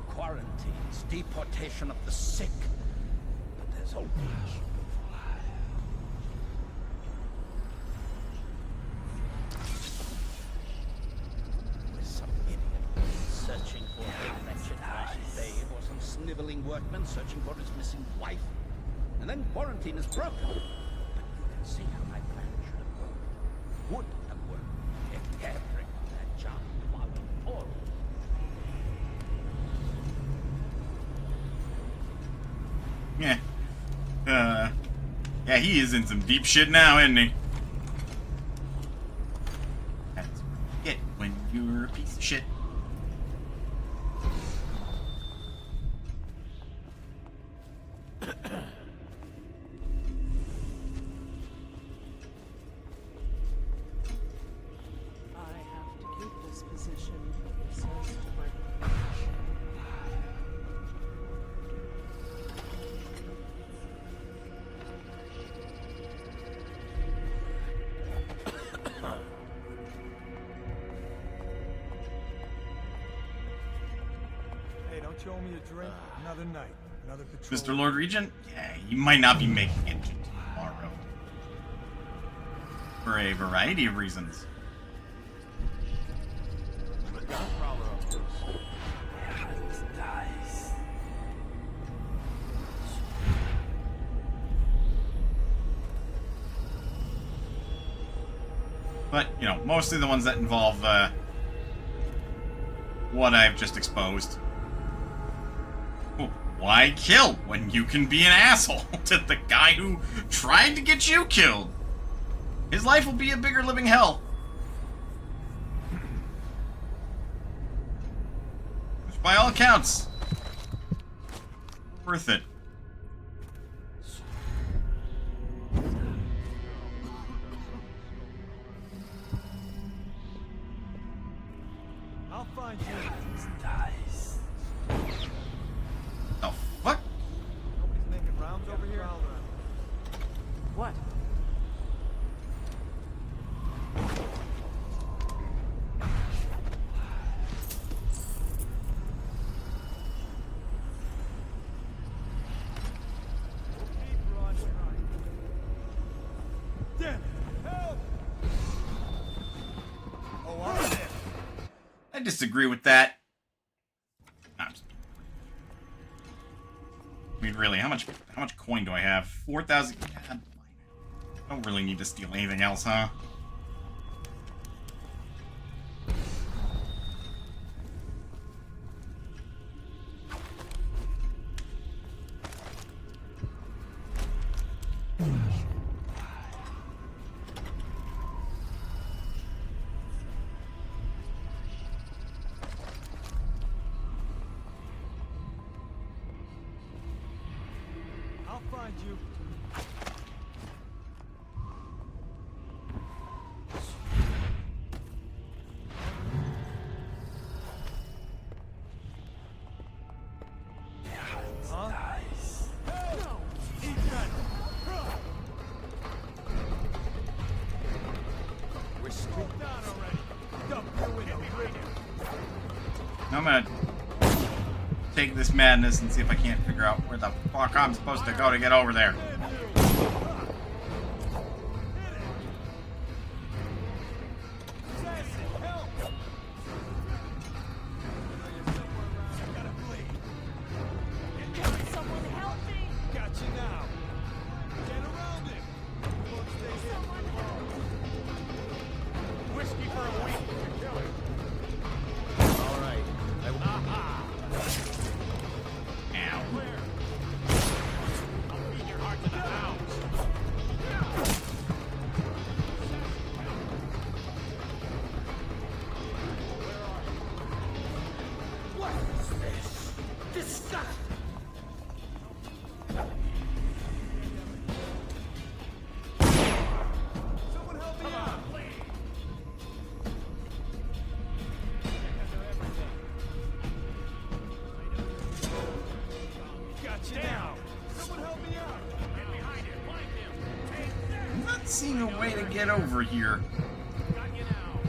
Quarantines, deportation of the sick. But there's always some idiot searching for a wretched lost babe, or some sniveling workman searching for his missing wife. And then quarantine is broken. But you can see how my plan should have worked. Would have worked if everyone had John followed forward. Yeah. Yeah, he is in some deep shit now, isn't he? That's what you get when you're a piece of shit. Hey, don't you owe me a drink? Another night, another patrol. Mr. Lord Regent? Yeah, you might not be making it tomorrow. For a variety of reasons. But, you know, mostly the ones that involve, what I've just exposed. Why kill when you can be an asshole to the guy who tried to get you killed? His life will be a bigger living hell. Which, by all accounts, worth it. I'll find you. Oh, fuck? Nobody's making rounds over here? What? Damn it! Help! Oh, I'm there. I disagree with that. No, I'm just... I mean, really, how much coin do I have? 4,000. I don't really need to steal anything else, huh? I'll find you. Huh? Help! No! Eat that! We're stripped down already. Dump your window, bring it. I'm gonna take this madness and see if I can't figure out where the fuck I'm supposed to go to get over there. Someone help me! Got you now. Got you now. Someone help me out. Get behind him. Flank him. I'm not seeing a way to get over here. Got you now.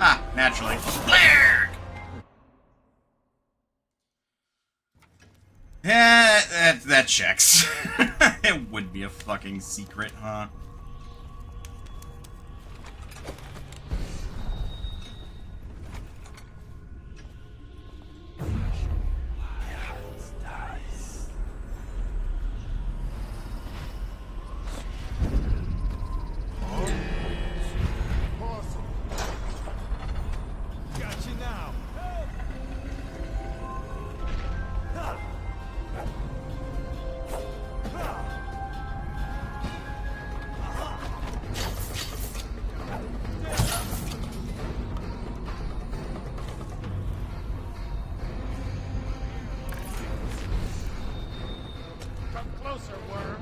Ah, naturally. Blair! Yeah, that checks. It would be a fucking secret, huh? Got you now. Come closer, worm.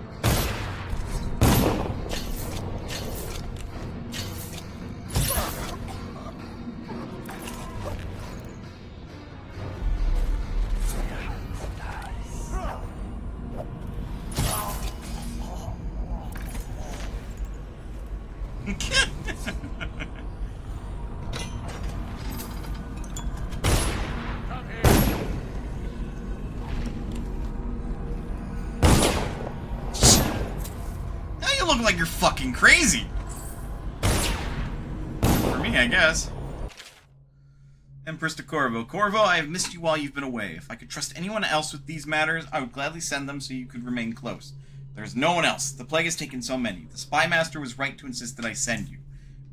Now you look like you're fucking crazy. For me, I guess. Empress to Corvo. Corvo, I have missed you while you've been away. If I could trust anyone else with these matters, I would gladly send them so you could remain close. There's no one else. The plague has taken so many. The spymaster was right to insist that I send you.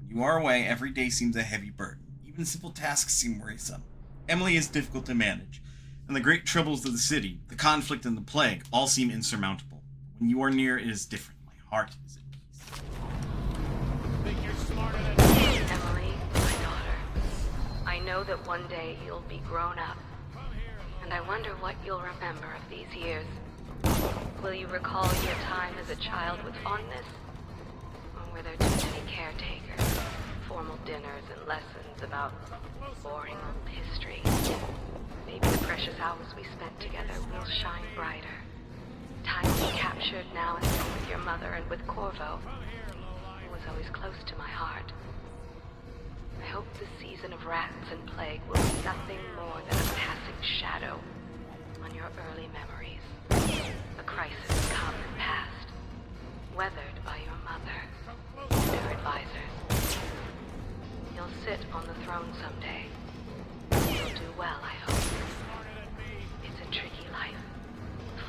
When you are away, every day seems a heavy burden. Even simple tasks seem worrisome. Emily is difficult to manage, and the great troubles of the city, the conflict and the plague, all seem insurmountable. When you are near, it is different. My heart is at peace. Think you're smarter than me? Emily, my daughter, I know that one day you'll be grown up, and I wonder what you'll remember of these years. Will you recall your time as a child with fondness? Or were there too many caretakers, formal dinners and lessons about boring old history? Maybe the precious hours we spent together will shine brighter. Time we captured now and then with your mother and with Corvo, who was always close to my heart. I hope the season of rats and plague will be nothing more than a passing shadow on your early memories. A crisis come and past, weathered by your mother and her advisors. You'll sit on the throne someday. You'll do well, I hope. It's a tricky life,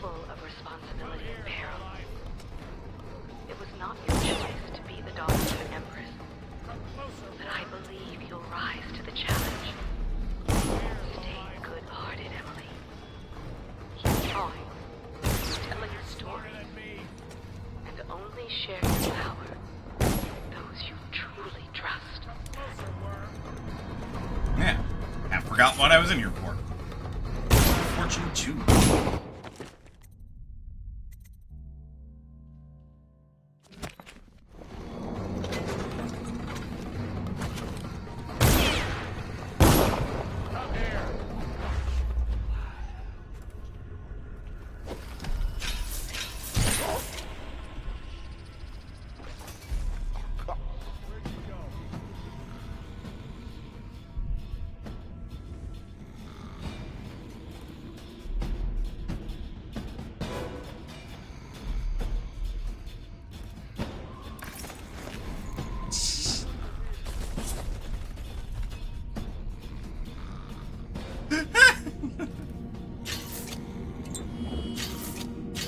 full of responsibility and peril. It was not your choice to be the daughter of an empress, but I believe you'll rise to the challenge. Stay good-hearted, Emily. Keep drawing, telling stories, and only share your power with those you truly trust. Yeah, I forgot what I was in here for. Fortune 2.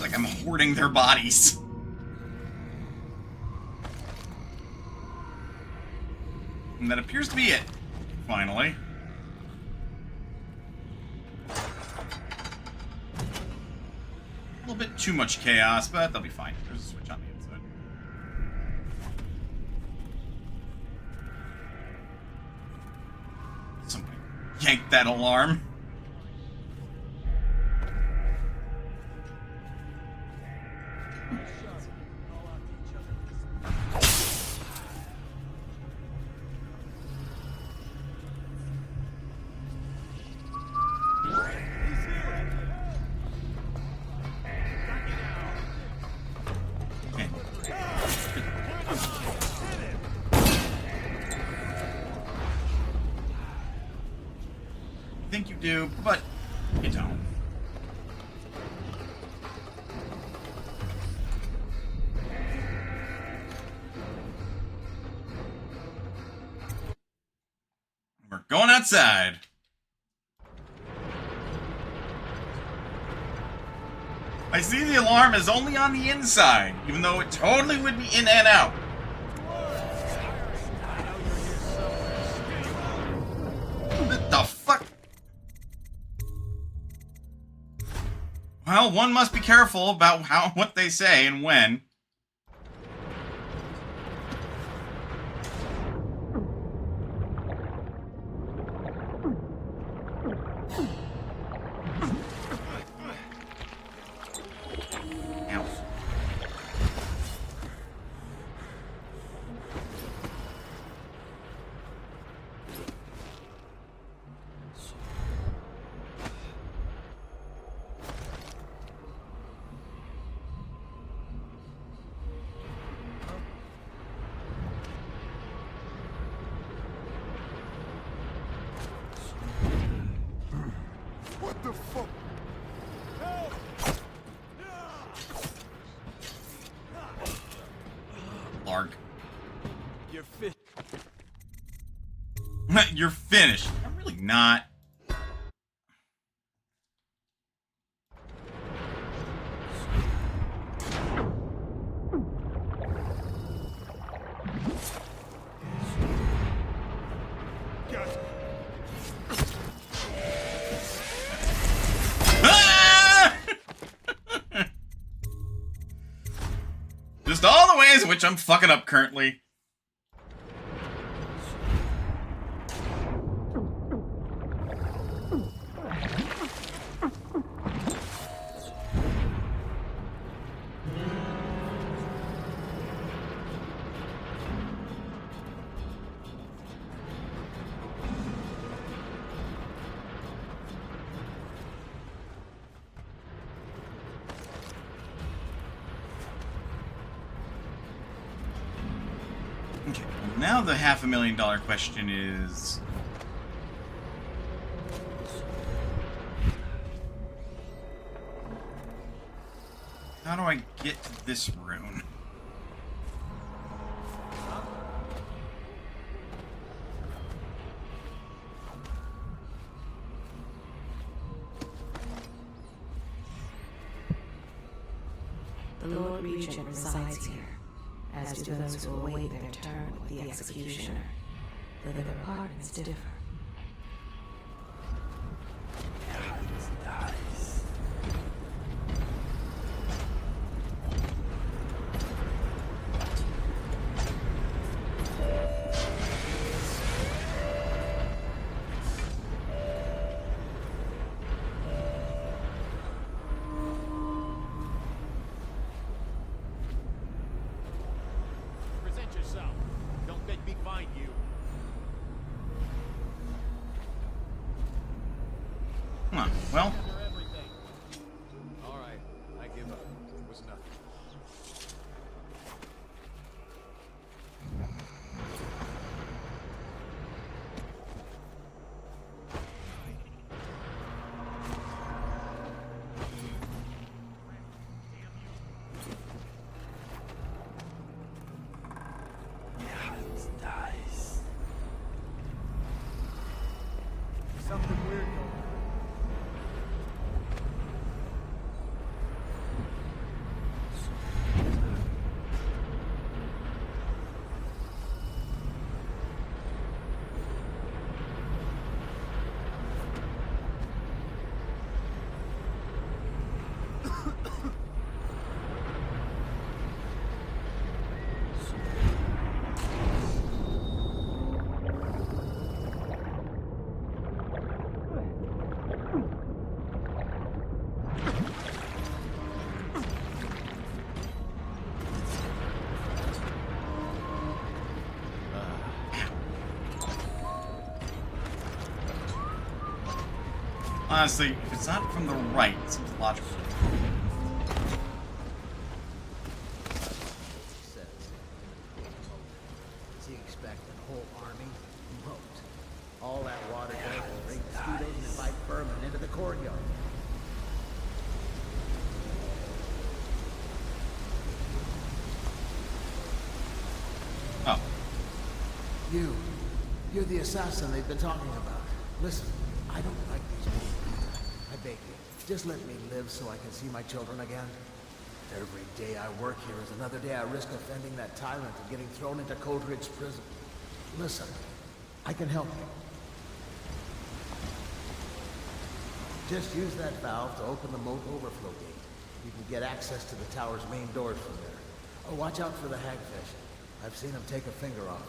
Like I'm hoarding their bodies. And that appears to be it. Finally. little bit too much chaos, but they'll be fine. There's a switch on the inside. Somebody yank that alarm. Think you do, but you don't. We're going outside. I see the alarm is only on the inside, even though it totally would be in and out. What the fuck? Well, one must be careful about what they say and when. Ow. What the fuck? Lark. You're fit. You're finished. I'm really not. Just all the ways in which I'm fucking up currently. Okay, well, now the $500,000 question is... how do I get to this rune? The Lord Regent resides here, as do those who await their turn with the Executioner, though their apartments differ. Present yourself. Don't make me find you. Huh, well... All right, I give up. It was nothing. Something weird going on. honestly, if it's not from the right, it seems logical. Does he expect a whole army? Won't. All that water does is bring mosquitoes and invite vermin into the courtyard. Oh. You're the assassin they've been talking about. Listen, I don't like these people. I beg you, just let me live so I can see my children again. Every day I work here is another day I risk offending that tyrant and getting thrown into Coldridge prison. Listen, I can help you. Just use that valve to open the moat overflow gate. You can get access to the tower's main doors from there. Oh, watch out for the hagfish. I've seen him take a finger off.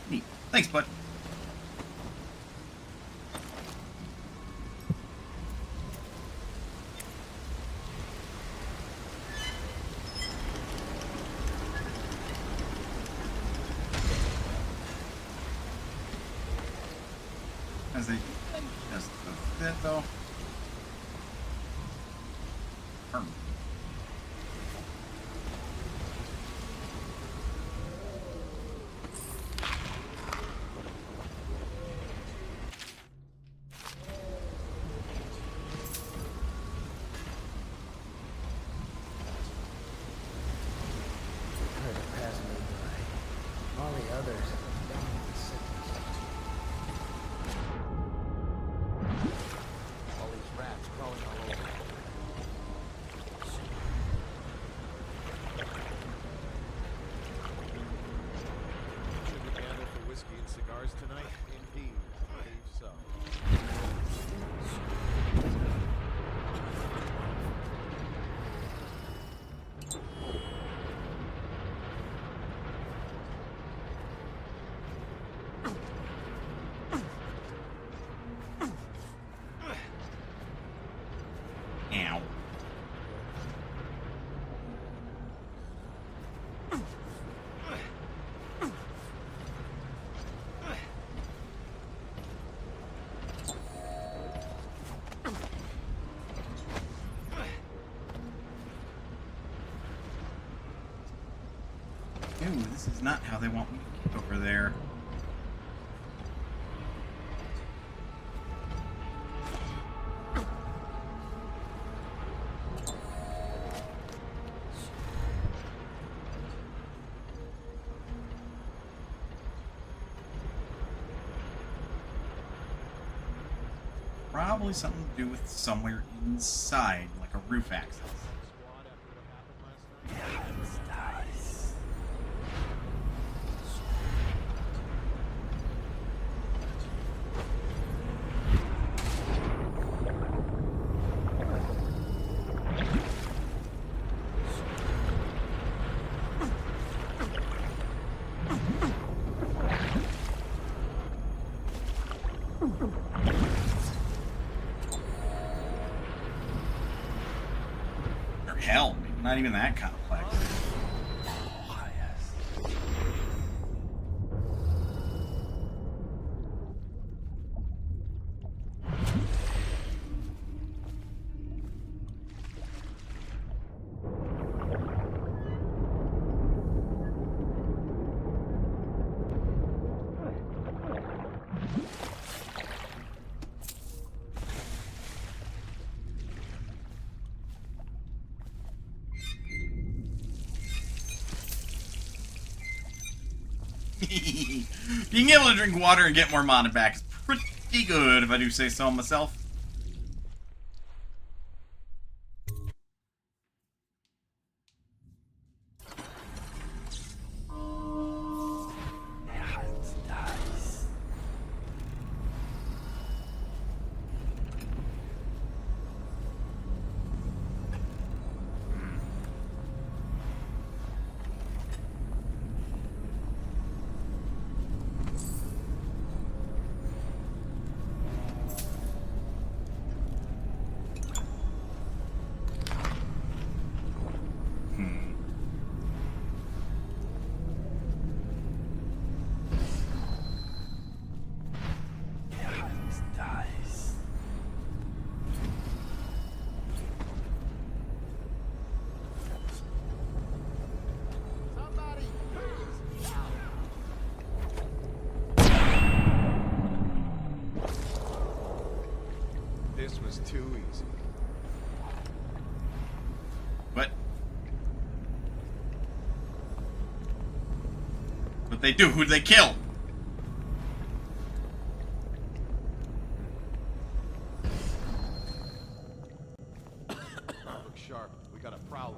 Neat. Thanks, bud. As they just that though. All the others are down with the sickness. All these rats crawling all over. Should we gather for whiskey and cigars tonight? Indeed, I believe so. Ow. Ooh, this is not how they want me to get over there. Probably something to do with somewhere inside, like a roof access. Hell, not even that complex. Being able to drink water and get more mana back is pretty good, if I do say so myself. too easy. What? What they do? Who'd they kill? Look sharp. We got a prowler.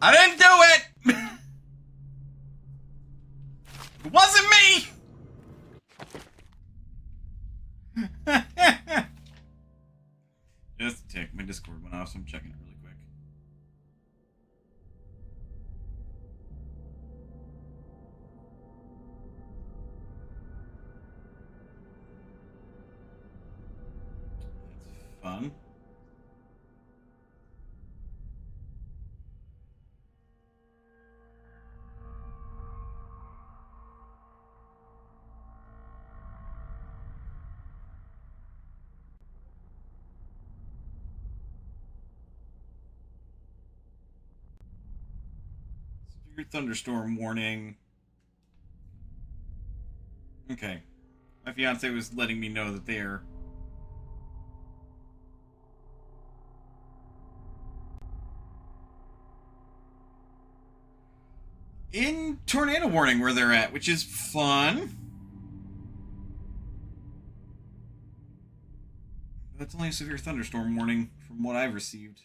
I didn't do it! It wasn't me! Just a tick. My Discord went off, so I'm checking it really quick. That's fun. Severe thunderstorm warning. Okay. My fiance was letting me know that they are in tornado warning where they're at, which is fun. That's only a severe thunderstorm warning from what I've received.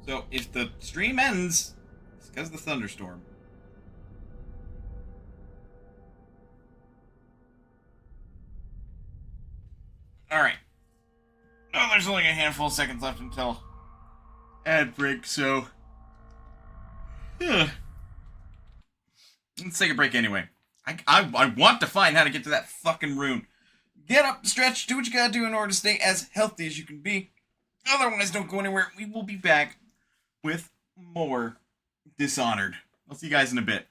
So if the stream ends, it's because of the thunderstorm. Alright. Oh, there's only a handful of seconds left until ad break, so let's take a break anyway. I want to find how to get to that fucking rune. Get up, stretch, do what you gotta do in order to stay as healthy as you can be. Otherwise, don't go anywhere. We will be back with more Dishonored. I'll see you guys in a bit.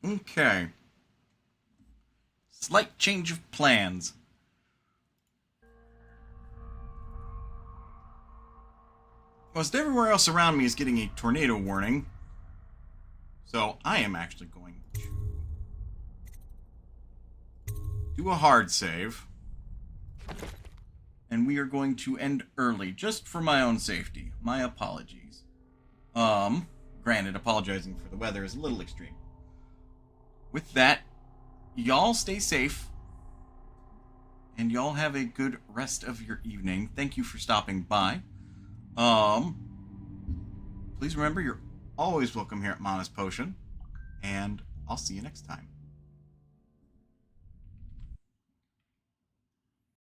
Okay. Slight change of plans. Most everywhere else around me is getting a tornado warning. So I am actually going to do a hard save. And we are going to end early, just for my own safety. My apologies. Granted, apologizing for the weather is a little extreme. With that, y'all stay safe. And y'all have a good rest of your evening. Thank you for stopping by. Please remember, you're always welcome here at Mana's Potion. And I'll see you next time.